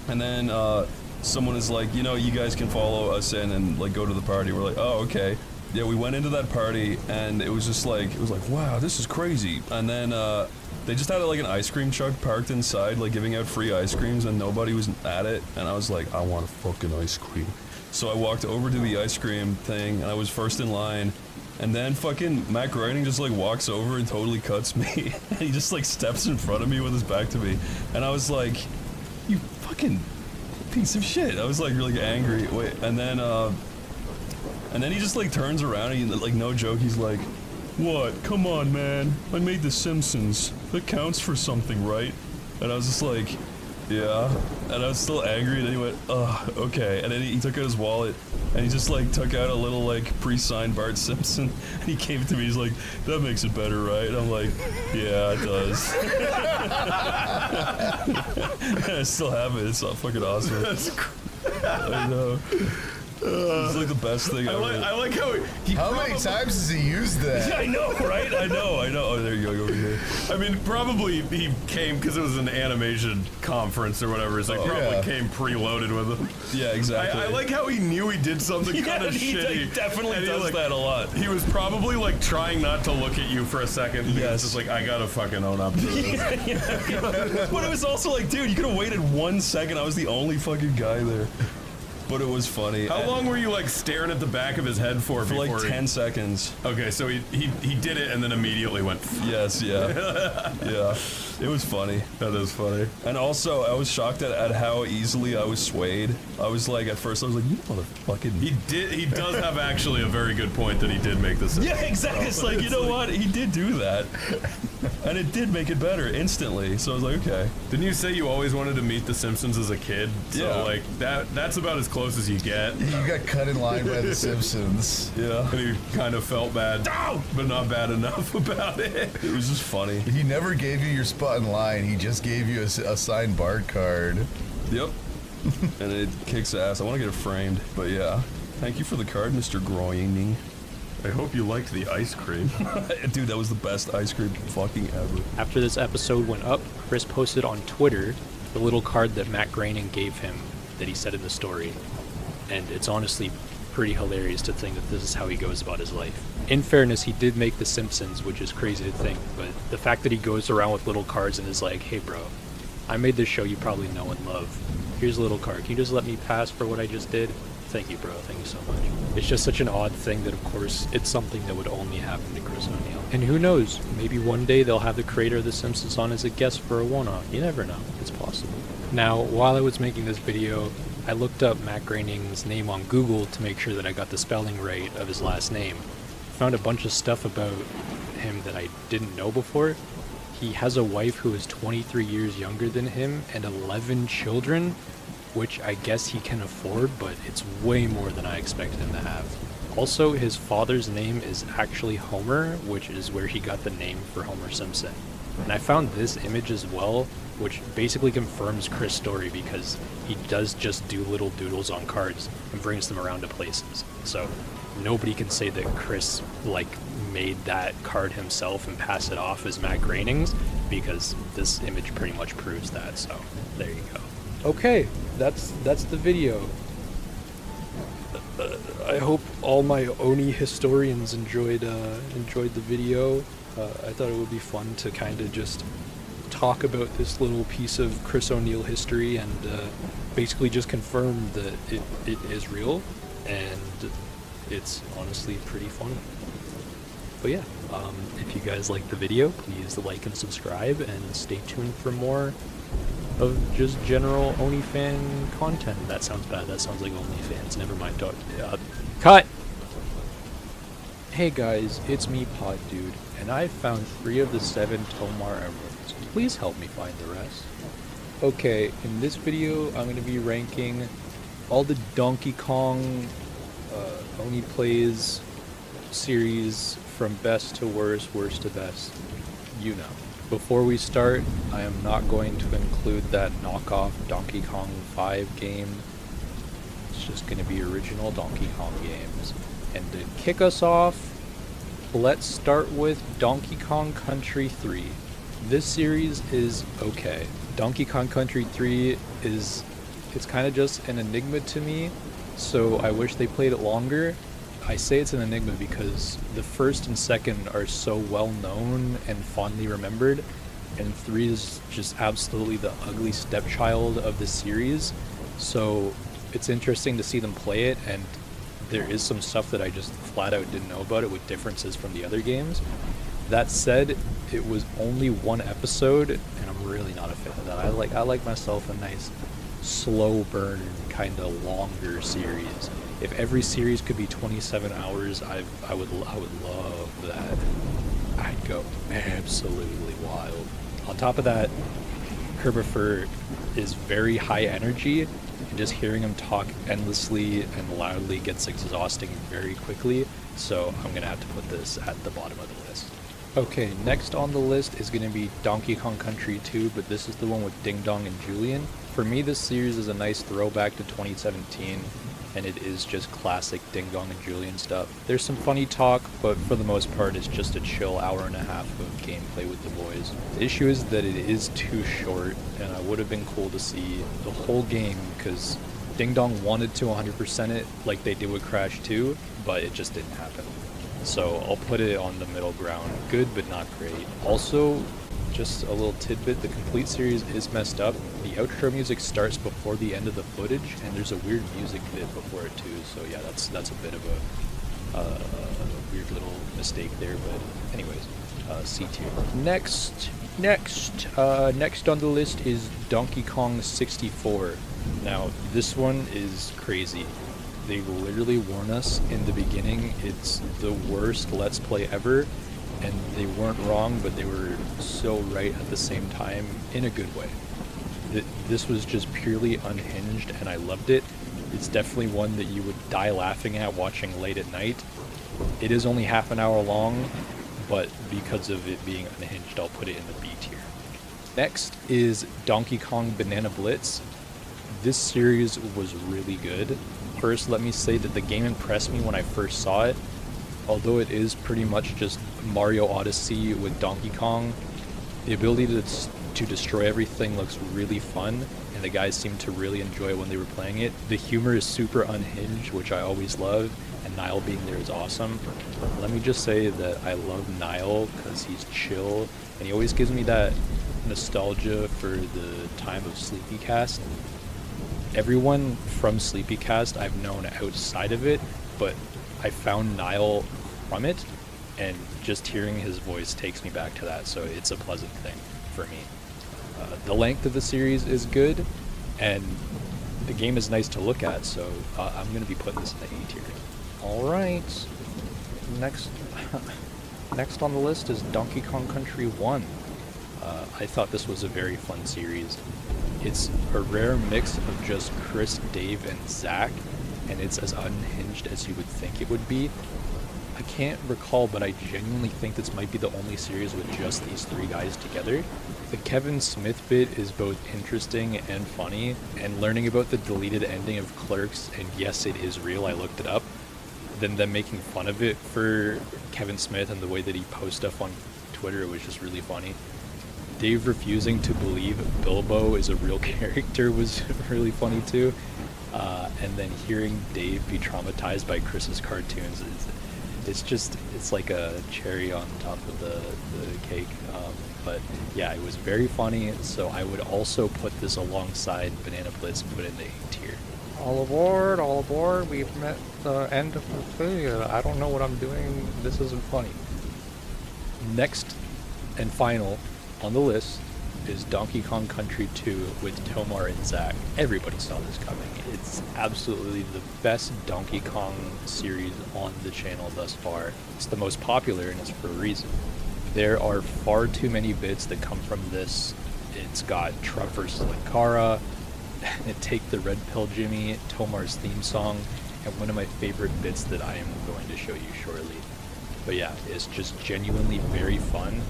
And then someone is like, you know, you guys can follow us in and like go to the party. We're like, oh, okay. Yeah, we went into that party and it was just like, wow, this is crazy. And then they just had like an ice cream truck parked inside, like giving out free ice creams, and nobody was at it. And I was like, I want a fucking ice cream. So I walked over to the ice cream thing and I was first in line. And then fucking Matt Groening just like walks over and totally cuts me. And he just like steps in front of me with his back to me. And I was like, you fucking piece of shit. I was like really angry. Wait, and then he just like turns around and he, like no joke, he's like, what? Come on, man. I made The Simpsons. That counts for something, right? And I was just like, yeah. And I was still angry, and then he went, ugh, okay. And then he took out his wallet, and he just like took out a little like pre-signed Bart Simpson, and he gave it to me. He's like, that makes it better, right? And I'm like, yeah, it does. And I still have it. It's fucking awesome. I know. It's like the best thing ever. I like how How many times has he used that? Yeah, I know, right? I know. Oh, there you go, over here. I mean, probably he came because it was an animation conference or whatever, so he probably came preloaded with them. Yeah, exactly. I like how he knew he did something kind of shitty. He definitely does like, that a lot. He was probably like trying not to look at you for a second. Yes. It's just like, I gotta fucking own up to this. But it was also like, dude, you could have waited 1 second. I was the only fucking guy there. But it was funny. How long were you like staring at the back of his head for like 10 seconds. Okay, so he did it and then immediately went. Yes, yeah. Yeah. It was funny. That is funny. And also, I was shocked at how easily I was swayed. I was like, at first, I was like, you motherfucking. He does have actually a very good point that he did make this. Yeah, exactly. It's like, you know what? He did do that. And it did make it better instantly. So I was like, okay. Didn't you say you always wanted to meet The Simpsons as a kid? So yeah. like that's about as close as you get. You got cut in line by The Simpsons. Yeah. And he kind of felt bad, but not bad enough about it. It was just funny. He never gave you your spot in line. He just gave you a signed Bart card. Yep. And it kicks ass. I want to get it framed, but yeah. Thank you for the card, Mr. Groening. I hope you liked the ice cream. Dude, that was the best ice cream fucking ever. After this episode went up, Chris posted on Twitter the little card that Matt Groening gave him that he said in the story. And it's honestly pretty hilarious to think that this is how he goes about his life. In fairness, he did make The Simpsons, which is crazy to think, but the fact that he goes around with little cards and is like, hey bro, I made this show you probably know and love. Here's a little card. Can you just let me pass for what I just did? Thank you, bro. Thank you so much. It's just such an odd thing that, of course, it's something that would only happen to Chris O'Neill. And who knows? Maybe one day they'll have the creator of The Simpsons on as a guest for a one-off. You never know. It's possible. Now, while I was making this video, I looked up Matt Groening's name on Google to make sure that I got the spelling right of his last name. Found a bunch of stuff about him that I didn't know before. He has a wife who is 23 years younger than him and 11 children, which I guess he can afford, but it's way more than I expected him to have. Also, his father's name is actually Homer, which is where he got the name for Homer Simpson. And I found this image as well, which basically confirms Chris' story because he does just do little doodles on cards and brings them around to places. So nobody can say that Chris made that card himself and pass it off as Matt Groening's, because this image pretty much proves that. So there you go. Okay, that's the video. I hope all my Oney historians enjoyed the video. I thought it would be fun to kind of just talk about this little piece of Chris O'Neill history and basically just confirm that it is real, and it's honestly pretty funny. But yeah, if you guys liked the video, please like and subscribe, and stay tuned for more of just general Oney fan content. That sounds bad. That sounds like OnlyFans. Never mind. Cut! Hey guys, it's me, poddude, and I've found 3 of the 7 Tomar Emeralds. Please help me find the rest. Okay, in this video, I'm going to be ranking all the Donkey Kong Oney Plays series from best to worst, worst to best. You know. Before we start, I am not going to include that knockoff Donkey Kong 5 game. It's just going to be original Donkey Kong games. And to kick us off, let's start with Donkey Kong Country 3. This series is okay. Donkey Kong Country 3 it's kind of just an enigma to me, so I wish they played it longer. I say it's an enigma because the first and second are so well known and fondly remembered, and 3 is just absolutely the ugly stepchild of the series, so it's interesting to see them play it, and there is some stuff that I just flat out didn't know about it with differences from the other games. That said, it was only 1 episode, and I'm really not a fan of that. I like myself a nice slow burn kind of longer series. If every series could be 27 hours, I would love that. I'd go absolutely wild. On top of that, Herbifer is very high energy, and just hearing him talk endlessly and loudly gets exhausting very quickly, so I'm gonna have to put this at the bottom of the list. Okay, next on the list is gonna be Donkey Kong Country 2, but this is the one with Ding Dong and Julian. For me, this series is a nice throwback to 2017, and it is just classic Ding Dong and Julian stuff. There's some funny talk, but for the most part, it's just a chill hour-and-a-half of gameplay with the boys. The issue is that it is too short, and it would have been cool to see the whole game, because Ding Dong wanted to 100% it like they did with Crash 2, but it just didn't happen. So I'll put it on the middle ground. Good, but not great. Also, just a little tidbit, the complete series is messed up. The outro music starts before the end of the footage, and there's a weird music bit before it too, so yeah, that's a bit of a weird little mistake there, but anyways, C tier. Next on the list is Donkey Kong 64. Now, this one is crazy. They literally warn us in the beginning it's the worst Let's Play ever, and they weren't wrong, but they were so right at the same time in a good way. This was just purely unhinged, and I loved it. It's definitely one that you would die laughing at watching late at night. It is only half an hour long, but because of it being unhinged, I'll put it in the B tier. Next is Donkey Kong Banana Blitz. This series was really good. First, let me say that the game impressed me when I first saw it. Although it is pretty much just Mario Odyssey with Donkey Kong, The ability to destroy everything looks really fun, and the guys seem to really enjoy it when they were playing it. The humor is super unhinged, which I always love, and Niall being there is awesome. Let me just say that I love Niall because he's chill, and he always gives me that nostalgia for the time of Sleepycast. Everyone from Sleepycast I've known outside of it, but I found Niall from it, and just hearing his voice takes me back to that, so it's a pleasant thing for me. The length of the series is good, and the game is nice to look at, so I'm going to be putting this in the A tier. Alright, next on the list is Donkey Kong Country 1. I thought this was a very fun series. It's a rare mix of just Chris, Dave, and Zach, and it's as unhinged as you would think it would be. I can't recall, but I genuinely think this might be the only series with just these three guys together. The Kevin Smith bit is both interesting and funny, and learning about the deleted ending of Clerks, and yes, it is real, I looked it up, then them making fun of it for Kevin Smith and the way that he posts stuff on Twitter, it was just really funny. Dave refusing to believe Bilbo is a real character was really funny too. And then hearing Dave be traumatized by Chris's cartoons, it's like a cherry on top of the cake. But yeah, it was very funny, so I would also put this alongside Banana Blitz, put it in the A tier. All aboard, we've met the end of the thing. I don't know what I'm doing, this isn't funny. Next and final on the list is Donkey Kong Country 2 with Tomar and Zach. Everybody saw this coming. It's absolutely the best Donkey Kong series on the channel thus far. It's the most popular, and it's for a reason. There are far too many bits that come from this. It's got Trump vs. Linkara, Take the Red Pill Jimmy, Tomar's theme song, and one of my favorite bits that I am going to show you shortly. But yeah, it's just genuinely very fun,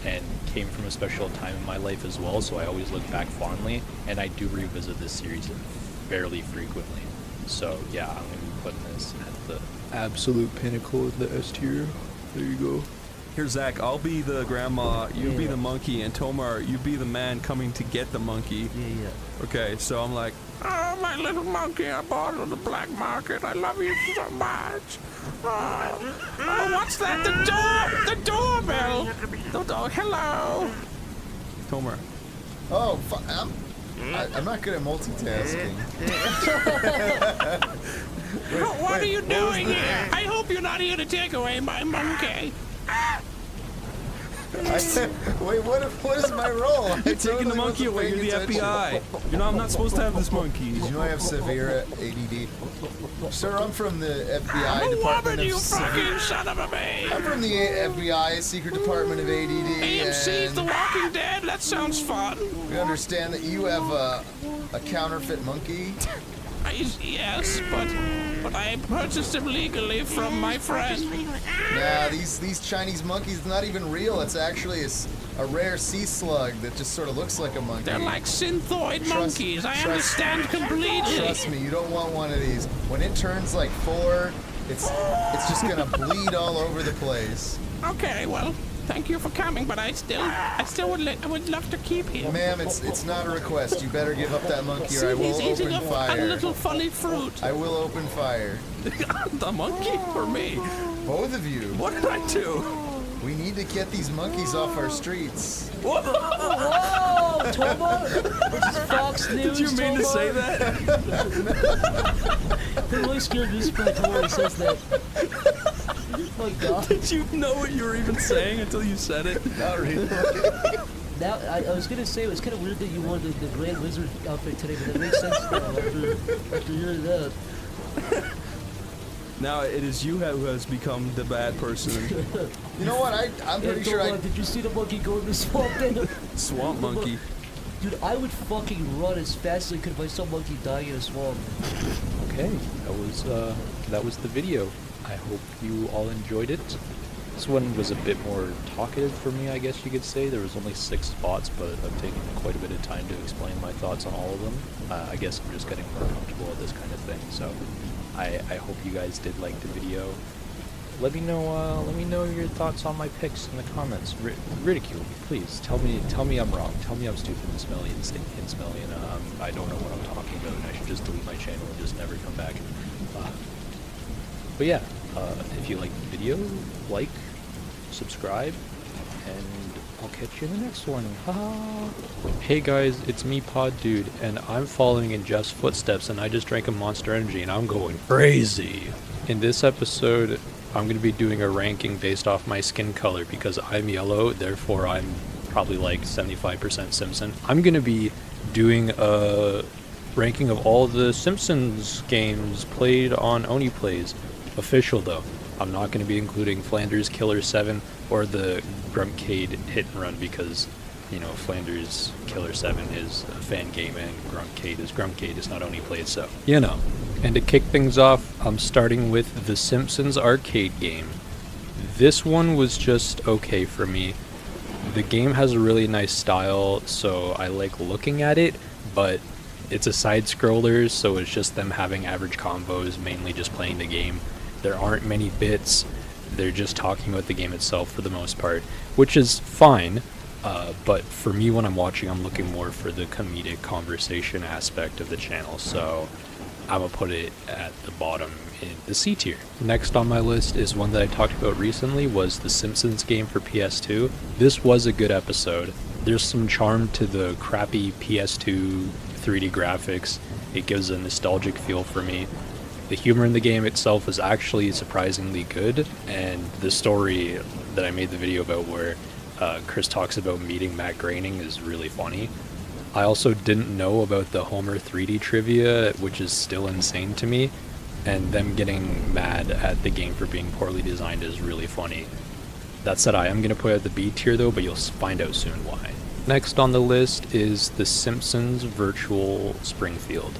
and came from a special time in my life as well, so I always look back fondly, and I do revisit this series fairly frequently. So yeah, I'm going to be putting this at the absolute pinnacle of the S tier. There you go. Here, Zach, I'll be the grandma, you be the monkey, and Tomar, you be the man coming to get the monkey. Yeah. Okay, so I'm like, oh, my little monkey, I bought it on the black market. I love you so much. Oh, what's that? The doorbell. The door. Hello. Tomar. Oh, I'm not good at multitasking. What are you doing here? I hope you're not here to take away my monkey. Wait, what is my role? You're taking the monkey away. You're the FBI. You know, I'm not supposed to have this monkey. Did you know I have severe ADD? Sir, I'm from the FBI Department of you fucking son of a bitch. I'm from the FBI Secret Department of ADD. AMC's The Walking Dead. That sounds fun. We understand that you have a counterfeit monkey. Yes, but I purchased him legally from my friend. Nah, these Chinese monkeys, not even real. It's actually a rare sea slug that just sort of looks like a monkey. They're like synthoid monkeys. I understand completely. Trust me, you don't want one of these. When it turns like 4, it's just gonna bleed all over the place. Okay, well, thank you for coming, but I still would love to keep him. Ma'am, it's not a request. You better give up that monkey, or I will open fire. A little funny fruit. I will open fire. The monkey or me? Both of you. What did I do? We need to get these monkeys off our streets. Whoa, Tomar! Which is Fox News. Did you mean to say that? That really scared me when Tomar says that. Oh my God. Did you know what you were even saying until you said it? Not really. Now, I was gonna say it was kind of weird that you wore the Grand Wizard outfit today, but that makes sense now after hearing that. Now it is you who has become the bad person. You know what? I'm pretty sure Did you see the monkey go in the swamp then? Swamp monkey. Dude, I would fucking run as fast as I could if I saw a monkey dying in a swamp. Okay, that was the video. I hope you all enjoyed it. This one was a bit more talkative for me, I guess you could say. There was only 6 spots, but I've taken quite a bit of time to explain my thoughts on all of them. I guess I'm just getting more comfortable with this kind of thing, so I hope you guys did like the video. let me know your thoughts on my picks in the comments. Ridicule me, please. Tell me I'm wrong. Tell me I'm stupid and smelly and stinky and smelly and I don't know what I'm talking about and I should just delete my channel and just never come back. But yeah, if you like the video, like, subscribe, and I'll catch you in the next one. Hey guys, it's me, poddude, and I'm following in Jeff's footsteps, and I just drank a Monster Energy, and I'm going crazy. In this episode, I'm going to be doing a ranking based off my skin color, because I'm yellow, therefore I'm probably like 75% Simpson. I'm going to be doing a ranking of all the Simpsons games played on oneyplays. Official though. I'm not going to be including Flanders Killer 7 or the Grumpcade Hit and Run because, you know, Flanders Killer 7 is a fan game and Grumpcade is Grumpcade. It's not oneyplays, so, you know. And to kick things off, I'm starting with the Simpsons arcade game. This one was just okay for me. The game has a really nice style, so I like looking at it, but it's a side-scroller, so it's just them having average combos, mainly just playing the game. There aren't many bits, they're just talking about the game itself for the most part, which is fine, but for me when I'm watching, I'm looking more for the comedic conversation aspect of the channel, so I'm gonna put it at the bottom in the C tier. Next on my list is one that I talked about recently, was the Simpsons game for PS2. This was a good episode. There's some charm to the crappy PS2 3D graphics. It gives a nostalgic feel for me. The humor in the game itself is actually surprisingly good, and the story that I made the video about where Chris talks about meeting Matt Groening is really funny. I also didn't know about the Homer 3D trivia, which is still insane to me, and them getting mad at the game for being poorly designed is really funny. That said, I am going to put it at the B tier though, but you'll find out soon why. Next on the list is The Simpsons Virtual Springfield.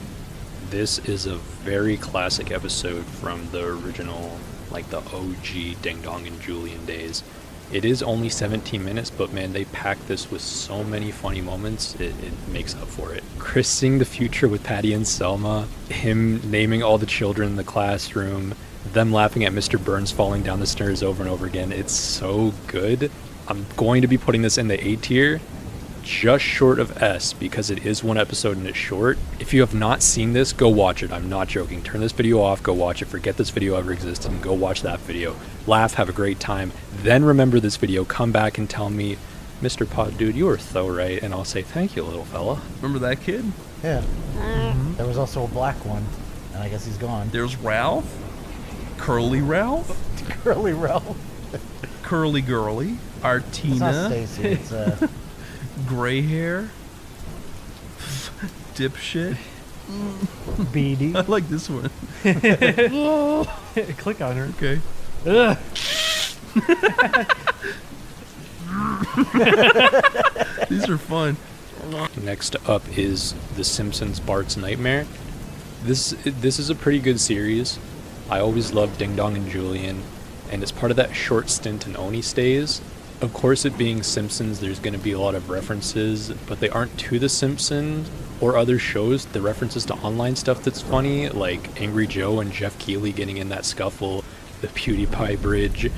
This is a very classic episode from the original, like the OG Ding Dong and Julian days. It is only 17 minutes, but man, they packed this with so many funny moments, it makes up for it. Chris seeing the future with Patty and Selma, him naming all the children in the classroom, them laughing at Mr. Burns falling down the stairs over and over again, it's so good. I'm going to be putting this in the A tier, just short of S, because it is one episode and it's short. If you have not seen this, go watch it. I'm not joking. Turn this video off, go watch it, forget this video ever existed, and go watch that video. Laugh, have a great time, then remember this video, come back and tell me, Mr. Poddude, you were so right, and I'll say thank you, little fella. Remember that kid? Yeah. There was also a black one, and I guess he's gone. There's Ralph. Curly Ralph. Curly Ralph. Curly Girly. Artina. It's not Stacy, it's Gray hair. Dipshit. Beady. I like this one. Click on her. Okay. These are fun. Next up is The Simpsons Bart's Nightmare. This is a pretty good series. I always loved Ding Dong and Julian, and it's part of that short stint in Oney stays. Of course, it being Simpsons, there's going to be a lot of references, but they aren't to The Simpsons or other shows. The references to online stuff that's funny, like Angry Joe and Jeff Keighley getting in that scuffle, the PewDiePie bridge,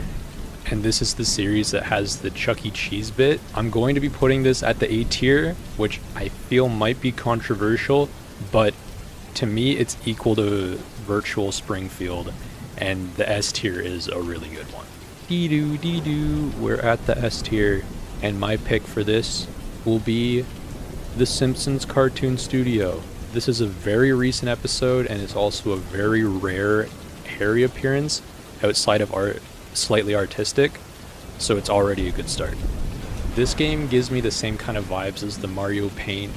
and this is the series that has the Chuck E. Cheese bit. I'm going to be putting this at the A tier, which I feel might be controversial, but to me it's equal to Virtual Springfield, and the S tier is a really good one. Dee-doo, dee-doo, we're at the S tier, and my pick for this will be The Simpsons Cartoon Studio. This is a very recent episode, and it's also a very rare Harry appearance outside of slightly artistic, so it's already a good start. This game gives me the same kind of vibes as the Mario Paint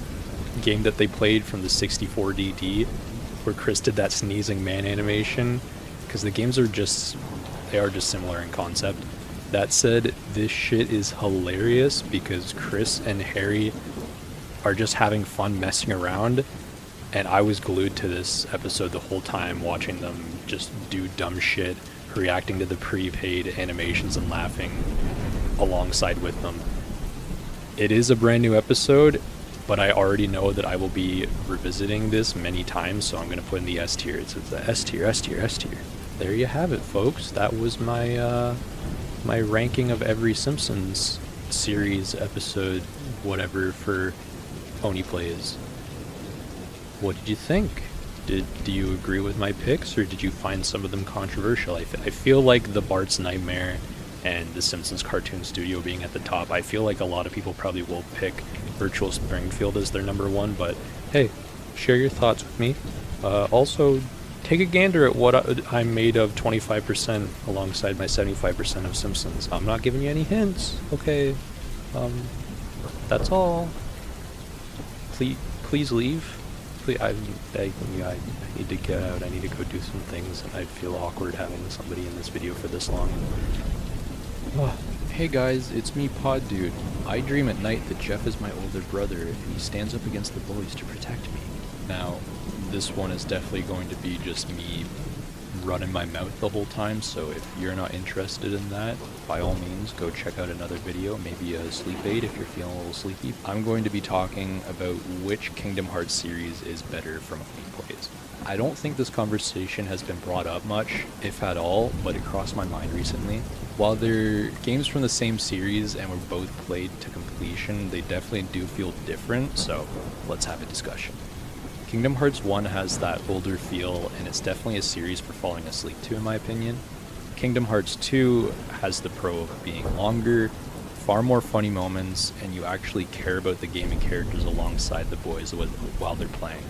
game that they played from the 64DD, where Chris did that sneezing man animation, because the games are just similar in concept. That said, this shit is hilarious because Chris and Harry are just having fun messing around, and I was glued to this episode the whole time, watching them just do dumb shit, reacting to the prepaid animations and laughing alongside with them. It is a brand new episode, but I already know that I will be revisiting this many times, so I'm going to put in the S tier. It's the S tier, S tier, S tier. there you have it, folks. That was my my ranking of every Simpsons series, episode, whatever, for Oney Plays. What did you think? Do you agree with my picks, or did you find some of them controversial? I feel like the Bart's Nightmare and the Simpsons Cartoon Studio being at the top, I feel like a lot of people probably will pick Virtual Springfield as their number one, but hey, share your thoughts with me. Also, take a gander at what I'm made of 25% alongside my 75% of Simpsons. I'm not giving you any hints, okay? That's all. Please leave. I need to get out. I need to go do some things, and I feel awkward having somebody in this video for this long. Hey guys, it's me, Poddude. I dream at night that Jeff is my older brother, and he stands up against the bullies to protect me. Now, this one is definitely going to be just me running my mouth the whole time, so if you're not interested in that, by all means, go check out another video, maybe a sleep aid if you're feeling a little sleepy. I'm going to be talking about which Kingdom Hearts series is better from Oney Plays. I don't think this conversation has been brought up much, if at all, but it crossed my mind recently. While they're games from the same series and were both played to completion, they definitely do feel different, so let's have a discussion. Kingdom Hearts 1 has that older feel, and it's definitely a series for falling asleep to, in my opinion. Kingdom Hearts 2 has the pro of being longer, far more funny moments, and you actually care about the game and characters alongside the boys while they're playing.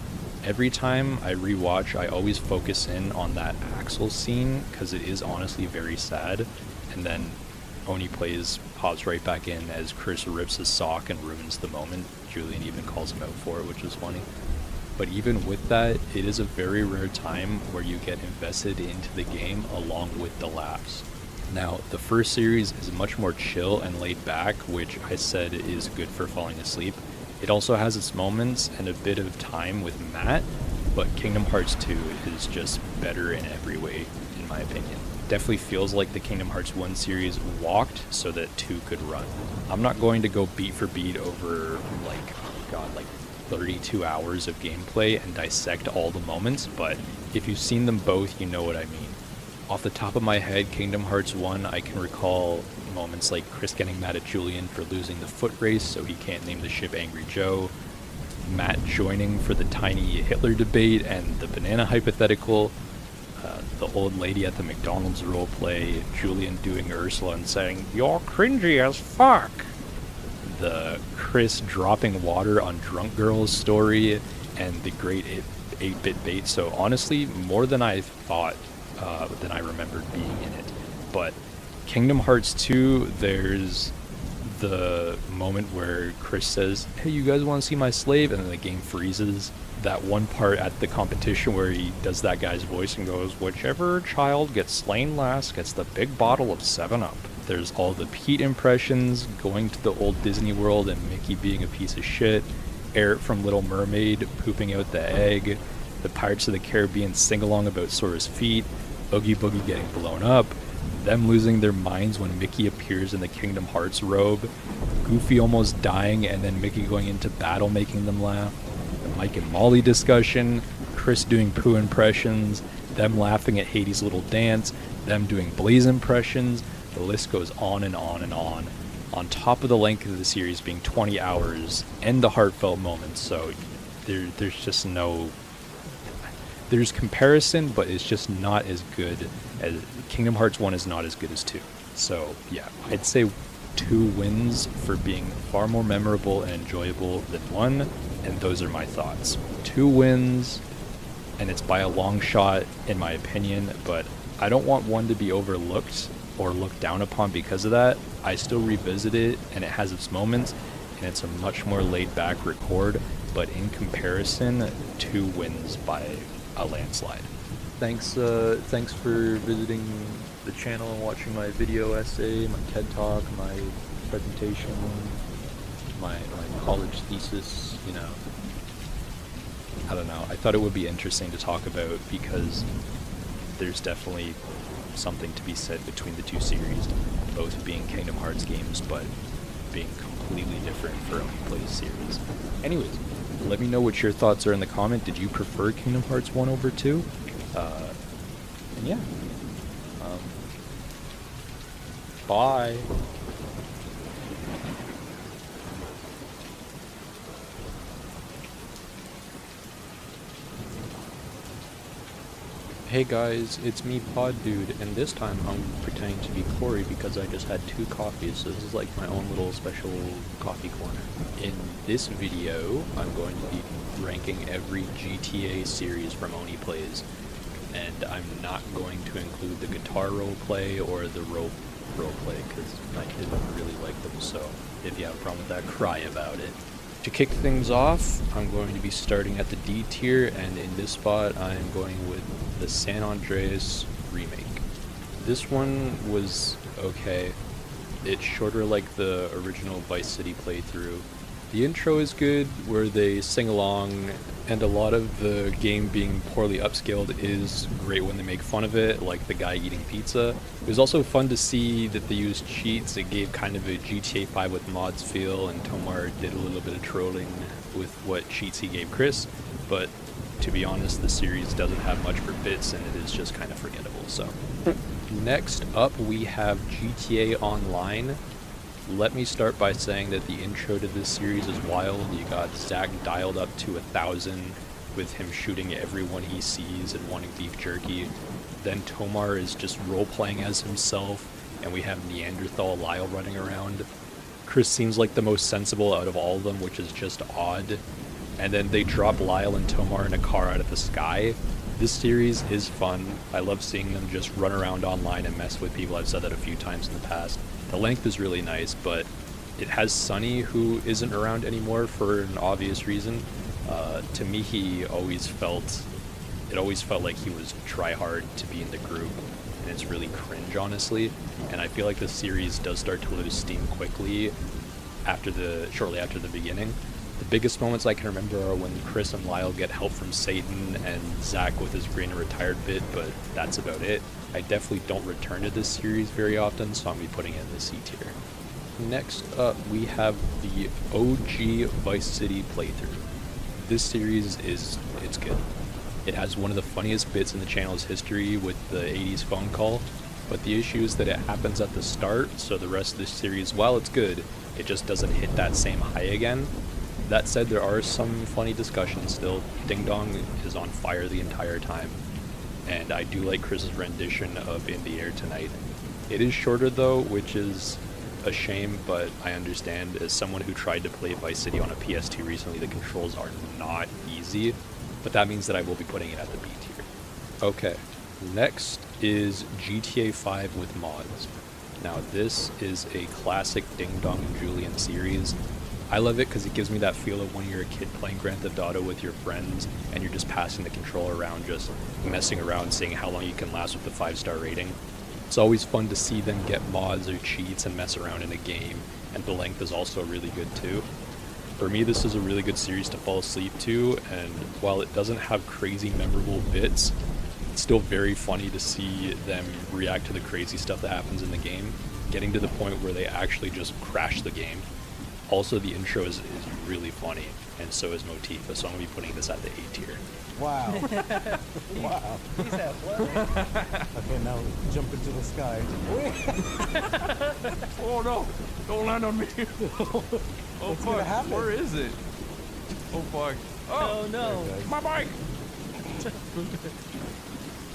Every time I rewatch, I always focus in on that Axel scene, because it is honestly very sad, and then Oney Plays pops right back in as Chris rips his sock and ruins the moment. Julian even calls him out for it, which is funny. But even with that, it is a very rare time where you get invested into the game along with the laughs. Now, the first series is much more chill and laid back, which I said is good for falling asleep. It also has its moments and a bit of time with Matt, but Kingdom Hearts 2 is just better in every way, in my opinion. Definitely feels like the Kingdom Hearts 1 series walked so that 2 could run. I'm not going to go beat for beat over, like 32 hours of gameplay and dissect all the moments, but if you've seen them both, you know what I mean. Off the top of my head, Kingdom Hearts 1, I can recall moments like Chris getting mad at Julian for losing the foot race so he can't name the ship Angry Joe, Matt joining for the tiny Hitler debate and the banana hypothetical, the old lady at the McDonald's roleplay, Julian doing Ursula and saying, "You're cringy as fuck," the Chris dropping water on drunk girls story, and the great 8-bit bait. So honestly, more than I thought, than I remembered being in it. But Kingdom Hearts 2, there's the moment where Chris says, "Hey, you guys want to see my slave?" And then the game freezes. That one part at the competition where he does that guy's voice and goes, "Whichever child gets slain last gets the big bottle of 7-Up." There's all the Pete impressions, going to the old Disney World and Mickey being a piece of shit, Eric from Little Mermaid pooping out the egg, the Pirates of the Caribbean sing-along about Sora's feet, Oogie Boogie getting blown up, them losing their minds when Mickey appears in the Kingdom Hearts robe, Goofy almost dying and then Mickey going into battle making them laugh, the Mike and Molly discussion, Chris doing poo impressions, them laughing at Hades' little dance, them doing Blaze impressions. The list goes on and on and on top of the length of the series being 20 hours and the heartfelt moments. So there's just no... There's comparison, but it's just not as good as... Kingdom Hearts 1 is not as good as 2. So yeah, I'd say 2 wins for being far more memorable and enjoyable than 1, and those are my thoughts. 2 wins, and it's by a long shot in my opinion, but I don't want 1 to be overlooked or looked down upon because of that. I still revisit it, and it has its moments, and it's a much more laid-back record, but in comparison, 2 wins by a landslide. Thanks for visiting the channel and watching my video essay, my TED Talk, my presentation, my college thesis, you know. I don't know, I thought it would be interesting to talk about because there's definitely something to be said between the 2 series, both being Kingdom Hearts games, but being completely different for Oney Plays series. Anyways, let me know what your thoughts are in the comment. Did you prefer Kingdom Hearts 1 over 2? And yeah, Bye. Hey guys, it's me, poddude, and this time I'm pretending to be Corey because I just had 2 coffees, so this is like my own little special coffee corner. In this video, I'm going to be ranking every GTA series from oneyplays, and I'm not going to include the guitar roleplay or the rope roleplay because I didn't really like them, so if you have a problem with that, cry about it. To kick things off, I'm going to be starting at the D tier, and in this spot I'm going with the San Andreas remake. This one was okay. It's shorter like the original Vice City playthrough. The intro is good, where they sing along, and a lot of the game being poorly upscaled is great when they make fun of it, like the guy eating pizza. It was also fun to see that they used cheats. It gave kind of a GTA 5 with mods feel, and Tomar did a little bit of trolling with what cheats he gave Chris, but to be honest, the series doesn't have much for bits, and it is just kind of forgettable, so. Next up, we have GTA Online. Let me start by saying that the intro to this series is wild. You got Zach dialed up to 1,000 with him shooting everyone he sees and wanting beef jerky. Then Tomar is just role-playing as himself, and we have Neanderthal Lyle running around. Chris seems like the most sensible out of all of them, which is just odd. And then they drop Lyle and Tomar in a car out of the sky. This series is fun. I love seeing them just run around online and mess with people. I've said that a few times in the past. The length is really nice, but it has Sonny, who isn't around anymore for an obvious reason. To me, it always felt like he was try hard to be in the group, and it's really cringe, honestly. And I feel like the series does start to lose steam quickly shortly after the beginning. The biggest moments I can remember are when Chris and Lyle get help from Satan and Zach with his green and retired bit, but that's about it. I definitely don't return to this series very often, so I'm going to be putting it in the C tier. Next up, we have the OG Vice City playthrough. This series it's good. It has one of the funniest bits in the channel's history with the 80s phone call, but the issue is that it happens at the start, so the rest of the series, while it's good, it just doesn't hit that same high again. That said, there are some funny discussions still. Ding Dong is on fire the entire time, and I do like Chris's rendition of In the Air Tonight. It is shorter though, which is a shame, but I understand. As someone who tried to play Vice City on a PS2 recently, the controls are not easy, but that means that I will be putting it at the B tier. Okay, next is GTA 5 with mods. Now this is a classic Ding Dong and Julian series. I love it because it gives me that feel of when you're a kid playing Grand Theft Auto with your friends and you're just passing the controller around, just messing around, seeing how long you can last with the 5-star rating. It's always fun to see them get mods or cheats and mess around in a game, and the length is also really good too. For me, this is a really good series to fall asleep to, and while it doesn't have crazy memorable bits, it's still very funny to see them react to the crazy stuff that happens in the game, getting to the point where they actually just crash the game. Also, the intro is really funny, and so is Motifa, so I'm going to be putting this at the A tier. Wow. Wow. He's athletic. Okay, now jump into the sky. Oh no! Don't land on me! Oh What's fuck! gonna happen? Where is it? Oh fuck! Oh no! My bike!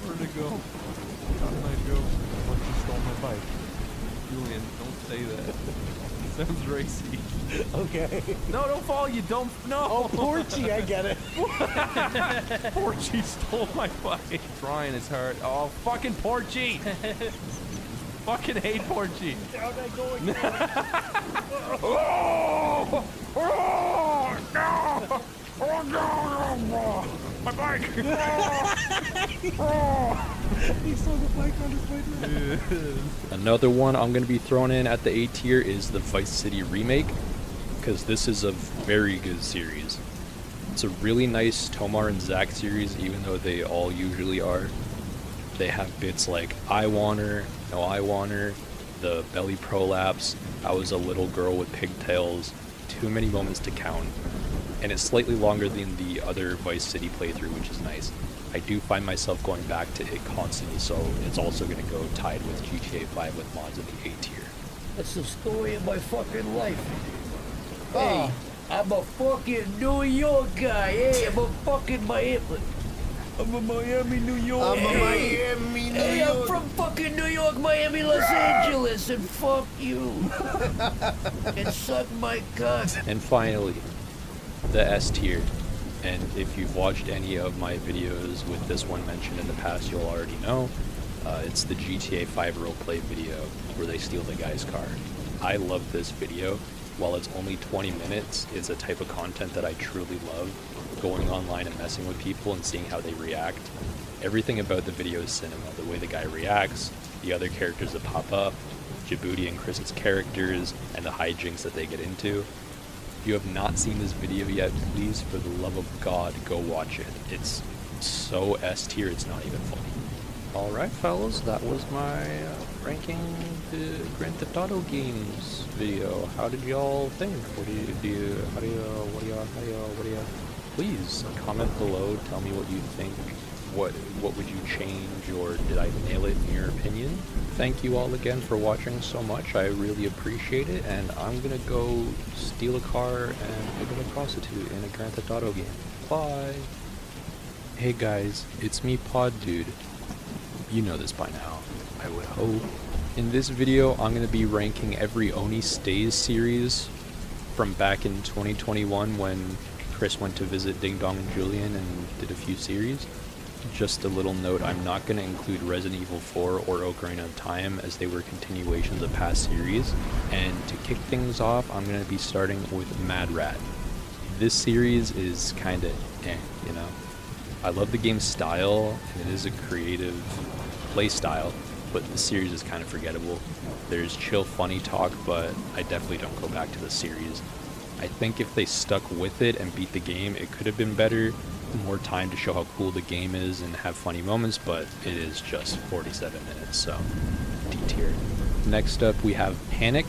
Where'd it go? How did I go? What, you stole my bike? Julian, don't say that. Sounds racy. Okay. No, don't fall, you don't. No! Oh, Porchy, I get it. Porchy stole my bike. Trying is hard. Oh, fucking Porchy! Fucking hate Porchy. Down I go again. Oh! Oh! No! Oh no! My bike! Oh! He saw the bike on his way down. Another one I'm going to be throwing in at the A tier is the Vice City remake, because this is a very good series. It's a really nice Tomar and Zach series, even though they all usually are. They have bits like I want her, no I want her, the belly prolapse, I was a little girl with pigtails, too many moments to count. and it's slightly longer than the other Vice City playthrough, which is nice. I do find myself going back to it constantly, so it's also going to go tied with GTA 5 with mods in the A tier. That's the story of my fucking life. Hey, I'm a fucking New York guy. Hey, I'm a fucking Miami. I'm a Miami, New York. I'm a Miami, New Hey, York. I'm from fucking New York, Miami, Los Angeles, and fuck you. And suck my cock. And finally, the S tier. And if you've watched any of my videos with this one mentioned in the past, you'll already know. It's the GTA 5 roleplay video where they steal the guy's car. I love this video. While it's only 20 minutes, it's a type of content that I truly love. Going online and messing with people and seeing how they react. Everything about the video is cinema. The way the guy reacts, the other characters that pop up, Djibouti and Chris's characters, and the hijinks that they get into. If you have not seen this video yet, please, for the love of God, go watch it. It's so S tier, it's not even funny. Alright fellas, that was my ranking the Grand Theft Auto games video. How did y'all think? What do you, please comment below, tell me what you think. What would you change, or did I nail it in your opinion? Thank you all again for watching so much, I really appreciate it, and I'm gonna go steal a car and pick up a prostitute in a Grand Theft Auto game. Bye! Hey guys, it's me poddude. You know this by now, I would hope. In this video, I'm going to be ranking every Oney Stays series from back in 2021 when Chris went to visit Ding Dong and Julian and did a few series. Just a little note, I'm not going to include Resident Evil 4 or Ocarina of Time as they were continuations of past series. And to kick things off, I'm going to be starting with Mad Rat. This series is kind of you know. I love the game's style, and it is a creative play style, but the series is kind of forgettable. There's chill, funny talk, but I definitely don't go back to the series. I think if they stuck with it and beat the game, it could have been better, more time to show how cool the game is and have funny moments, but it is just 47 minutes, so D tier. Next up, we have Panic.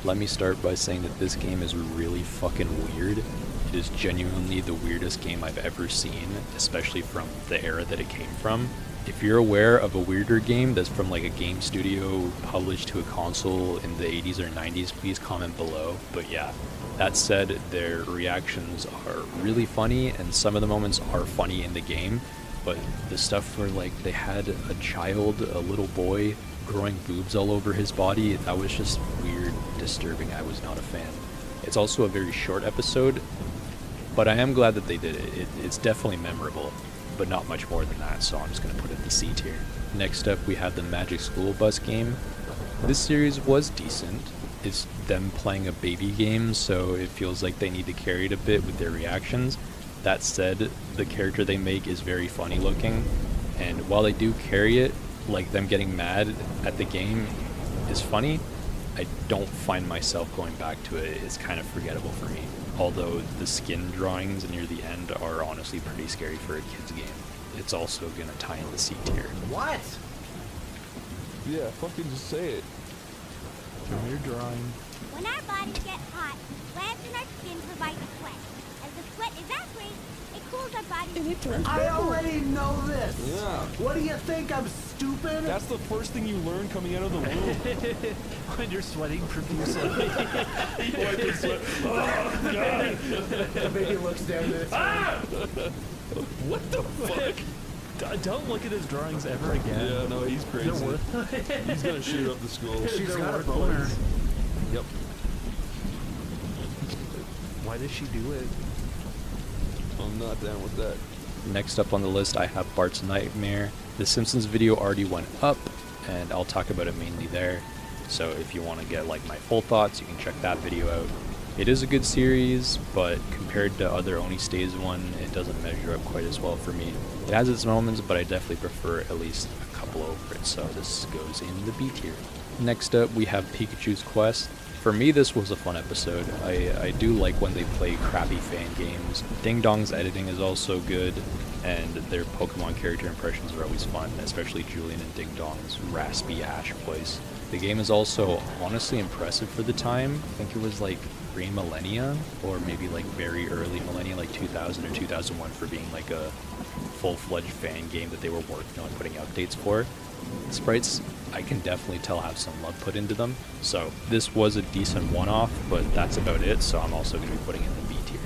Let me start by saying that this game is really fucking weird. It is genuinely the weirdest game I've ever seen, especially from the era that it came from. If you're aware of a weirder game that's from like a game studio published to a console in the 80s or 90s, please comment below. But yeah, that said, their reactions are really funny, and some of the moments are funny in the game, but the stuff where like they had a child, a little boy, growing boobs all over his body, that was just weird, disturbing. I was not a fan. It's also a very short episode, but I am glad that they did it. It's definitely memorable, but not much more than that, so I'm just going to put it in the C tier. Next up, we have the Magic School Bus game. This series was decent. It's them playing a baby game, so it feels like they need to carry it a bit with their reactions. That said, the character they make is very funny looking, and while they do carry it, like them getting mad at the game is funny, I don't find myself going back to it. It's kind of forgettable for me. Although the skin drawings near the end are honestly pretty scary for a kid's game. It's also gonna tie in the C tier. What? Yeah, fucking just say it. Show me your drawing. When our bodies get hot, glands in our skin provide sweat. As the sweat evaporates, it cools our bodies. I already know this. Yeah. What do you think? I'm stupid? That's the first thing you learn coming out of the womb. When you're sweating profusely. Oh, God. The baby looks down at its What the fuck? Don't look at his drawings ever again. Yeah, no, he's crazy. They're worth He's gonna shoot up the school. She's got a boner. Yep. Why does she do it? I'm not down with that. Next up on the list, I have Bart's Nightmare. The Simpsons video already went up, and I'll talk about it mainly there. So if you want to get like my full thoughts, you can check that video out. It is a good series, but compared to other Oney Stays one, it doesn't measure up quite as well for me. It has its moments, but I definitely prefer at least a couple over it, so this goes in the B tier. Next up, we have Pikachu's Quest. For me, this was a fun episode. I do like when they play crappy fan games. Ding Dong's editing is also good, and their Pokemon character impressions are always fun, especially Julian and Ding Dong's raspy Ash voice. The game is also honestly impressive for the time. I think it was like pre-millennia, or maybe like very early millennia, like 2000 or 2001, for being like a full-fledged fan game that they were working on putting updates for. Sprites, I can definitely tell, have some love put into them, so this was a decent one-off, but that's about it, so I'm also going to be putting it in the B tier.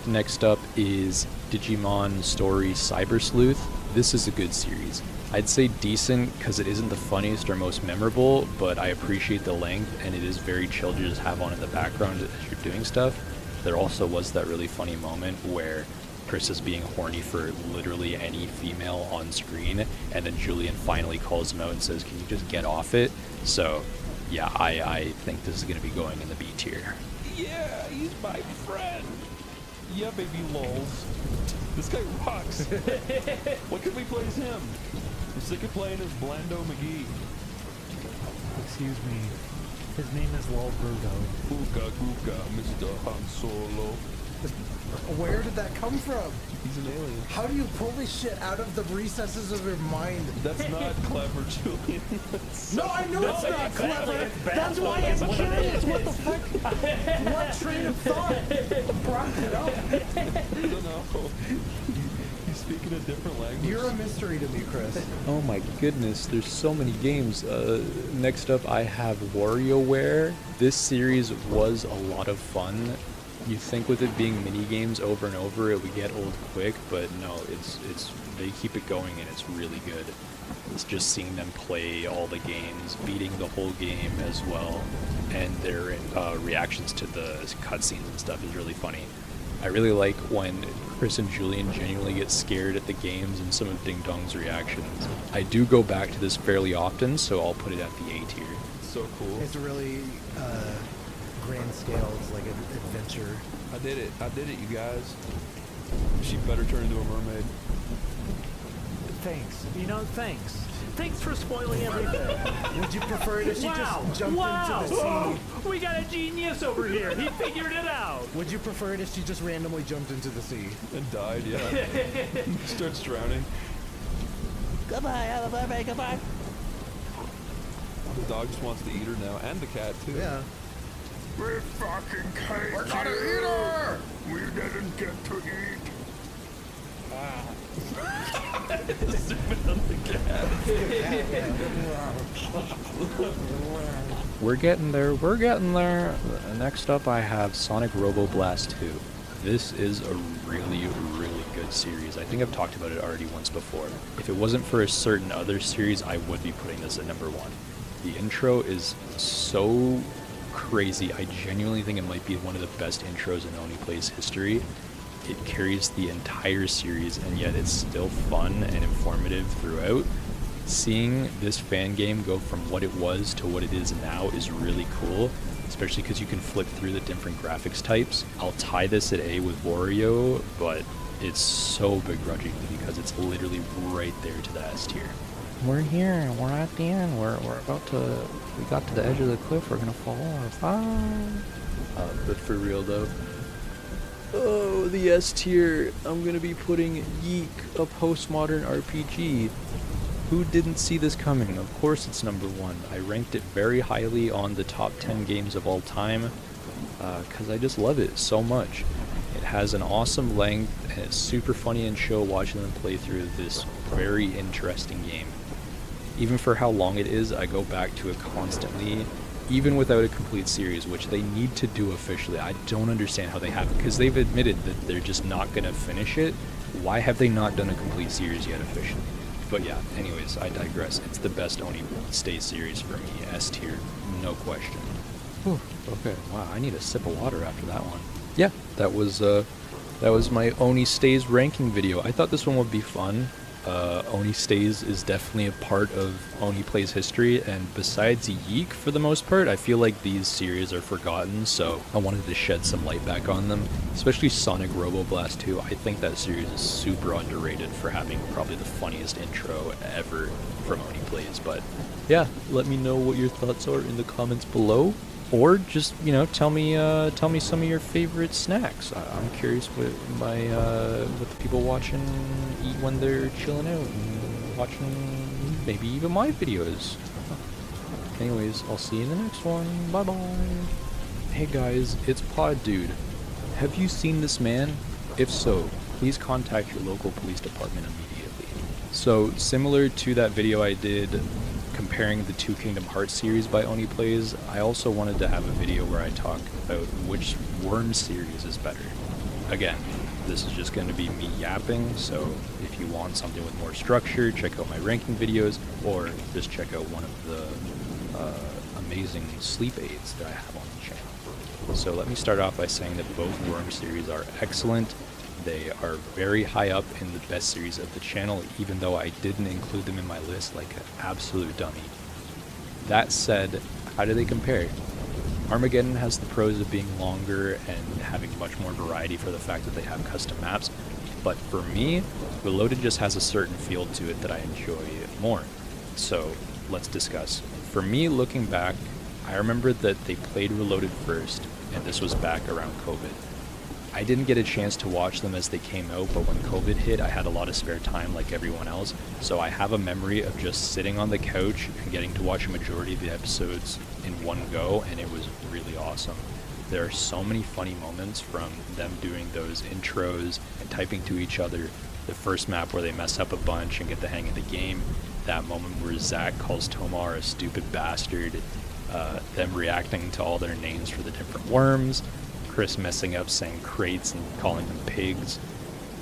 Next up is Digimon Story Cyber Sleuth. This is a good series. I'd say decent because it isn't the funniest or most memorable, but I appreciate the length, and it is very chill to just have on in the background as you're doing stuff. There also was that really funny moment where Chris is being horny for literally any female on screen, and then Julian finally calls him out and says, "Can you just get off it?" So yeah, I think this is going to be going in the B tier. Yeah, he's my friend. Yeah, baby lols. This guy rocks. What can we play as him? I'm sick of playing as Blando McGee. Excuse me. His name is Lol Bruto. Ooga googa, Mr. Han Solo. Where did that come from? He's an alien. How do you pull this shit out of the recesses of your mind? That's not clever, Julian. No, I know it's not clever. That's why I'm curious. What the fuck? What train of thought brought it up? I don't know. He's speaking a different language. You're a mystery to me, Chris. Oh my goodness, there's so many games. Next up I have WarioWare. This series was a lot of fun. You think with it being mini games over and over it would get old quick, but no, they keep it going and it's really good. It's just seeing them play all the games, beating the whole game as well, and their reactions to the cutscenes and stuff is really funny. I really like when Chris and Julian genuinely get scared at the games and some of Ding Dong's reactions. I do go back to this fairly often, so I'll put it at the A tier. So cool. It's a really grand scale. It's like an adventure. I did it, you guys. She better turn into a mermaid. Thanks. You know, thanks. Thanks for spoiling everything. Would you prefer it if she just jumped into the sea? We got a genius over here. He figured it out. Would you prefer it if she just randomly jumped into the sea? And died, yeah. Starts drowning. Goodbye, have a mermaid, goodbye. The dog just wants to eat her now, and the cat too. Yeah. We fucking came. We're gonna eat her! We didn't get to eat. Zoom in on the cat. We're getting there. Next up I have Sonic Robo Blast 2. This is a really, really good series. I think I've talked about it already once before. If it wasn't for a certain other series, I would be putting this at number 1. The intro is so crazy. I genuinely think it might be one of the best intros in oneyplays history. It carries the entire series, and yet it's still fun and informative throughout. Seeing this fan game go from what it was to what it is now is really cool, especially because you can flip through the different graphics types. I'll tie this at A with Wario, but it's so begrudgingly because it's literally right there to the S tier. We're here, we're at the end, we're about to, we got to the edge of the cliff, we're gonna fall off. But for real though, oh, the S tier, I'm gonna be putting Yeek, a postmodern RPG. Who didn't see this coming? Of course it's number 1. I ranked it very highly on the top 10 games of all time, because I just love it so much. It has an awesome length, and it's super funny and chill watching them play through this very interesting game. Even for how long it is, I go back to it constantly, even without a complete series, which they need to do officially. I don't understand how they haven't, because they've admitted that they're just not going to finish it. Why have they not done a complete series yet officially? But yeah, anyways, I digress. It's the best Oney Stays series for me, S tier, no question. Whew, okay, wow, I need a sip of water after that one. Yeah, that was my Oney Stays ranking video. I thought this one would be fun. Oney Stays is definitely a part of oneyplays history, and besides Yeek for the most part, I feel like these series are forgotten, so I wanted to shed some light back on them, especially Sonic Robo Blast 2. I think that series is super underrated for having probably the funniest intro ever from oneyplays. But yeah, let me know what your thoughts are in the comments below, or just, you know, tell me some of your favorite snacks. I'm curious what the people watching eat when they're chilling out and watching maybe even my videos. Anyways, I'll see you in the next one. Bye bye. Hey guys, it's Poddude. Have you seen this man? If so, please contact your local police department immediately. So, similar to that video I did comparing the two Kingdom Hearts series by oneyplays, I also wanted to have a video where I talk about which Worm series is better. Again, this is just going to be me yapping, so if you want something with more structure, check out my ranking videos, or just check out one of the amazing sleep aids that I have on the channel. So let me start off by saying that both Worm series are excellent. They are very high up in the best series of the channel, even though I didn't include them in my list like an absolute dummy. That said, how do they compare? Armageddon has the pros of being longer and having much more variety for the fact that they have custom maps, but for me, Reloaded just has a certain feel to it that I enjoy more. So let's discuss. For me, looking back, I remember that they played Reloaded first, and this was back around COVID. I didn't get a chance to watch them as they came out, but when COVID hit, I had a lot of spare time like everyone else, so I have a memory of just sitting on the couch and getting to watch a majority of the episodes in one go, and it was really awesome. There are so many funny moments from them doing those intros and typing to each other. The first map where they mess up a bunch and get the hang of the game, that moment where Zach calls Tomar a stupid bastard, them reacting to all their names for the different worms, Chris messing up saying crates and calling them pigs,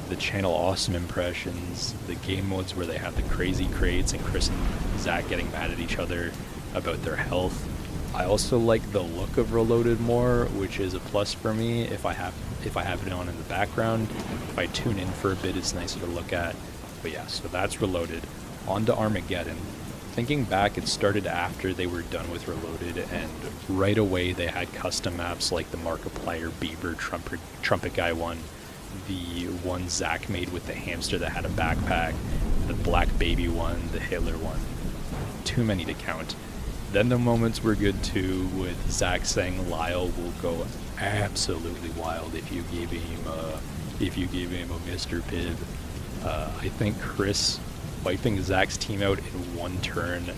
the channel awesome impressions, the game modes where they have the crazy crates and Chris and Zach getting mad at each other about their health. I also like the look of Reloaded more, which is a plus for me if I have it on in the background. If I tune in for a bit, it's nicer to look at. But yeah, so that's Reloaded. On to Armageddon. Thinking back, it started after they were done with Reloaded, and right away they had custom maps like the Markiplier Bieber Trumpet Guy one, the one Zach made with the hamster that had a backpack, the Black Baby one, the Hitler one. Too many to count. Then the moments were good too, with Zach saying Lyle will go absolutely wild if you give him a Mr. Pibb. I think Chris wiping Zach's team out in one turn. The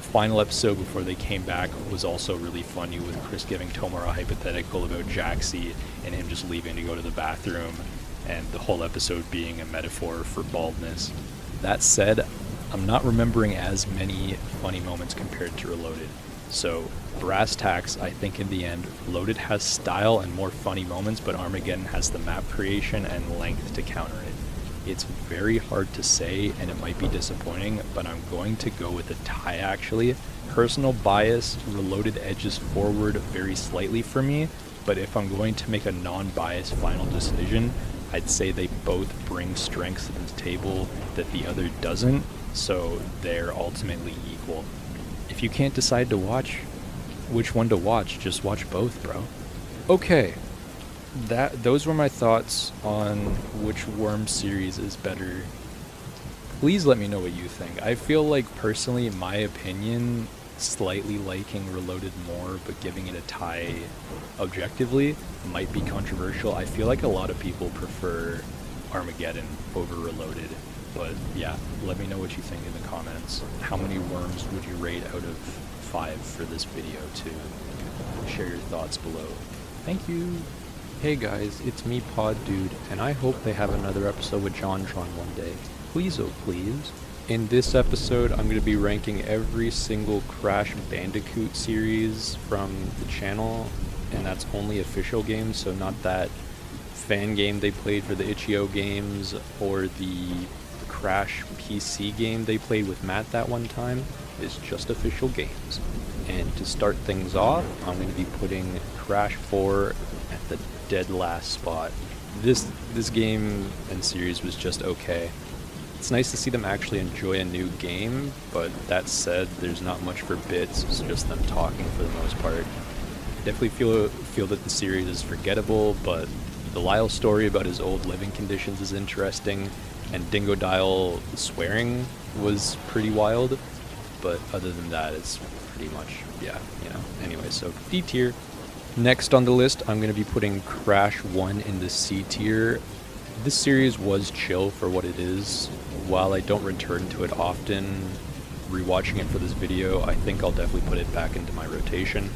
final episode before they came back was also really funny, with Chris giving Tomar a hypothetical about Jaxie and him just leaving to go to the bathroom, and the whole episode being a metaphor for baldness. That said, I'm not remembering as many funny moments compared to Reloaded. So, brass tacks, I think in the end, Reloaded has style and more funny moments, but Armageddon has the map creation and length to counter it. It's very hard to say, and it might be disappointing, but I'm going to go with a tie actually. Personal bias, Reloaded edges forward very slightly for me, but if I'm going to make a non-biased final decision, I'd say they both bring strengths to the table that the other doesn't, so they're ultimately equal. If you can't decide to watch which one to watch, just watch both, bro. Okay. Those were my thoughts on which Worm series is better. Please let me know what you think. I feel like, personally, in my opinion, slightly liking Reloaded more, but giving it a tie objectively might be controversial. I feel like a lot of people prefer Armageddon over Reloaded, but yeah, let me know what you think in the comments. How many worms would you rate out of 5 for this video too? Share your thoughts below. Thank you! Hey guys, it's me, Poddude, and I hope they have another episode with JonTron one day. Please, oh please. In this episode, I'm going to be ranking every single Crash Bandicoot series from the channel, and that's only official games, so not that fan game they played for the Itch.io games, or the Crash PC game they played with Matt that one time. It's just official games. And to start things off, I'm going to be putting Crash 4 at the dead last spot. This game and series was just okay. It's nice to see them actually enjoy a new game, but that said, there's not much for bits, it's just them talking for the most part. Definitely feel that the series is forgettable, but the Lyle story about his old living conditions is interesting, and Dingodile swearing was pretty wild, but other than that, it's pretty much, yeah, you know. Anyway, so D tier. Next on the list, I'm going to be putting Crash 1 in the C tier. This series was chill for what it is. While I don't return to it often, rewatching it for this video, I think I'll definitely put it back into my rotation.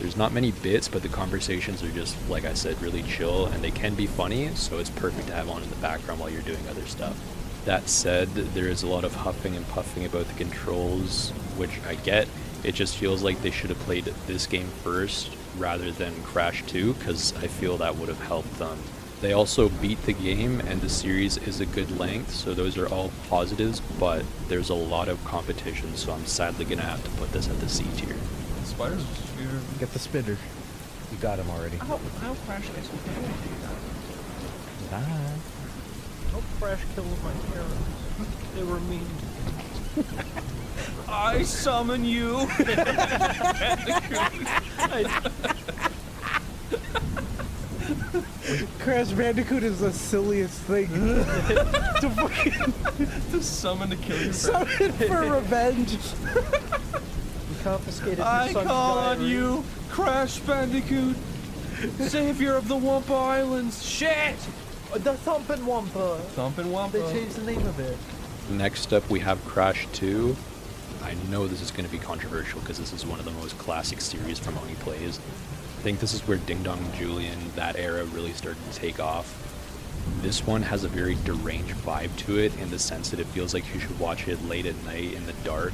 There's not many bits, but the conversations are just, like I said, really chill, and they can be funny, so it's perfect to have on in the background while you're doing other stuff. That said, there is a lot of huffing and puffing about the controls, which I get. It just feels like they should have played this game first rather than Crash 2, because I feel that would have helped them. They also beat the game, and the series is a good length, so those are all positives, but there's a lot of competition, so I'm sadly going to have to put this at the C tier. Spiders, get the spitter. You got him already. How Crash gets with Nah. How Crash killed my parents. They were mean. I summon you. Crash Bandicoot is the silliest thing to fucking to summon to kill your summon for revenge. We confiscated your I son's call on diary. you, Crash Bandicoot, savior of the Wumpa Islands. Shit! The Thumpin' Wumpa. Thumpin' Wumpa. They changed the name of it. Next up, we have Crash 2. I know this is going to be controversial because this is one of the most classic series from oneyplays. I think this is where Ding Dong and Julian, that era, really started to take off. This one has a very deranged vibe to it in the sense that it feels like you should watch it late at night in the dark.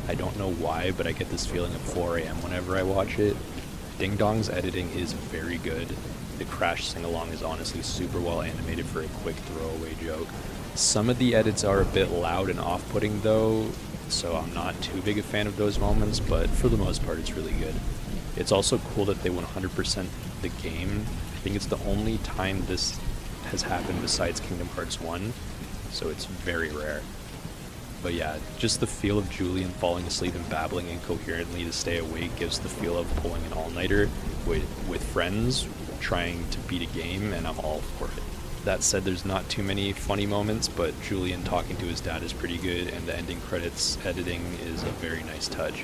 I don't know why, but I get this feeling of 4 a.m. whenever I watch it. Ding Dong's editing is very good. The Crash sing-along is honestly super well animated for a quick throwaway joke. Some of the edits are a bit loud and off-putting though, so I'm not too big a fan of those moments, but for the most part it's really good. It's also cool that they 100% the game. I think it's the only time this has happened besides Kingdom Hearts 1, so it's very rare. But yeah, just the feel of Julian falling asleep and babbling incoherently to stay awake gives the feel of pulling an all-nighter with friends trying to beat a game, and I'm all for it. That said, there's not too many funny moments, but Julian talking to his dad is pretty good, and the ending credits editing is a very nice touch.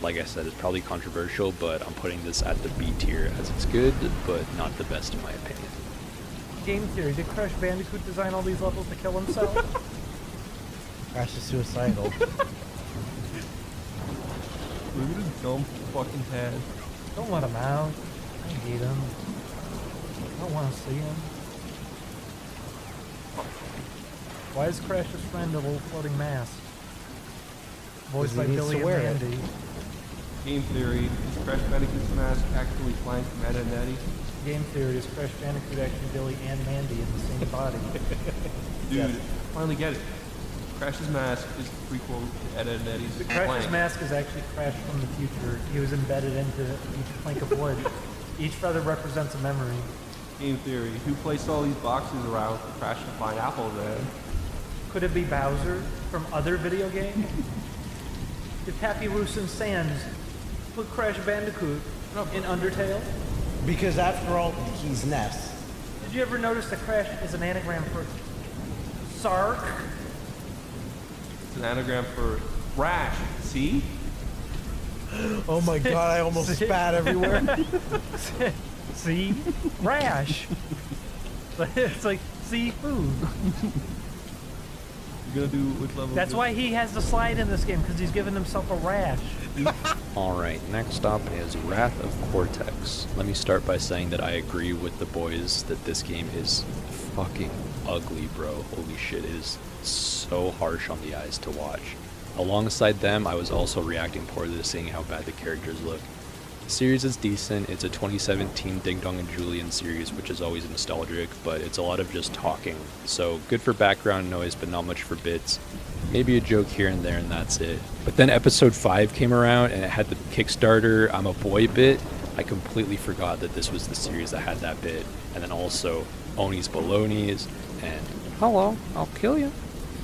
Like I said, it's probably controversial, but I'm putting this at the B tier as it's good, but not the best in my opinion. Game theory. Did Crash Bandicoot design all these levels to kill himself? Crash is suicidal. Look at his dumb fucking head. Don't let him out. I hate him. I don't want to see him. Why is Crash's friend a little floating mask? Voiced by Billy and Mandy. Game theory, is Crash Bandicoot's mask actually flying from Ed and Eddie? Game theory, is Crash Bandicoot actually Billy and Mandy in the same body? Dude, Yes. finally get it. Crash's mask is the prequel to Ed and Eddie's Crash's Plank. mask is actually Crash from the future. He was embedded into each plank of wood. Each feather represents a memory. Game theory, who placed all these boxes around for Crash to find apples in? Could it be Bowser from other video games? Did Pappy Roosin Sands put Crash Bandicoot in Undertale? Because after all, he's Ness. Did you ever notice that Crash is an anagram for Sark? It's an anagram for Rash. See? Oh my god, I almost spat everywhere. See? Rash. It's like seafood. You're gonna do which level? That's why he has the slide in this game, because he's giving himself a rash. Alright, next up is Wrath of Cortex. Let me start by saying that I agree with the boys that this game is fucking ugly, bro. Holy shit, it is so harsh on the eyes to watch. Alongside them, I was also reacting poorly to seeing how bad the characters look. The series is decent. It's a 2017 Ding Dong and Julian series, which is always nostalgic, but it's a lot of just talking. So good for background noise, but not much for bits. Maybe a joke here and there, and that's it. But then episode 5 came around, and it had the Kickstarter I'm a Boy bit. I completely forgot that this was the series that had that bit. And then also Oney's Balonies, and hello, I'll kill you.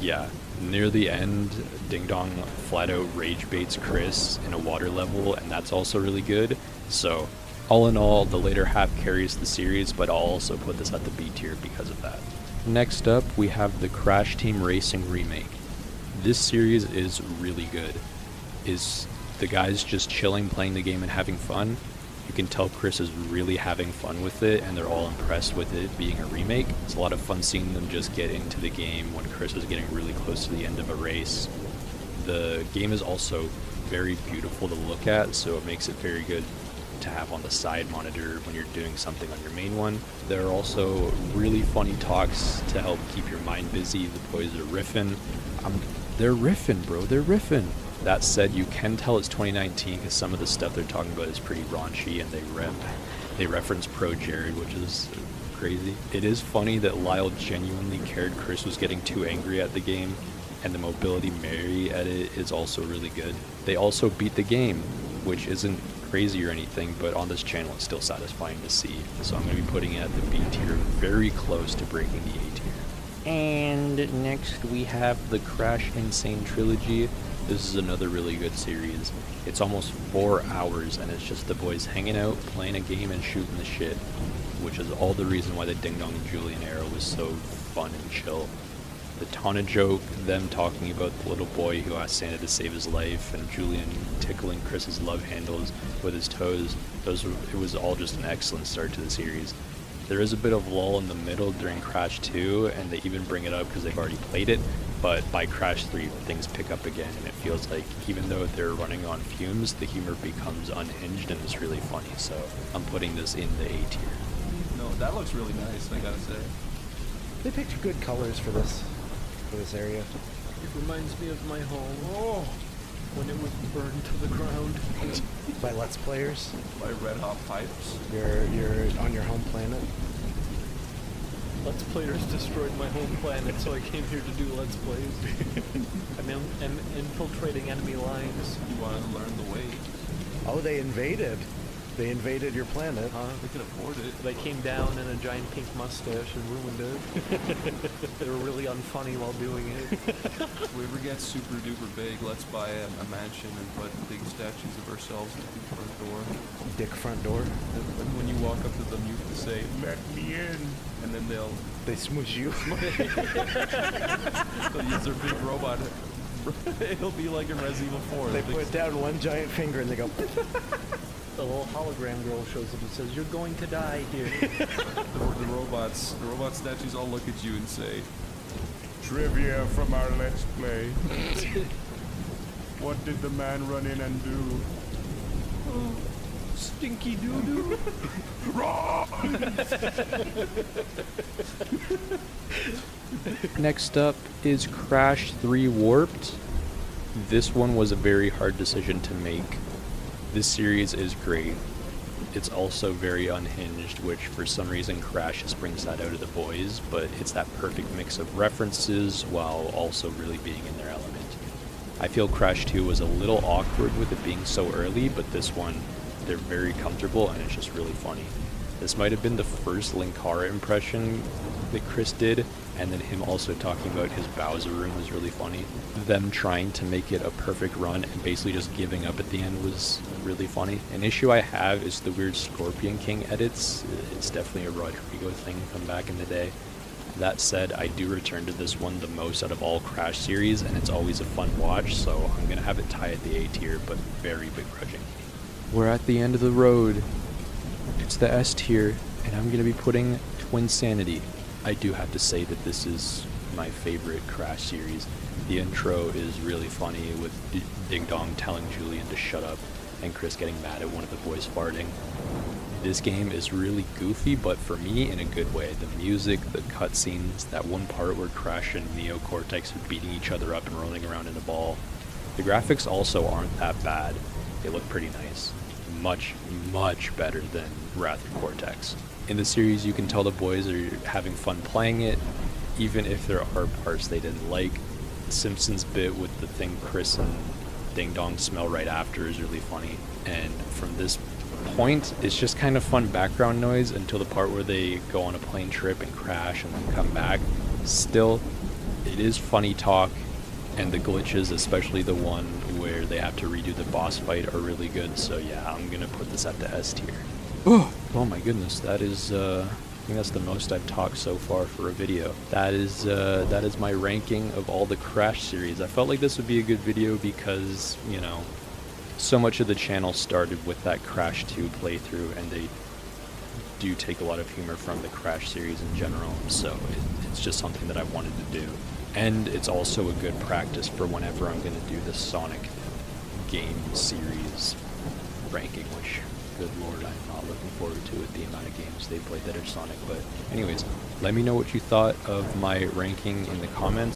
Yeah, near the end, Ding Dong flat out rage baits Chris in a water level, and that's also really good. So, all in all, the later half carries the series, but I'll also put this at the B tier because of that. Next up, we have the Crash Team Racing remake. This series is really good. Is the guys just chilling, playing the game, and having fun? You can tell Chris is really having fun with it, and they're all impressed with it being a remake. It's a lot of fun seeing them just get into the game when Chris is getting really close to the end of a race. The game is also very beautiful to look at, so it makes it very good to have on the side monitor when you're doing something on your main one. There are also really funny talks to help keep your mind busy. The boys are riffing. They're riffing, bro. They're riffing. That said, you can tell it's 2019 because some of the stuff they're talking about is pretty raunchy, and they reference Pro Jared, which is crazy. It is funny that Lyle genuinely cared Chris was getting too angry at the game, and the Mobility Mary edit is also really good. They also beat the game, which isn't crazy or anything, but on this channel it's still satisfying to see. So I'm going to be putting it at the B tier, very close to breaking the A tier. And next we have the Crash Insane Trilogy. This is another really good series. It's almost 4 hours and it's just the boys hanging out, playing a game and shooting the shit, which is all the reason why the Ding Dong and Julian era was so fun and chill. The Tana joke, them talking about the little boy who asked Santa to save his life, and Julian tickling Chris's love handles with his toes, it was all just an excellent start to the series. There is a bit of lull in the middle during Crash 2, and they even bring it up because they've already played it, but by Crash 3 things pick up again, and it feels like even though they're running on fumes, the humor becomes unhinged and it's really funny, so I'm putting this in the A tier. No, that looks really nice, I gotta say. They picked good colors for this area. It reminds me of my home. When it was burned to the ground. By Let's Players. By Red Hot Pipes. You're on your home planet. Let's Players destroyed my home planet, so I came here to do Let's Plays. I'm infiltrating enemy lines. You want to learn the way. Oh, they invaded. They invaded your planet. They could afford it. They came down in a giant pink mustache and ruined it. They were really unfunny while doing it. If we ever get super duper big, let's buy a mansion and put big statues of ourselves at the front door. Dick front door. And when you walk up to them, you can say, "Let me in," and then they smoosh you. They'll use their big robot. It'll be like in Resident Evil 4. They put down one giant finger and they go. The little hologram girl shows up and says, "You're going to die here." The robot statues all look at you and say, Trivia from our Let's Play. What did the man run in and do? Oh, stinky doo-doo. Next up is Crash 3 Warped. This one was a very hard decision to make. This series is great. It's also very unhinged, which for some reason Crash just brings that out of the boys, but it's that perfect mix of references while also really being in their element. I feel Crash 2 was a little awkward with it being so early, but this one, they're very comfortable and it's just really funny. This might have been the first Linkara impression that Chris did, and then him also talking about his Bowser room was really funny. Them trying to make it a perfect run and basically just giving up at the end was really funny. An issue I have is the weird Scorpion King edits. It's definitely a Rodrigo thing from back in the day. That said, I do return to this one the most out of all Crash series, and it's always a fun watch, so I'm gonna have it tie at the A tier, but very begrudging. We're at the end of the road. It's the S tier, and I'm gonna be putting Twinsanity. I do have to say that this is my favorite Crash series. The intro is really funny with Ding Dong telling Julian to shut up and Chris getting mad at one of the boys farting. This game is really goofy, but for me in a good way. The music, the cutscenes, that one part where Crash and Neo Cortex are beating each other up and rolling around in a ball. The graphics also aren't that bad. They look pretty nice. Much, much better than Wrath of Cortex. In the series, you can tell the boys are having fun playing it, even if there are parts they didn't like. The Simpsons bit with the thing Chris and Ding Dong smell right after is really funny. And from this point, it's just kind of fun background noise until the part where they go on a plane trip and crash and then come back. Still, it is funny talk, and the glitches, especially the one where they have to redo the boss fight, are really good. So yeah, I'm gonna put this at the S tier. Oh my goodness, that is I think that's the most I've talked so far for a video. That is my ranking of all the Crash series. I felt like this would be a good video because, you know, so much of the channel started with that Crash 2 playthrough, and they do take a lot of humor from the Crash series in general, so it's just something that I wanted to do. And it's also a good practice for whenever I'm going to do the Sonic game series ranking, which good lord, I'm not looking forward to it, the amount of games they played that are Sonic. But anyways, let me know what you thought of my ranking in the comments.